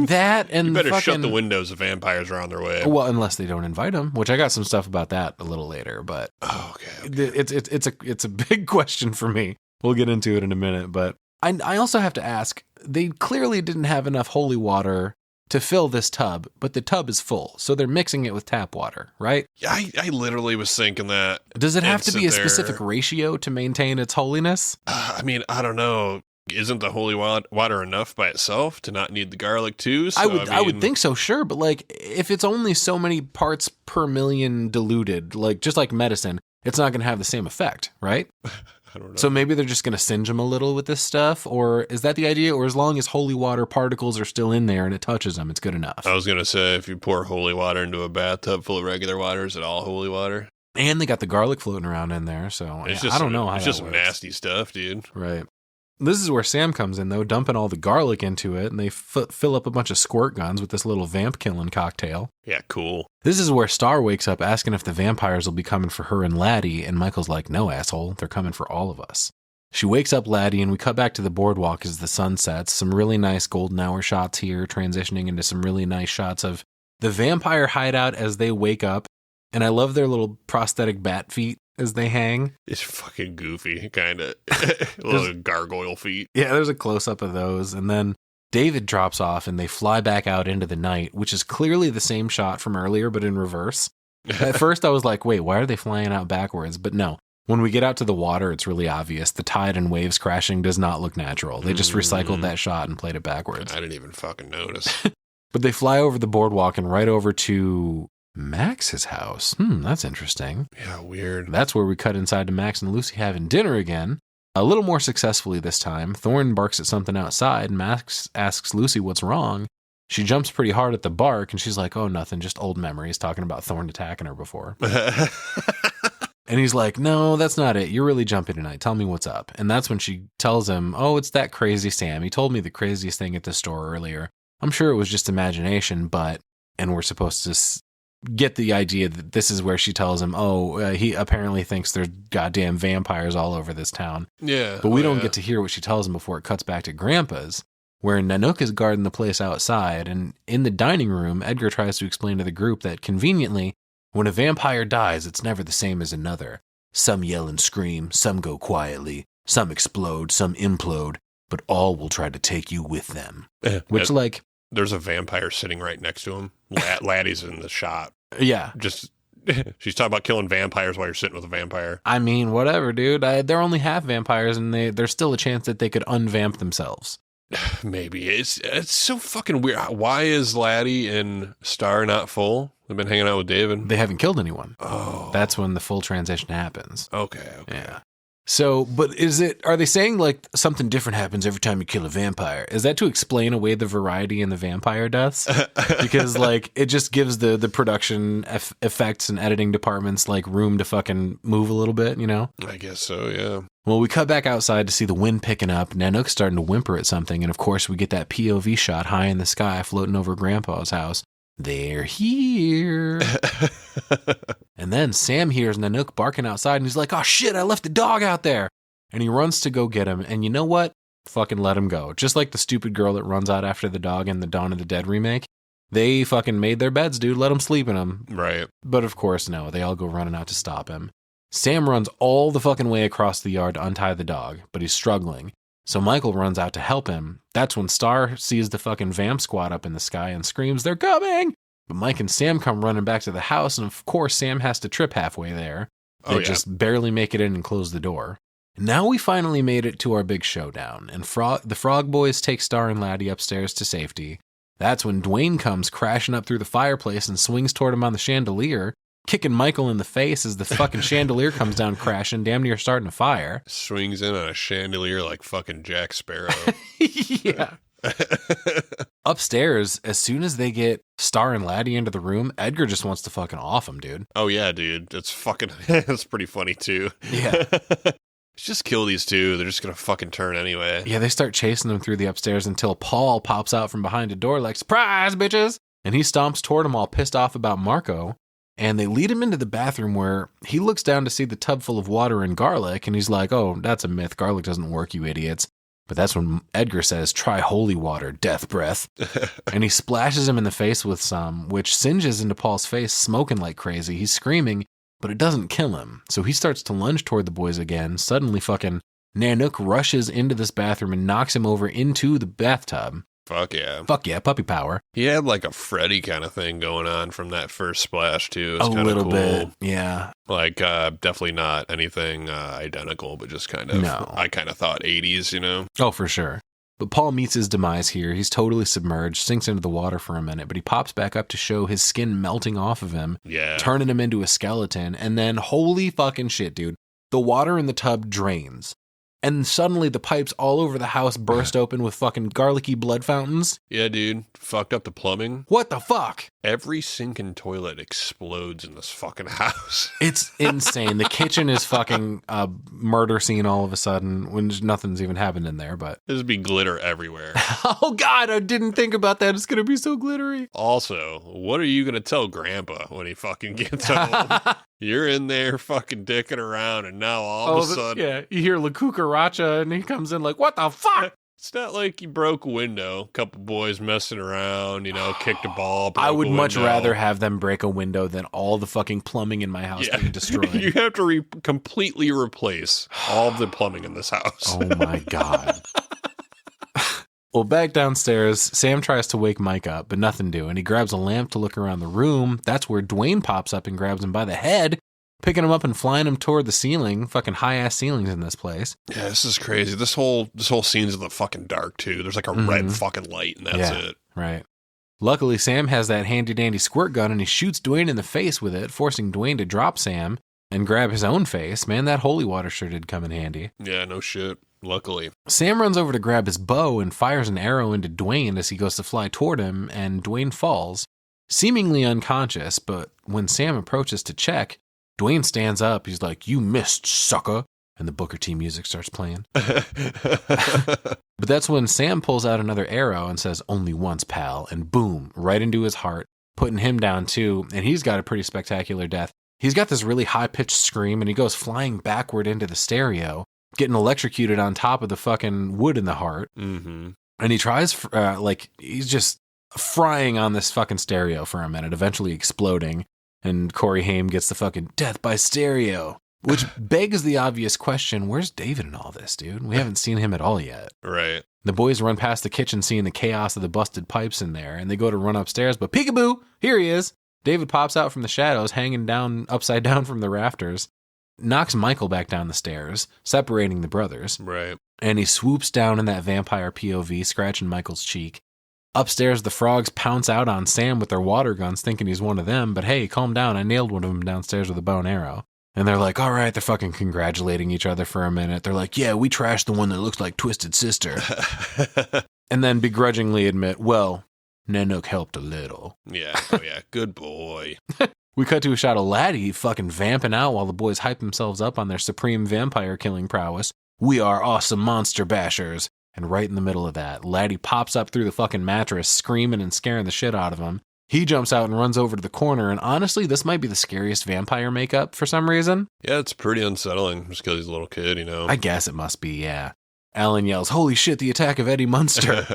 that and You better fucking, shut the windows if vampires are on their way. Well, unless they don't invite them, which I got some stuff about that a little later. But Okay. it's a big question for me. We'll get into it in a minute. But I also have to ask, they clearly didn't have enough holy water to fill this tub, but the tub is full. So they're mixing it with tap water, right? Yeah, I literally was thinking that. Does it have to be a instant specific there. ratio to maintain its holiness? I mean, I don't know. Isn't the holy water enough by itself to not need the garlic too? So, I would think so, sure. But like, if it's only so many parts per million diluted, like just like medicine, it's not going to have the same effect, right? I don't know. So maybe they're just going to singe them a little with this stuff, or is that the idea? Or as long as holy water particles are still in there and it touches them, it's good enough. I was going to say, if you pour holy water into a bathtub full of regular water, is it all holy water? And they got the garlic floating around in there, so It's yeah, just I don't know how It's that just works. nasty stuff, dude. Right. This is where Sam comes in, though, dumping all the garlic into it, and they fill up a bunch of squirt guns with this little vamp-killing cocktail. Yeah, cool. This is where Star wakes up asking if the vampires will be coming for her and Laddie, and Michael's like, no, asshole, they're coming for all of us. She wakes up Laddie, and we cut back to the boardwalk as the sun sets. Some really nice golden hour shots here, transitioning into some really nice shots of the vampire hideout as they wake up. And I love their little prosthetic bat feet as they hang. It's fucking goofy, kind of. Little gargoyle feet. Yeah, there's a close-up of those. And then David drops off, and they fly back out into the night, which is clearly the same shot from earlier, but in reverse. At first, I was like, wait, why are they flying out backwards? But no. When we get out to the water, it's really obvious. The tide and waves crashing does not look natural. They just recycled that shot and played it backwards. I didn't even fucking notice. But they fly over the boardwalk and right over to Max's house. That's interesting. Yeah, weird. That's where we cut inside to Max and Lucy having dinner again. A little more successfully this time. Thorne barks at something outside. Max asks Lucy what's wrong. She jumps pretty hard at the bark, and she's like, oh, nothing, just old memories, talking about Thorne attacking her before. And he's like, no, that's not it. You're really jumpy tonight. Tell me what's up. And that's when she tells him, oh, it's that crazy Sam. He told me the craziest thing at the store earlier. I'm sure it was just imagination, but, and we're supposed to get the idea that this is where she tells him, he apparently thinks there's goddamn vampires all over this town. Yeah. But we don't get to hear what she tells him before it cuts back to Grandpa's, where Nanook is guarding the place outside. And in the dining room, Edgar tries to explain to the group that conveniently, when a vampire dies, it's never the same as another. Some yell and scream, some go quietly, some explode, some implode, but all will try to take you with them. Which, like... There's a vampire sitting right next to him. Laddie's in the shot. Yeah. Just... She's talking about killing vampires while you're sitting with a vampire. I mean, whatever, dude. They're only half vampires, and there's still a chance that they could unvamp themselves. Maybe. It's so fucking weird. Why is Laddie and Star not full? They've been hanging out with David. They haven't killed anyone. Oh. That's when the full transition happens. Okay. Yeah. So, but are they saying like something different happens every time you kill a vampire? Is that to explain away the variety in the vampire deaths? Because like it just gives the production effects and editing departments like room to fucking move a little bit, you know? I guess so, yeah. Well, we cut back outside to see the wind picking up. Nanook's starting to whimper at something, and of course we get that POV shot high in the sky floating over Grandpa's house. They're here. And then Sam hears Nanook barking outside, and he's like, oh shit, I left the dog out there. And he runs to go get him, and you know what? Fucking let him go. Just like the stupid girl that runs out after the dog in the Dawn of the Dead remake. They fucking made their beds, dude. Let them sleep in them. Right. But of course, no. They all go running out to stop him. Sam runs all the fucking way across the yard to untie the dog, but he's struggling. So Michael runs out to help him. That's when Star sees the fucking vamp squad up in the sky and screams, they're coming! But Mike and Sam come running back to the house, and of course Sam has to trip halfway there. They just barely make it in and close the door. Now we finally made it to our big showdown, and the Frog Boys take Star and Laddie upstairs to safety. That's when Dwayne comes crashing up through the fireplace and swings toward him on the chandelier, kicking Michael in the face as the fucking chandelier comes down crashing, damn near starting a fire. Swings in on a chandelier like fucking Jack Sparrow. Yeah. Upstairs, as soon as they get Star and Laddie into the room, Edgar just wants to fucking off him, dude. Oh yeah, dude. That's fucking, that's pretty funny too. Yeah. Just kill these two. They're just gonna fucking turn anyway. Yeah, they start chasing them through the upstairs until Paul pops out from behind a door like, surprise, bitches! And he stomps toward them all pissed off about Marco. And they lead him into the bathroom where he looks down to see the tub full of water and garlic. And he's like, oh, that's a myth. Garlic doesn't work, you idiots. But that's when Edgar says, try holy water, death breath. And he splashes him in the face with some, which singes into Paul's face, smoking like crazy. He's screaming, but it doesn't kill him. So he starts to lunge toward the boys again. Suddenly fucking Nanook rushes into this bathroom and knocks him over into the bathtub. Fuck yeah. Fuck yeah, puppy power. He had like a Freddy kind of thing going on from that first splash too. It A was kinda little cool. bit, yeah. Like definitely not anything identical, but just kind of, No. I kind of thought 80s, you know? Oh, for sure. But Paul meets his demise here. He's totally submerged, sinks into the water for a minute, but he pops back up to show his skin melting off of him, Yeah. turning him into a skeleton. And then, holy fucking shit, dude, the water in the tub drains. And suddenly the pipes all over the house burst open with fucking garlicky blood fountains. Yeah, dude. Fucked up the plumbing. What the fuck? Every sink and toilet explodes in this fucking house. It's insane. The kitchen is fucking a murder scene all of a sudden when nothing's even happened in there, but... There's be glitter everywhere. Oh God, I didn't think about that. It's going to be so glittery. Also, what are you going to tell Grandpa when he fucking gets home? You're in there fucking dicking around, and now all of a sudden... Yeah, you hear La Cucaracha, and he comes in like, what the fuck? It's not like you broke a window. A couple boys messing around, you know, kicked a ball. I broke would a much window. rather have them break a window than all the fucking plumbing in my house being destroyed. You have to completely replace all of the plumbing in this house. Oh my God. Well, back downstairs, Sam tries to wake Mike up, but nothing doing. He grabs a lamp to look around the room. That's where Dwayne pops up and grabs him by the head, picking him up and flying him toward the ceiling. Fucking high-ass ceilings in this place. Yeah, this is crazy. This whole scene's in the fucking dark, too. There's like a red fucking light, and that's it. Right. Luckily, Sam has that handy-dandy squirt gun, and he shoots Dwayne in the face with it, forcing Dwayne to drop Sam and grab his own face. Man, that holy water sure did come in handy. Yeah, no shit. Luckily. Sam runs over to grab his bow and fires an arrow into Dwayne as he goes to fly toward him, and Dwayne falls, seemingly unconscious, but when Sam approaches to check, Dwayne stands up. He's like, you missed, sucker. And the Booker T music starts playing. But that's when Sam pulls out another arrow and says, only once, pal. And boom, right into his heart, putting him down too. And he's got a pretty spectacular death. He's got this really high-pitched scream, and he goes flying backward into the stereo, getting electrocuted on top of the fucking wood in the heart. Mm-hmm. And he tries, he's just frying on this fucking stereo for a minute, eventually exploding. And Corey Haim gets the fucking death by stereo, which begs the obvious question, where's David in all this, dude? We haven't seen him at all yet. Right. The boys run past the kitchen seeing the chaos of the busted pipes in there, and they go to run upstairs, but peekaboo, here he is. David pops out from the shadows, hanging down upside down from the rafters, knocks Michael back down the stairs, separating the brothers. Right. And he swoops down in that vampire POV, scratching Michael's cheek. Upstairs, the frogs pounce out on Sam with their water guns, thinking he's one of them. But hey, calm down. I nailed one of them downstairs with a bow and arrow. And they're like, all right, they're fucking congratulating each other for a minute. They're like, yeah, we trashed the one that looks like Twisted Sister. And then begrudgingly admit, well, Nanook helped a little. Yeah. Oh, yeah. Good boy. We cut to a shot of Laddie fucking vamping out while the boys hype themselves up on their supreme vampire killing prowess. We are awesome monster bashers. And right in the middle of that, Laddie pops up through the fucking mattress, screaming and scaring the shit out of him. He jumps out and runs over to the corner, and honestly, this might be the scariest vampire makeup for some reason. Yeah, it's pretty unsettling just because he's a little kid, you know? I guess it must be, yeah. Alan yells, holy shit, the attack of Eddie Munster.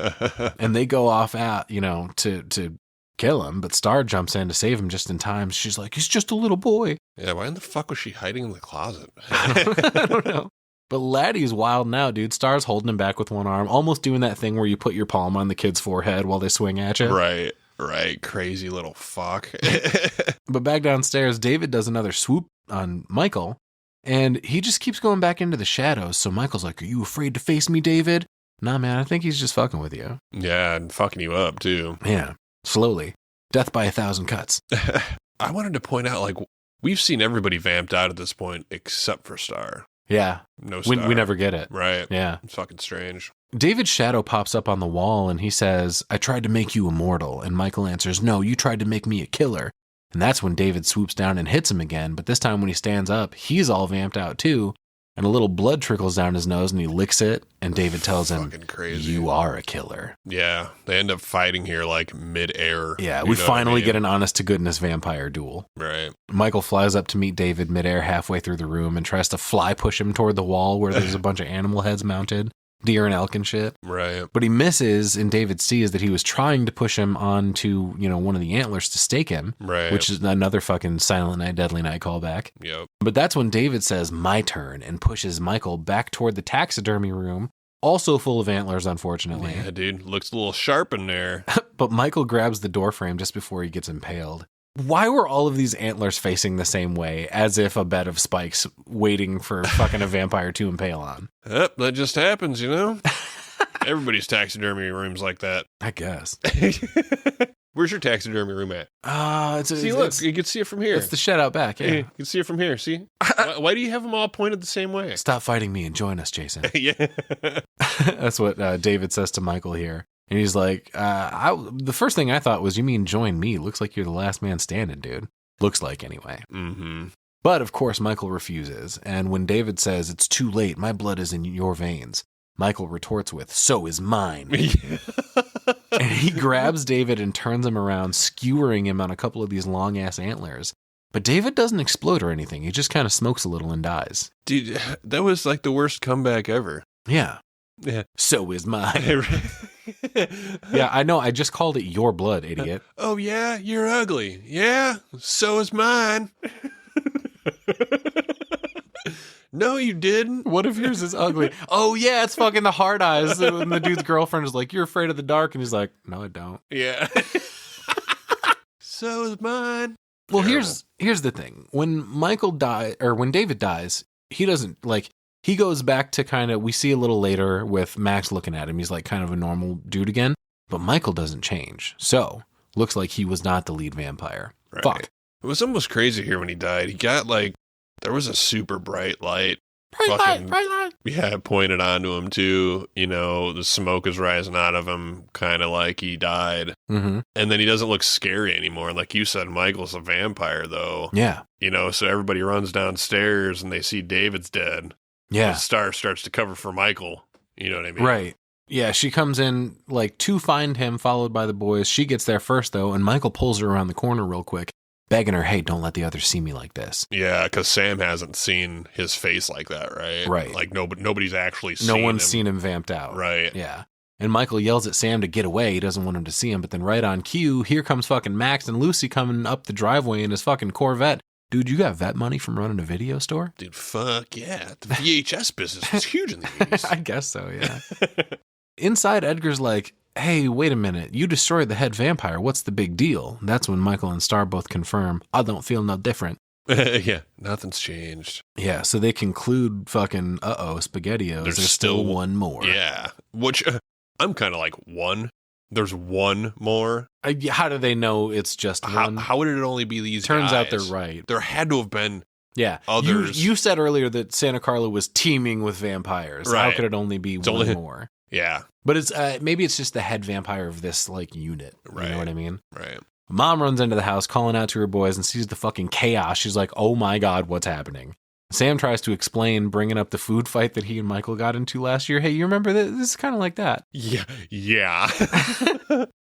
And they go off out, to kill him, but Star jumps in to save him just in time. She's like, he's just a little boy. Yeah, why in the fuck was she hiding in the closet? I don't know. But Laddie's wild now, dude. Star's holding him back with one arm, almost doing that thing where you put your palm on the kid's forehead while they swing at you. Right. Crazy little fuck. But back downstairs, David does another swoop on Michael, and he just keeps going back into the shadows. So Michael's like, are you afraid to face me, David? Nah, man, I think he's just fucking with you. Yeah, and fucking you up, too. Yeah, slowly. Death by 1,000 cuts. I wanted to point out, like, we've seen everybody vamped out at this point except for Star. Yeah. No Star. We never get it. Right. Yeah. It's fucking strange. David's shadow pops up on the wall and he says, I tried to make you immortal. And Michael answers, no, you tried to make me a killer. And that's when David swoops down and hits him again. But this time when he stands up, he's all vamped out too. and a little blood trickles down his nose, and he licks it, and David tells him, Fucking crazy. you are a killer. Yeah, they end up fighting here like mid-air. Yeah, You we know what I finally mean? get an honest-to-goodness vampire duel. Right. Michael flies up to meet David midair halfway through the room and tries to fly push him toward the wall where there's a bunch of animal heads mounted, deer and elk and shit. Right. But he misses, and David sees that he was trying to push him onto, one of the antlers to stake him, Right. which is another fucking Silent Night, Deadly Night callback. Yep. But that's when David says, my turn, and pushes Michael back toward the taxidermy room, also full of antlers, unfortunately. Yeah, dude. Looks a little sharp in there. But Michael grabs the doorframe just before he gets impaled. Why were all of these antlers facing the same way, as if a bed of spikes waiting for fucking a vampire to impale on? Yep, that just happens, you know? Everybody's taxidermy room's like that. I guess. Where's your taxidermy room at? See, Look, you can see it from here. It's the shed out back, yeah. You can see it from here, see? Why do you have them all pointed the same way? Stop fighting me and join us, Jason. Yeah. That's what David says to Michael here. And he's like, the first thing I thought was, you mean join me? Looks like you're the last man standing, dude. Looks like, anyway. Mm-hmm. But, of course, Michael refuses. And when David says, it's too late, my blood is in your veins, Michael retorts with, so is mine. And he grabs David and turns him around, skewering him on a couple of these long-ass antlers. But David doesn't explode or anything. He just kind of smokes a little and dies. Dude, that was like the worst comeback ever. Yeah. Yeah. So is mine. Yeah, I know. I just called it your blood, idiot. Oh, yeah? You're ugly. Yeah? So is mine. No, you didn't. What if yours is ugly? Oh, yeah, it's fucking the hard eyes. And the dude's girlfriend is like, you're afraid of the dark. And he's like, no, I don't. Yeah. So is mine. Well, Terrible. here's the thing. When when David dies, he doesn't, he goes back to kind of, we see a little later with Max looking at him. He's like kind of a normal dude again. But Michael doesn't change. So, looks like he was not the lead vampire. Right. Fuck. It was almost crazy here when he died. He got there was a super bright light. Bright light. Yeah, pointed onto him too. The smoke is rising out of him, kind of like he died. Mm-hmm. And then he doesn't look scary anymore. Like you said, Michael's a vampire, though. Yeah. So everybody runs downstairs and they see David's dead. Yeah. The star starts to cover for Michael. You know what I mean? Right. Yeah, she comes in to find him, followed by the boys. She gets there first, though, and Michael pulls her around the corner real quick, begging her, hey, don't let the others see me like this. Yeah, because Sam hasn't seen his face like that, right? Right. Like nobody's actually seen him. No one's seen him vamped out. Right. Yeah. And Michael yells at Sam to get away. He doesn't want him to see him. But then right on cue, here comes fucking Max and Lucy coming up the driveway in his fucking Corvette. Dude, you got vet money from running a video store? Dude, fuck yeah. The VHS business was huge in the 80s. I guess so, yeah. Inside, Edgar's like, hey, wait a minute. You destroyed the head vampire. What's the big deal? That's when Michael and Star both confirm, I don't feel no different. Yeah, nothing's changed. Yeah, so they conclude fucking, SpaghettiOs. There's still one more. Yeah, which I'm kind of like, one? There's one more? How do they know it's just one? How would it only be these Turns out guys? they're right. There had to have been Yeah. others. You said earlier that Santa Carla was teeming with vampires. How Right. could it only be one only- more? Yeah, But it's maybe it's just the head vampire of this unit. You Right. know what I mean? right. Mom runs into the house calling out to her boys and sees the fucking chaos. She's like, oh my God, what's happening? Sam tries to explain, bringing up the food fight that he and Michael got into last year. Hey, you remember this? This is kind of like that. Yeah.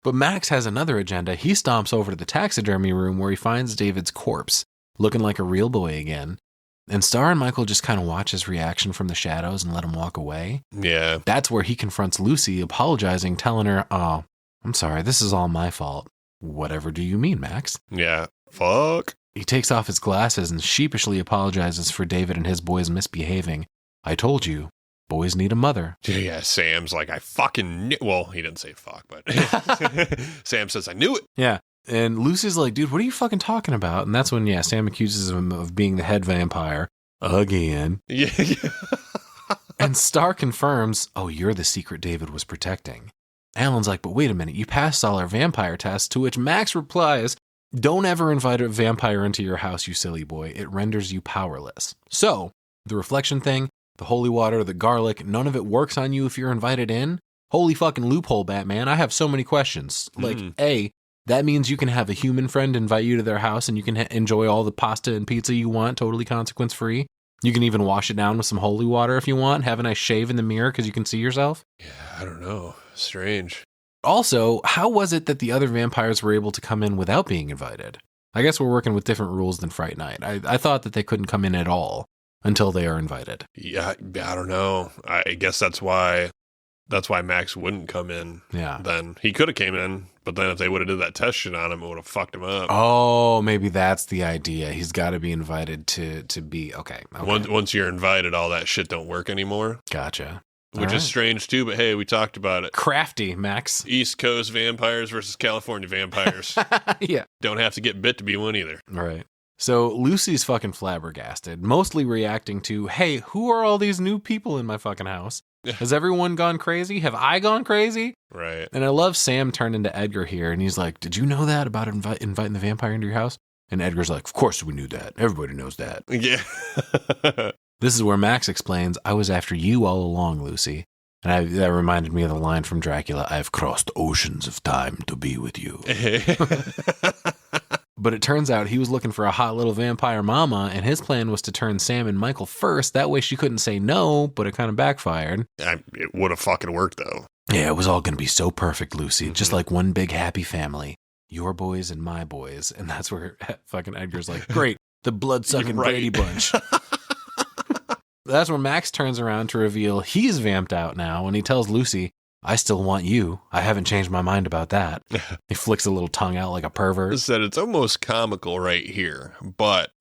But Max has another agenda. He stomps over to the taxidermy room where he finds David's corpse, looking like a real boy again. And Star and Michael just kind of watch his reaction from the shadows and let him walk away. Yeah. That's where he confronts Lucy, apologizing, telling her, oh, I'm sorry, this is all my fault. Whatever do you mean, Max? Yeah. Fuck. He takes off his glasses and sheepishly apologizes for David and his boys misbehaving. I told you, boys need a mother. Yeah, Sam's like, I fucking knew. Well, he didn't say fuck, but Sam says, I knew it. Yeah. And Lucy's like, dude, what are you fucking talking about? And that's when, Sam accuses him of being the head vampire again. Yeah. And Star confirms, oh, you're the secret David was protecting. Alan's like, but wait a minute, you passed all our vampire tests, to which Max replies, don't ever invite a vampire into your house, you silly boy. It renders you powerless. So, the reflection thing, the holy water, the garlic, none of it works on you if you're invited in? Holy fucking loophole, Batman. I have so many questions. Like, A, that means you can have a human friend invite you to their house and you can enjoy all the pasta and pizza you want, totally consequence-free. You can even wash it down with some holy water if you want. Have a nice shave in the mirror because you can see yourself. Yeah, I don't know. Strange. Also, how was it that the other vampires were able to come in without being invited? I guess we're working with different rules than Fright Night. I thought that they couldn't come in at all until they are invited. Yeah, I don't know. I guess that's why Max wouldn't come in. Yeah. Then he could have came in, but then if they would have did that test shit on him, it would have fucked him up. Oh, maybe that's the idea. He's got to be invited to be okay. Once you're invited, all that shit don't work anymore. Gotcha. Which is strange too, but hey, we talked about it. Crafty, Max. East Coast vampires versus California vampires. Yeah. Don't have to get bit to be one either. Right. So Lucy's fucking flabbergasted, mostly reacting to, hey, who are all these new people in my fucking house? Has everyone gone crazy? Have I gone crazy? Right. And I love Sam turned into Edgar here, and he's like, did you know that about inviting the vampire into your house? And Edgar's like, of course we knew that. Everybody knows that. Yeah. This is where Max explains, I was after you all along, Lucy. And that reminded me of the line from Dracula, I've crossed oceans of time to be with you. But it turns out he was looking for a hot little vampire mama, and his plan was to turn Sam and Michael first. That way she couldn't say no, but it kind of backfired. It would have fucking worked, though. Yeah, it was all going to be so perfect, Lucy. Just like one big happy family. Your boys and my boys. And that's where fucking Edgar's like, great, the blood-sucking Right. Brady Bunch. That's where Max turns around to reveal he's vamped out now, and he tells Lucy, I still want you. I haven't changed my mind about that. He flicks a little tongue out like a pervert. Said it's almost comical right here, but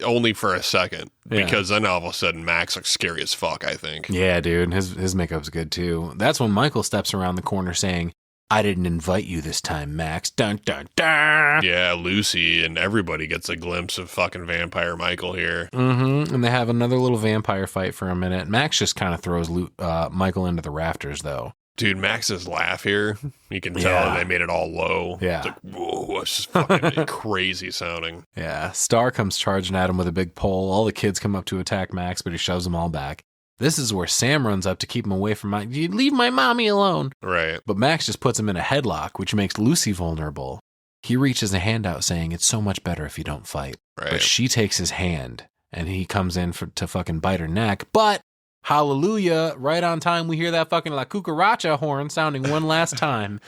only for a second. Yeah. Because then all of a sudden Max looks scary as fuck, I think. Yeah, dude. His makeup's good too. That's when Michael steps around the corner saying, I didn't invite you this time, Max. Dun, dun, dun. Yeah, Lucy and everybody gets a glimpse of fucking vampire Michael here. Mm-hmm. And they have another little vampire fight for a minute. Max just kind of throws Michael into the rafters, though. Dude, Max's laugh here, you can tell they made it all low. Yeah. It's like, whoa, it's just fucking crazy sounding. Yeah. Star comes charging at him with a big pole. All the kids come up to attack Max, but he shoves them all back. This is where Sam runs up to keep him away from Max. You leave my mommy alone. Right. But Max just puts him in a headlock, which makes Lucy vulnerable. He reaches a hand out saying, it's so much better if you don't fight. Right. But she takes his hand, and he comes in to fucking bite her neck. But hallelujah, right on time, we hear that fucking La Cucaracha horn sounding one last time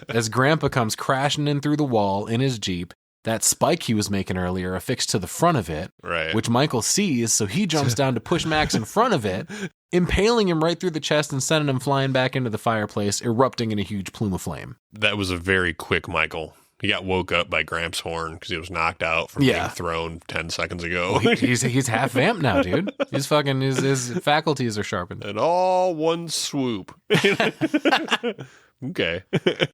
as Grandpa comes crashing in through the wall in his Jeep. That spike he was making earlier affixed to the front of it, Right. which Michael sees, so he jumps down to push Max in front of it, impaling him right through the chest and sending him flying back into the fireplace, erupting in a huge plume of flame. That was a very quick Michael. He got woke up by Gramps' horn because he was knocked out from being thrown 10 seconds ago. He's half vamp now, dude. He's fucking his faculties are sharpened. And all one swoop. Okay.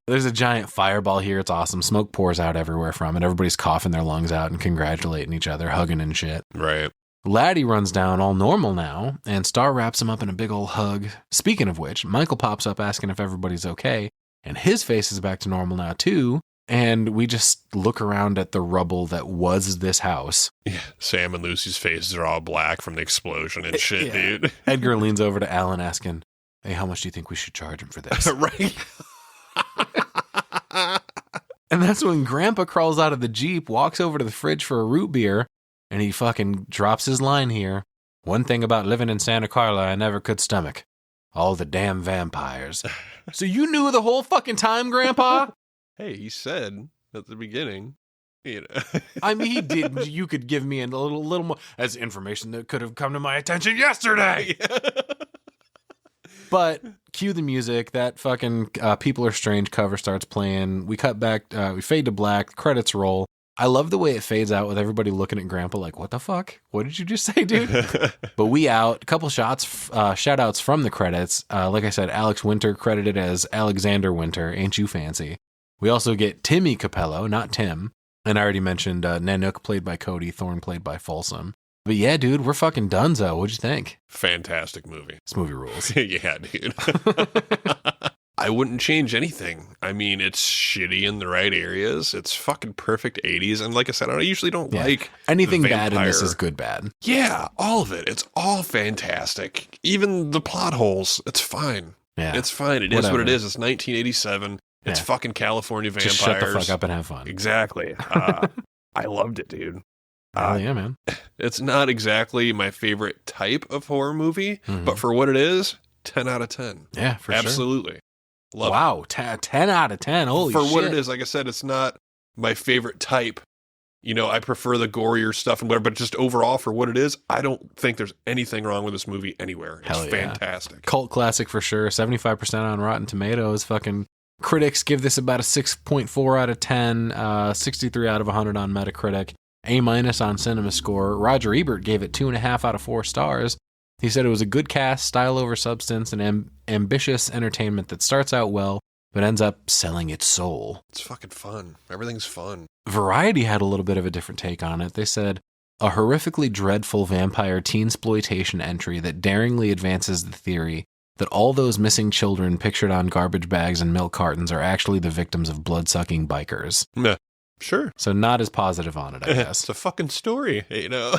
There's a giant fireball here. It's awesome. Smoke pours out everywhere from it. Everybody's coughing their lungs out and congratulating each other, hugging and shit. Right. Laddie runs down all normal now, and Star wraps him up in a big old hug. Speaking of which, Michael pops up asking if everybody's okay, and his face is back to normal now too. And we just look around at the rubble that was this house. Yeah. Sam and Lucy's faces are all black from the explosion and shit, dude. Edgar leans over to Alan asking, hey, how much do you think we should charge him for this? Right. And that's when Grandpa crawls out of the Jeep, walks over to the fridge for a root beer, and he fucking drops his line here. One thing about living in Santa Carla I never could stomach. All the damn vampires. So you knew the whole fucking time, Grandpa? Hey, he said at the beginning, you know. I mean, he did. You could give me a little more as information that could have come to my attention yesterday. But cue the music. That fucking People Are Strange cover starts playing. We cut back. We fade to black. Credits roll. I love the way it fades out with everybody looking at Grandpa like, what the fuck? What did you just say, dude? But we out. A couple shots, shout outs from the credits. Like I said, Alex Winter credited as Alexander Winter. Ain't you fancy? We also get Timmy Capello, not Tim. And I already mentioned Nanook played by Cody, Thorne played by Folsom. But yeah, dude, we're fucking donezo. What'd you think? Fantastic movie. This movie rules. Yeah, dude. I wouldn't change anything. I mean, it's shitty in the right areas. It's fucking perfect 80s. And like I said, I usually don't like anything vampire. bad in this is good bad. Yeah, all of it. It's all fantastic. Even the plot holes. It's fine. Yeah. It's fine. It is what it is. It's 1987. It's fucking California vampires. Just shut the fuck up and have fun. Exactly. I loved it, dude. Oh, yeah, man. It's not exactly my favorite type of horror movie, but for what it is, 10 out of 10. Yeah, for sure. Absolutely. Love Wow, 10 out of 10. Holy For shit. what it is, like I said, it's not my favorite type. You know, I prefer the gorier stuff and whatever, but just overall for what it is, I don't think there's anything wrong with this movie anywhere. It's Hell yeah. fantastic. Cult classic for sure. 75% on Rotten Tomatoes. Fucking critics give this about a 6.4 out of 10, 63 out of 100 on Metacritic, A- on Cinema Score. Roger Ebert gave it 2.5 out of 4 stars. He said it was a good cast, style over substance, and ambitious entertainment that starts out well, but ends up selling its soul. It's fucking fun. Everything's fun. Variety had a little bit of a different take on it. They said, a horrifically dreadful vampire teensploitation entry that daringly advances the theory that all those missing children pictured on garbage bags and milk cartons are actually the victims of blood-sucking bikers. Yeah, sure. So not as positive on it, I guess. It's a fucking story, you know?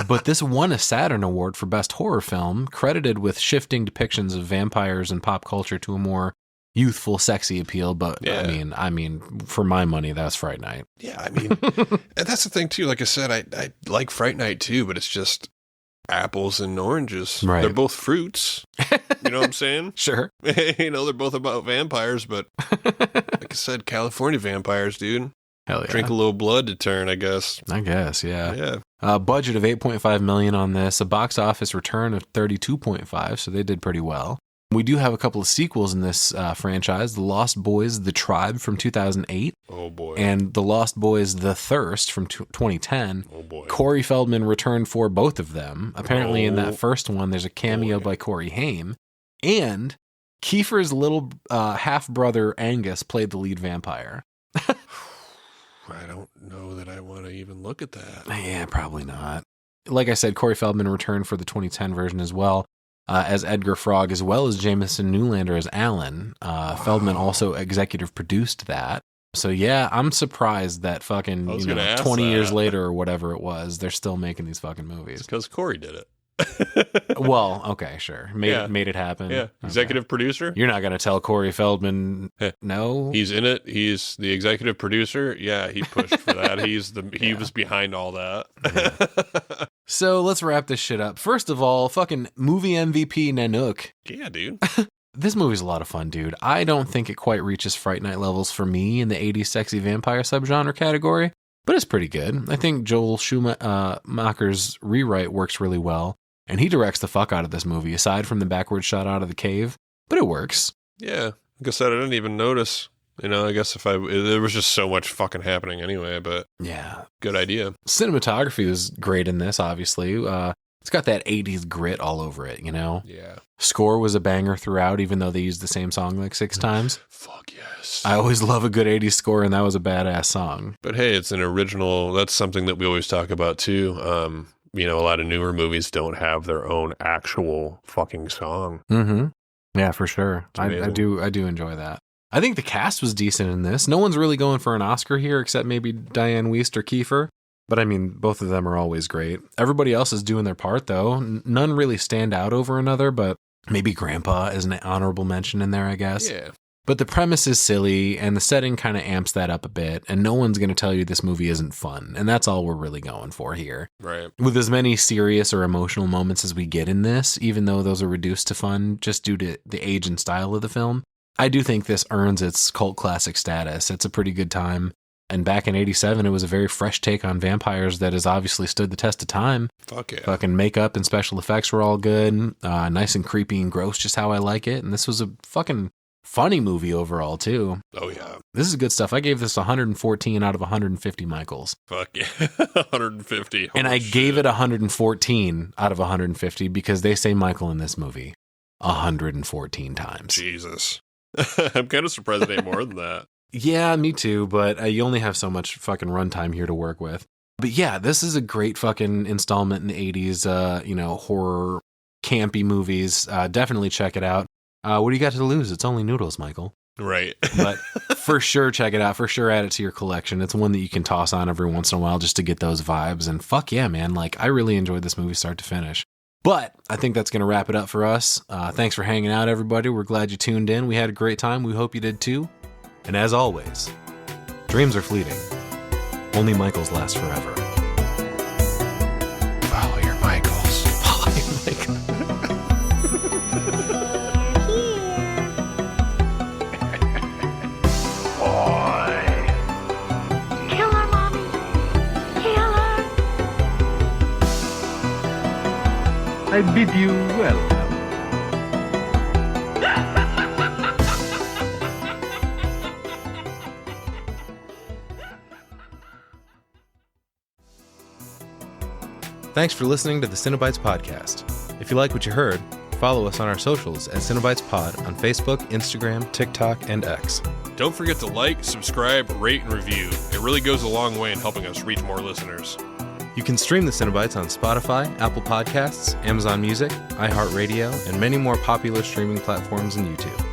But this won a Saturn Award for Best Horror Film, credited with shifting depictions of vampires in pop culture to a more youthful, sexy appeal. But Yeah. I mean, for my money, that's Fright Night. Yeah, I mean, and that's the thing too. Like I said, I like Fright Night too, but it's just apples and oranges. Right. They're both fruits. You know what I'm saying? Sure. You know, they're both about vampires, but like I said, California vampires, dude. Hell yeah. Drink a little blood to turn, I guess. I guess, yeah. Yeah. Budget of $8.5 million on this, a box office return of $32.5, so they did pretty well. We do have a couple of sequels in this franchise, The Lost Boys, The Tribe from 2008, Oh boy. and The Lost Boys, The Thirst from 2010. Oh boy. Corey Feldman returned for both of them. Apparently in Oh, that first one, there's a cameo boy. by Corey Haim, and Kiefer's little half-brother Angus played the lead vampire. I don't know that I want to even look at that. Yeah, probably not. Like I said, Corey Feldman returned for the 2010 version as well, as Edgar Frog, as well as Jameson Newlander as Alan. Feldman also executive produced that. So yeah, I'm surprised that fucking I was gonna ask 20 years that. later or whatever it was, they're still making these fucking movies. Because Corey did it. Well, okay, sure. Yeah. Made it happen. Yeah. Okay. Executive producer. You're not going to tell Corey Feldman no? He's in it. He's the executive producer. Yeah, he pushed for that. He was behind all that. So let's wrap this shit up. First of all, fucking movie MVP Nanook. Yeah, dude. This movie's a lot of fun, dude. I don't think it quite reaches Fright Night levels for me in the 80s sexy vampire subgenre category, but it's pretty good. I think Joel Schumacher's rewrite works really well, and he directs the fuck out of this movie, aside from the backward shot out of the cave, but it works. Yeah. Like I said, I didn't even notice. You know, I guess there was just so much fucking happening anyway, but Yeah. good idea. Cinematography was great in this, obviously. It's got that 80s grit all over it, you know? Yeah. Score was a banger throughout, even though they used the same song like 6 times. Fuck yes. I always love a good 80s score, and that was a badass song. But hey, it's an original. That's something that we always talk about too. You know, a lot of newer movies don't have their own actual fucking song. Mm-hmm. Yeah, for sure. I amazing. do enjoy that. I think the cast was decent in this. No one's really going for an Oscar here except maybe Diane Wiest or Kiefer. But I mean, both of them are always great. Everybody else is doing their part, though. None really stand out over another, but maybe Grandpa is an honorable mention in there, I guess. Yeah. But the premise is silly, and the setting kind of amps that up a bit, and no one's going to tell you this movie isn't fun. And that's all we're really going for here. Right. With as many serious or emotional moments as we get in this, even though those are reduced to fun just due to the age and style of the film, I do think this earns its cult classic status. It's a pretty good time. And back in 87, it was a very fresh take on vampires that has obviously stood the test of time. Fuck yeah. Fucking makeup and special effects were all good. Nice and creepy and gross, just how I like it. And this was a fucking funny movie overall, too. Oh yeah. This is good stuff. I gave this 114 out of 150 Michaels. Fuck yeah. 150. And I gave it 114 out of 150 because they say Michael in this movie 114 times. Jesus. I'm kind of surprised it ain't more than that. Yeah, me too, but you only have so much fucking runtime here to work with. But yeah, this is a great fucking installment in the 80s, horror, campy movies. Definitely check it out. What do you got to lose? It's only noodles, Michael. Right. But for sure, check it out. For sure, add it to your collection. It's one that you can toss on every once in a while just to get those vibes. And fuck yeah, man. Like, I really enjoyed this movie start to finish. But I think that's going to wrap it up for us. Thanks for hanging out, everybody. We're glad you tuned in. We had a great time. We hope you did too. And as always, dreams are fleeting. Only Michael's last forever. I bid you welcome. Thanks for listening to the Cinebytes podcast. If you like what you heard, follow us on our socials at Cinebytes Pod on Facebook, Instagram, TikTok, and X. Don't forget to like, subscribe, rate, and review. It really goes a long way in helping us reach more listeners. You can stream the Cinebytes on Spotify, Apple Podcasts, Amazon Music, iHeartRadio, and many more popular streaming platforms and YouTube.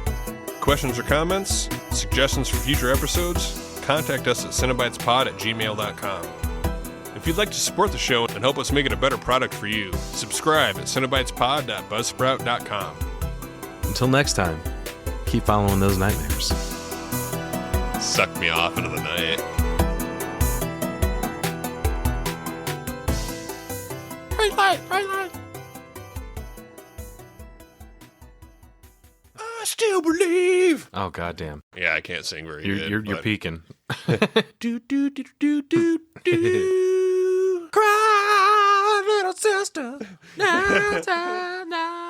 Questions or comments? Suggestions for future episodes? Contact us at cinebytespod@gmail.com. If you'd like to support the show and help us make it a better product for you, subscribe at cinebytespod.buzzsprout.com. Until next time, keep following those nightmares. Suck me off into the night. Bright light, bright light. I still believe. Oh, goddamn. Yeah, I can't sing very good. You're peaking. Do, do, do, do, do, do. Cry, little sister. Na, na, na.